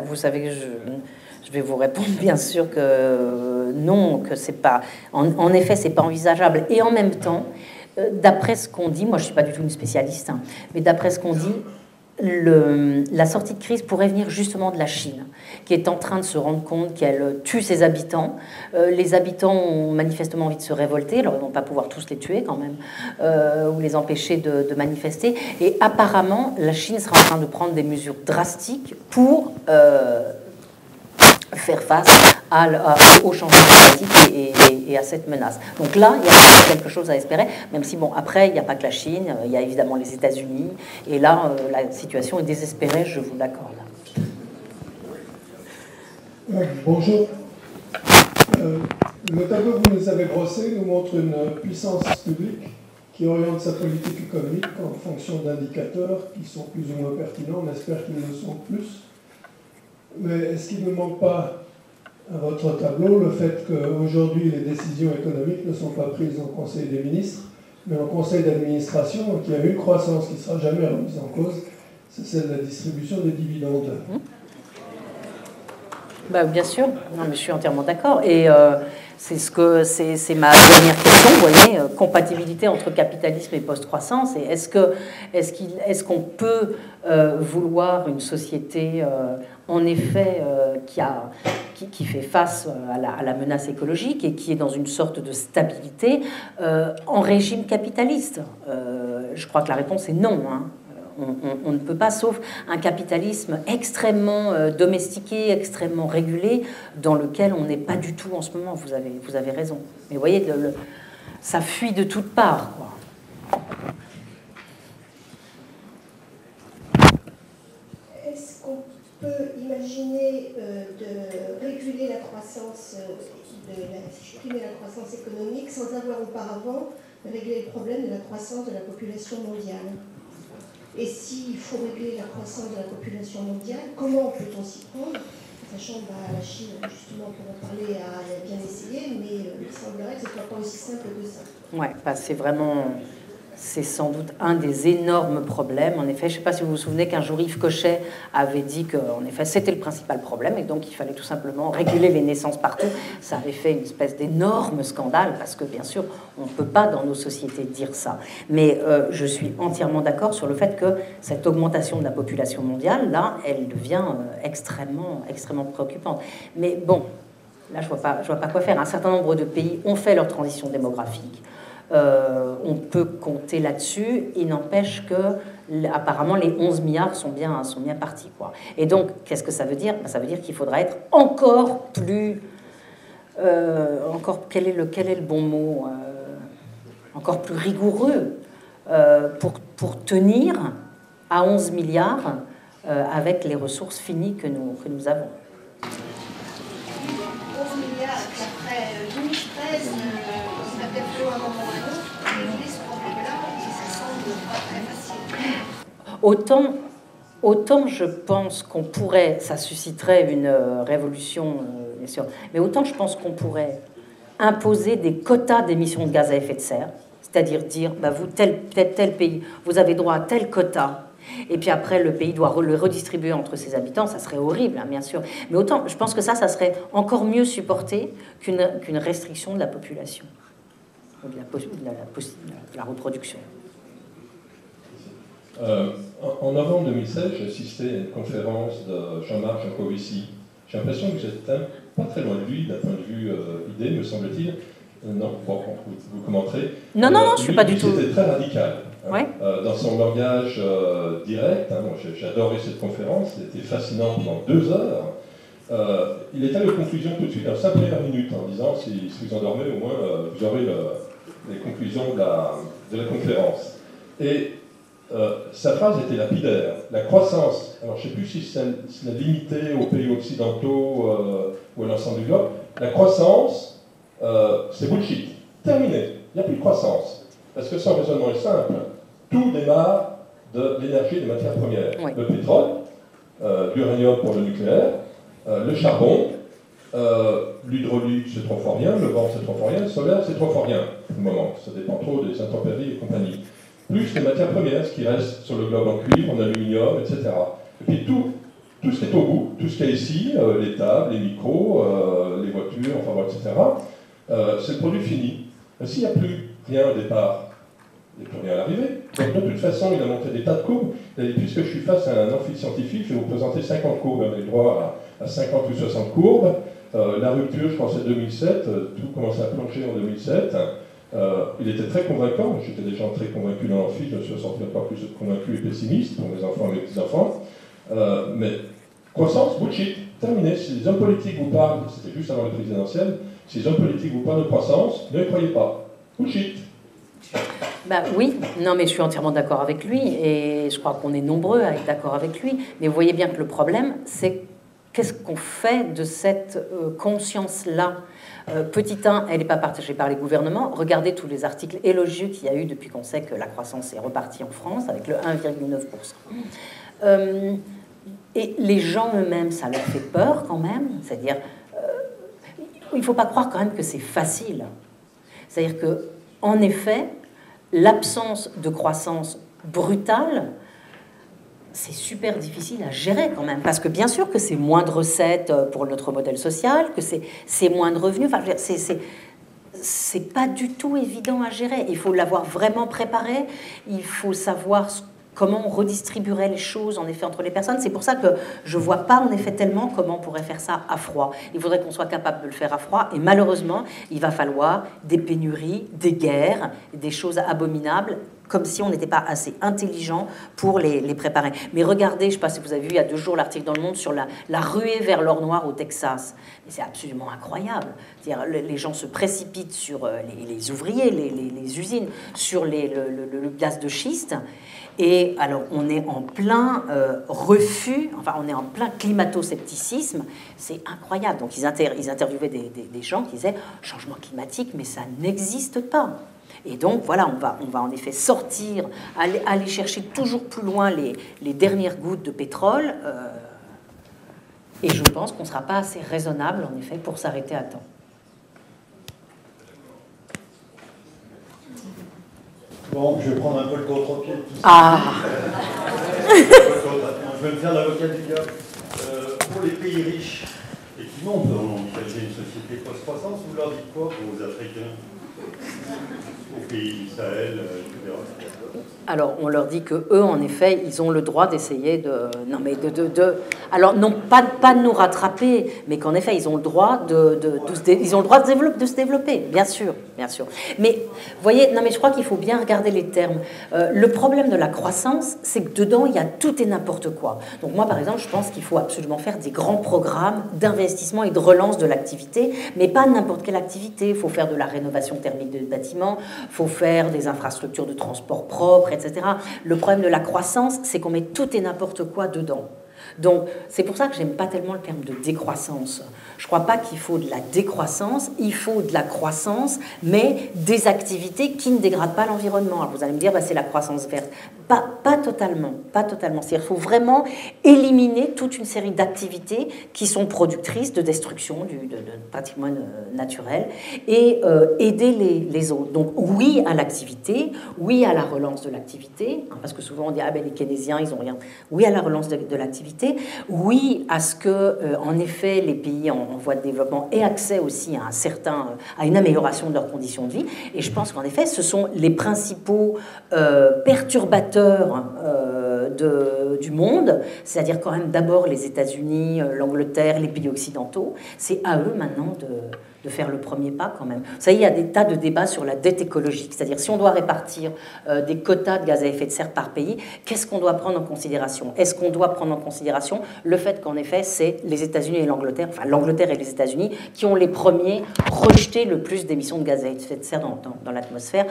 Vous savez que je vais vous répondre bien sûr que non, que c'est pas... En effet, c'est pas envisageable. Et en même temps, d'après ce qu'on dit, moi je suis pas du tout une spécialiste, hein, mais d'après ce qu'on dit, la sortie de crise pourrait venir justement de la Chine, qui est en train de se rendre compte qu'elle tue ses habitants. Les habitants ont manifestement envie de se révolter, alors ils ne vont pas pouvoir tous les tuer quand même, ou les empêcher de manifester. Et apparemment, la Chine sera en train de prendre des mesures drastiques pour faire face au changement climatique et à cette menace. Donc là, il y a quelque chose à espérer, même si, bon, après, il n'y a pas que la Chine, il y a évidemment les États-Unis, et là, la situation est désespérée, je vous l'accorde.
Bonjour. Le tableau que vous nous avez brossé nous montre une puissance publique qui oriente sa politique économique en fonction d'indicateurs qui sont plus ou moins pertinents. On espère qu'ils le sont plus. Mais est-ce qu'il ne manque pas à votre tableau le fait qu'aujourd'hui les décisions économiques ne sont pas prises au Conseil des ministres, mais au Conseil d'administration, et qu'il y a une croissance qui ne sera jamais remise en cause, c'est celle de la distribution des dividendes?
Bien sûr, non, mais je suis entièrement d'accord. Et c'est ma dernière question, vous voyez, compatibilité entre capitalisme et post-croissance. Et est-ce qu'on peut vouloir une société, en effet, qui fait face à la menace écologique et qui est dans une sorte de stabilité en régime capitaliste? Je crois que la réponse est non, hein. On ne peut pas, sauf un capitalisme extrêmement domestiqué, extrêmement régulé, dans lequel on n'est pas du tout en ce moment. Vous avez raison. Mais vous voyez, ça fuit de toutes parts, quoi.
proposez de réguler la croissance, supprimer la croissance économique sans avoir auparavant réglé le problème de la croissance de la population mondiale. Et s'il faut régler la croissance de la population mondiale, comment peut-on s'y prendre? Sachant que la Chine, justement, pour en parler, a bien essayé, mais il semblerait que ce ne soit pas aussi simple que ça.
Ouais, c'est vraiment... C'est sans doute un des énormes problèmes. En effet, je ne sais pas si vous vous souvenez qu'un jour Yves Cochet avait dit qu'en effet c'était le principal problème et donc il fallait tout simplement réguler les naissances partout. Ça avait fait une espèce d'énorme scandale parce que bien sûr on ne peut pas dans nos sociétés dire ça. Mais je suis entièrement d'accord sur le fait que cette augmentation de la population mondiale, là, elle devient extrêmement préoccupante. Mais bon, là je vois pas quoi faire. Un certain nombre de pays ont fait leur transition démographique. On peut compter là-dessus. Il n'empêche que, apparemment, les 11 milliards sont bien partis, quoi. Et donc, qu'est-ce que ça veut dire? Ça veut dire qu'il faudra être encore plus... quel est le bon mot? Encore plus rigoureux pour tenir à 11 milliards avec les ressources finies que nous avons.
11 milliards, après 2013...
Autant je pense qu'on pourrait, ça susciterait une révolution, bien sûr, mais autant je pense qu'on pourrait imposer des quotas d'émissions de gaz à effet de serre, c'est-à-dire dire, vous, tel pays, vous avez droit à tel quota, et puis après le pays doit le redistribuer entre ses habitants, ça serait horrible, hein, bien sûr, mais autant je pense que ça serait encore mieux supporté qu'une restriction de la population, ou de la reproduction.
En novembre 2016, j'ai assisté à une conférence de Jean-Marc Jancovici. J'ai l'impression que j'étais pas très loin de lui, d'un point de vue idée, me semble-t-il. Non, bon, vous commenterez.
Non, je ne suis pas du tout...
C'était très radical.
Ouais.
Dans son langage direct, j'ai adoré cette conférence, c'était fascinant pendant 2 heures. Il est allé aux conclusions tout de suite, à 5 premières minutes, en disant, si vous endormez, au moins, vous aurez les conclusions de la conférence. Et sa phrase était lapidaire. La croissance, alors je ne sais plus si c'est limité aux pays occidentaux ou à l'ensemble du globe, la croissance, c'est bullshit. Terminé. Il n'y a plus de croissance. Parce que son raisonnement est simple. Tout démarre de l'énergie et des matières premières. Oui. Le pétrole, l'uranium pour le nucléaire, le charbon, l'hydraulique c'est trop fort rien, le vent c'est trop fort rien, le solaire c'est trop fort rien. Au moment, ça dépend trop des intempéries et compagnie. Plus les matières premières, ce qui reste sur le globe en cuivre, en aluminium, etc. Et puis tout ce qui est au bout, tout ce qu'il y a ici, les tables, les micros, les voitures, enfin bon, etc., c'est le produit fini. S'il n'y a plus rien au départ, il n'y a plus rien à l'arrivée. Donc de toute façon, il a montré des tas de courbes. Et puisque je suis face à un amphi scientifique, je vais vous présenter 50 courbes. On a le droit à 50 ou 60 courbes. La rupture, je pense, c'est 2007. Tout commence à plonger en 2007. Il était très convaincant, j'étais déjà très convaincu dans l'amphi, je me suis senti encore plus convaincu et pessimiste pour mes enfants et mes petits-enfants. Mais croissance, bullshit, terminé. Si les hommes politiques vous parlent, c'était juste avant le présidentiel, si les hommes politiques vous parlent de croissance, ne les croyez pas. Bullshit.
Oui, non mais je suis entièrement d'accord avec lui et je crois qu'on est nombreux à être d'accord avec lui. Mais vous voyez bien que le problème, c'est qu'est-ce qu'on fait de cette conscience-là? Petit 1, elle n'est pas partagée par les gouvernements. Regardez tous les articles élogieux qu'il y a eu depuis qu'on sait que la croissance est repartie en France avec le 1,9%. Et les gens eux-mêmes, ça leur fait peur quand même. C'est-à-dire, il ne faut pas croire quand même que c'est facile. C'est-à-dire qu'en effet, l'absence de croissance brutale, c'est super difficile à gérer quand même, parce que bien sûr que c'est moins de recettes pour notre modèle social, que c'est moins de revenus, enfin, c'est pas du tout évident à gérer. Il faut l'avoir vraiment préparé, il faut savoir comment on redistribuerait les choses en effet entre les personnes. C'est pour ça que je vois pas en effet tellement comment on pourrait faire ça à froid. Il faudrait qu'on soit capable de le faire à froid, et malheureusement, il va falloir des pénuries, des guerres, des choses abominables comme si on n'était pas assez intelligent pour les préparer. Mais regardez, je ne sais pas si vous avez vu il y a 2 jours l'article dans Le Monde sur la ruée vers l'or noir au Texas. C'est absolument incroyable. Les gens se précipitent sur les ouvriers, les usines, sur le gaz de schiste. Et alors, on est en plein refus, enfin, on est en plein climato-scepticisme. C'est incroyable. Donc, ils interviewaient des gens qui disaient « changement climatique, mais ça n'existe pas ». Et donc, voilà, on va en effet sortir, aller chercher toujours plus loin les dernières gouttes de pétrole. Et je pense qu'on ne sera pas assez raisonnable, en effet, pour s'arrêter à temps.
Bon, je vais prendre un peu le contre-pied de tout ça.
Ah.
Je vais me faire l'avocat du diable. Pour les pays riches, effectivement, on peut envisager une société post-croissance. Vous leur dites quoi aux Africains, aux pays du Sahel, etc.
Alors, on leur dit que eux, en effet, ils ont le droit d'essayer alors non pas de nous rattraper, mais qu'en effet, ils ont le droit de se développer, bien sûr. Mais vous voyez, non mais je crois qu'il faut bien regarder les termes. Le problème de la croissance, c'est que dedans, il y a tout et n'importe quoi. Donc moi, par exemple, je pense qu'il faut absolument faire des grands programmes d'investissement et de relance de l'activité, mais pas n'importe quelle activité. Il faut faire de la rénovation thermique de bâtiments, il faut faire des infrastructures de transport propres, etc. Le problème de la croissance, c'est qu'on met tout et n'importe quoi dedans. Donc, c'est pour ça que j'aime pas tellement le terme de décroissance. Je crois pas qu'il faut de la décroissance, il faut de la croissance, mais des activités qui ne dégradent pas l'environnement. Alors vous allez me dire, c'est la croissance verte. Pas totalement. C'est-à-dire qu'il faut vraiment éliminer toute une série d'activités qui sont productrices de destruction de patrimoine naturel et aider les autres. Donc oui à l'activité, oui à la relance de l'activité, parce que souvent on dit les keynésiens ils ont rien. Oui à la relance de l'activité, oui à ce que en effet les pays en voie de développement aient accès aussi à une amélioration de leurs conditions de vie. Et je pense qu'en effet ce sont les principaux perturbateurs du monde, c'est-à-dire quand même d'abord les États-Unis, l'Angleterre, les pays occidentaux. C'est à eux maintenant de faire le premier pas quand même. Vous savez, il y a des tas de débats sur la dette écologique, c'est-à-dire si on doit répartir des quotas de gaz à effet de serre par pays, qu'est-ce qu'on doit prendre en considération? Est-ce qu'on doit prendre en considération le fait qu'en effet, c'est les États-Unis et l'Angleterre, enfin l'Angleterre et les États-Unis, qui ont les premiers rejeté le plus d'émissions de gaz à effet de serre dans l'atmosphère?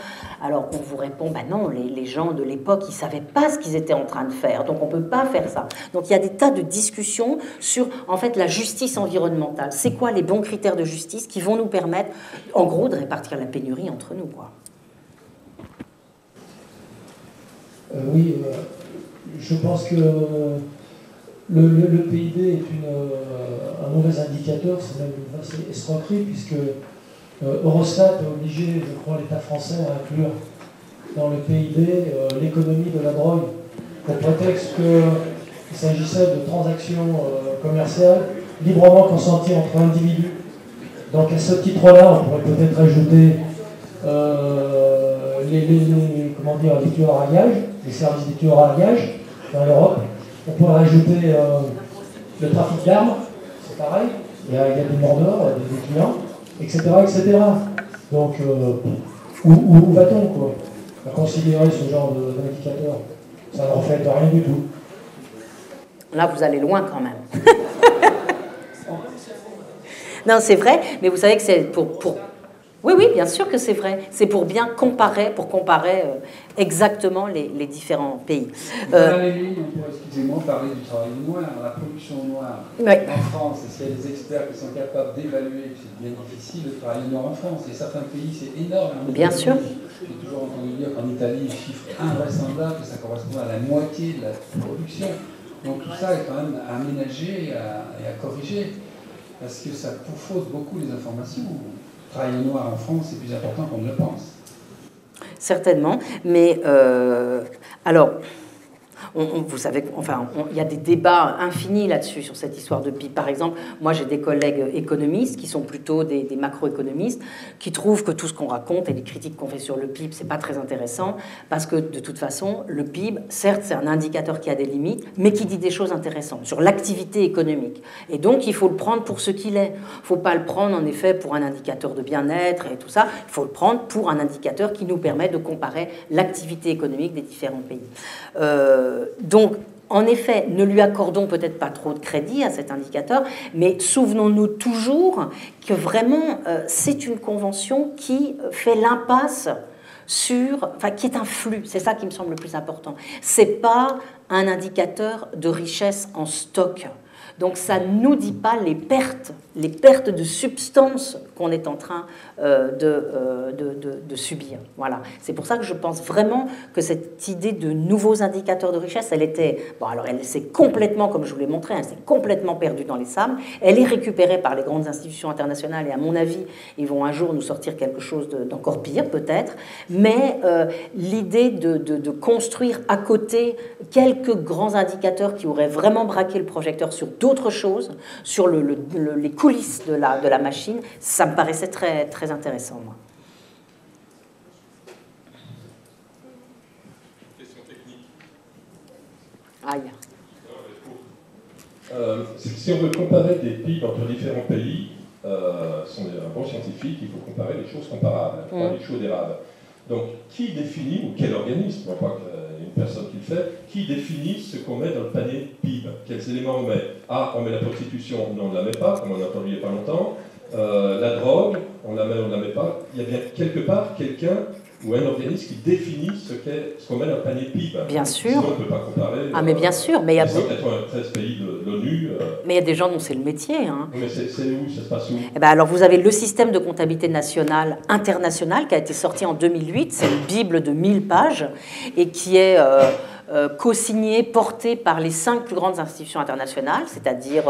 Alors on vous répond, non, les gens de l'époque, ils ne savaient pas ce qu'ils étaient en train de faire, donc on ne peut pas faire ça. Donc il y a des tas de discussions sur, en fait, la justice environnementale. C'est quoi les bons critères de justice qui vont nous permettre, en gros, de répartir la pénurie entre nous, quoi.
Oui, je pense que le PIB est un mauvais indicateur, c'est même une vaste escroquerie, puisque Eurostat a obligé, je crois, l'État français à inclure dans le PIB l'économie de la drogue, au prétexte qu'il s'agissait de transactions commerciales librement consenties entre individus. Donc à ce titre-là, on pourrait peut-être ajouter les tueurs à gages, les services des tueurs à gages dans l'Europe. On pourrait ajouter le trafic d'armes, c'est pareil, il y a des mordeurs, des clients, etc. Donc où va-t-on, quoi, à considérer ce genre d'indicateur? Ça ne reflète rien du tout.
Là, vous allez loin quand même. Non, c'est vrai, mais vous savez que c'est pour... Oui, bien sûr que c'est vrai. C'est pour bien comparer, exactement les différents pays.
Dans les lignes, on pourrait, excusez-moi, parler du travail noir, la production noire. Oui. En France, est-ce qu'il y a des experts qui sont capables d'évaluer, c'est bien difficile, le travail noir en France? Et certains pays, c'est énorme.
Bien sûr.
J'ai toujours entendu dire qu'en Italie, les chiffres invraisemblables, que ça correspond à la moitié de la production. Donc tout ça est quand même à aménager et à corriger, parce que ça fausse beaucoup les informations. Le travail noir en France, c'est plus important qu'on ne le pense.
Certainement, mais alors, vous savez, enfin, il y a des débats infinis là-dessus, sur cette histoire de PIB. Par exemple, moi j'ai des collègues économistes qui sont plutôt des macroéconomistes, qui trouvent que tout ce qu'on raconte et les critiques qu'on fait sur le PIB, c'est pas très intéressant, parce que de toute façon, le PIB, certes, c'est un indicateur qui a des limites, mais qui dit des choses intéressantes sur l'activité économique. Et donc, il faut le prendre pour ce qu'il est. Il ne faut pas le prendre, en effet, pour un indicateur de bien-être et tout ça. Il faut le prendre pour un indicateur qui nous permet de comparer l'activité économique des différents pays. Donc, en effet, ne lui accordons peut-être pas trop de crédit à cet indicateur, mais souvenons-nous toujours que vraiment, c'est une convention qui fait l'impasse sur, enfin, qui est un flux. C'est ça qui me semble le plus important. C'est pas un indicateur de richesse en stock. Donc ça ne nous dit pas les pertes de substance qu'on est en train de subir. Voilà. C'est pour ça que je pense vraiment que cette idée de nouveaux indicateurs de richesse, elle était... Bon, alors elle s'est complètement, comme je vous l'ai montré, elle s'est complètement perdue dans les sables. Elle est récupérée par les grandes institutions internationales et à mon avis, ils vont un jour nous sortir quelque chose d'encore pire peut-être. Mais l'idée de construire à côté quelques grands indicateurs qui auraient vraiment braqué le projecteur sur d'autres choses, sur les coulisses de la machine, ça me paraissait très, très intéressant, moi.
Question technique.
Aïe.
Si on veut comparer des PIB entre différents pays, sont des bons scientifiques, il faut comparer des choses comparables, pas des choses dérables. Donc, qui définit, ou quel organisme, on voit qu'il y a une personne qui le fait, qui définit ce qu'on met dans le panier PIB? Quels éléments on met? Ah, on met la prostitution, non, on ne la met pas, comme on a entendu il n'y a pas longtemps. La drogue, on la met, on ne la met pas. Il y a bien quelque part quelqu'un ou un organisme qui définit ce qu'on met dans le panier PIB.
Bien sûr.
Sinon, on ne peut pas comparer.
Ah, mais bien sûr. Mais il y a
193 pays de l'ONU.
Mais il y a des gens dont c'est le métier. Hein.
Mais c'est où? Ça se passe où?
Eh ben alors, vous avez le système de comptabilité nationale international qui a été sorti en 2008. C'est une bible de 1000 pages et qui est co-signé, porté par les 5 plus grandes institutions internationales, c'est-à-dire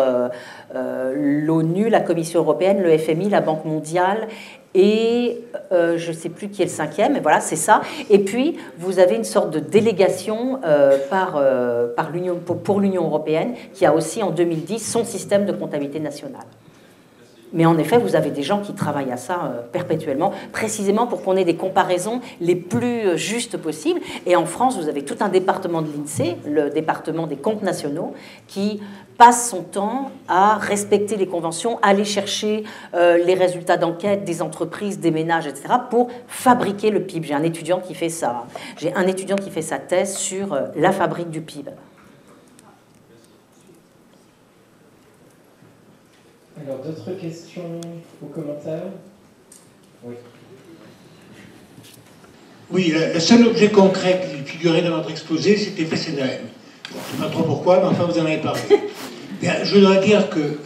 l'ONU, la Commission européenne, le FMI, la Banque mondiale et je ne sais plus qui est le 5e, mais voilà, c'est ça. Et puis, vous avez une sorte de délégation pour l'Union européenne qui a aussi, en 2010, son système de comptabilité nationale. Mais en effet, vous avez des gens qui travaillent à ça perpétuellement, précisément pour qu'on ait des comparaisons les plus justes possibles. Et en France, vous avez tout un département de l'INSEE, le département des comptes nationaux, qui passe son temps à respecter les conventions, à aller chercher les résultats d'enquête des entreprises, des ménages, etc., pour fabriquer le PIB. J'ai un étudiant qui fait ça. J'ai un étudiant qui fait sa thèse sur la fabrique du PIB.
Alors, d'autres questions ou commentaires? Oui.
Oui, le seul objet concret qui figurait dans votre exposé, c'était Fessenheim. Bon, je ne sais pas trop pourquoi, mais enfin, vous en avez parlé. Bien, je dois dire que,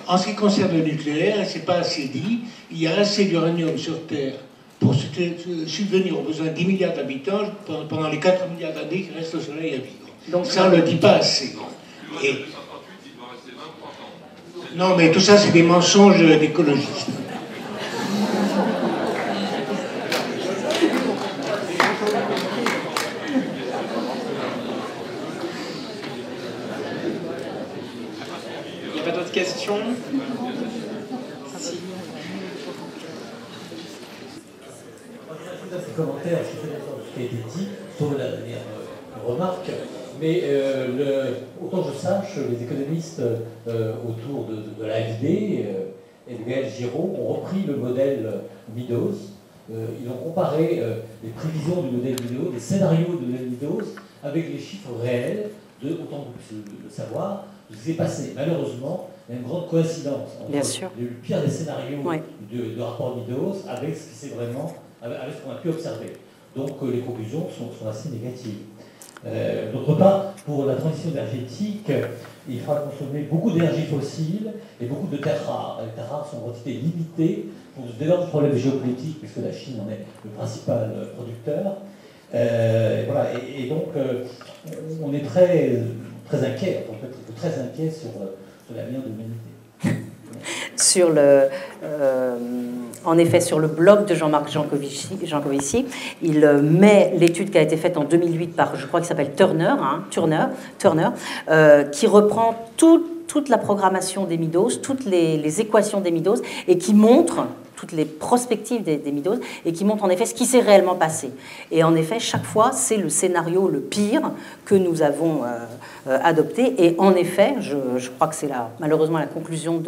en ce qui concerne le nucléaire, et ce n'est pas assez dit, il y a assez d'uranium sur Terre pour subvenir aux besoins de 10 milliards d'habitants pendant les 4 milliards d'années qui restent au Soleil à vivre. Donc ça, on ne le dit pas assez. Et... Non, mais tout ça, c'est des mensonges d'écologistes.
Il n'y a pas d'autres questions? Si.
Ces commentaires, ce qui a été dit, sauf la dernière remarque, mais autant je sache, les économistes autour de l'AFD et de Gaël Giraud ont repris le modèle Meadows. Ils ont comparé les prévisions du modèle Meadows, les scénarios du modèle Meadows, avec les chiffres réels de, autant que le savoir, de ce qui s'est passé. Malheureusement, il y a une grande coïncidence entre le pire des scénarios de rapport Meadows avec ce qui s'est vraiment, avec ce qu'on a pu observer. Donc les conclusions sont assez négatives. D'autre part, pour la transition énergétique, il faudra consommer beaucoup d'énergie fossile et beaucoup de terres rares. Les terres rares sont en quantité limitée pour d'énormes problèmes géopolitiques, puisque la Chine en est le principal producteur. Voilà, et donc, on est très, très inquiet, en fait, très inquiet sur l'avenir de l'humanité.
en effet, sur le blog de Jean-Marc Jancovici, il met l'étude qui a été faite en 2008 par, je crois qu'il s'appelle Turner, qui reprend toute la programmation des midoses, toutes les équations des midoses, et qui montre toutes les prospectives des midoses, et qui montre en effet ce qui s'est réellement passé. Et en effet, chaque fois, c'est le scénario le pire que nous avons adopté. Et en effet, je crois que c'est malheureusement la conclusion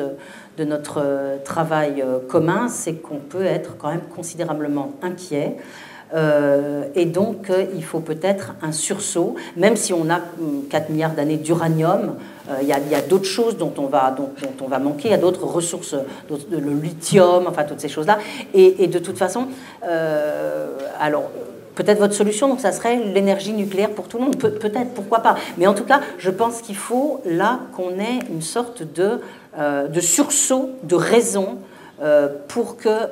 de notre travail commun, c'est qu'on peut être quand même considérablement inquiet. Et donc, il faut peut-être un sursaut, même si on a 4 milliards d'années d'uranium, il y a d'autres choses dont on va manquer, il y a d'autres ressources, le lithium, enfin toutes ces choses-là. Et de toute façon, alors, peut-être votre solution, donc ça serait l'énergie nucléaire pour tout le monde, peut-être, pourquoi pas. Mais en tout cas, je pense qu'il faut là qu'on ait une sorte de sursaut, de raison, pour que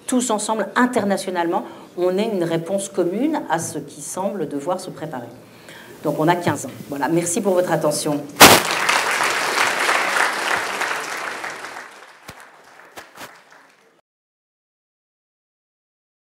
tous ensemble, internationalement, on ait une réponse commune à ce qui semble devoir se préparer. Donc on a 15 ans. Voilà, merci pour votre attention.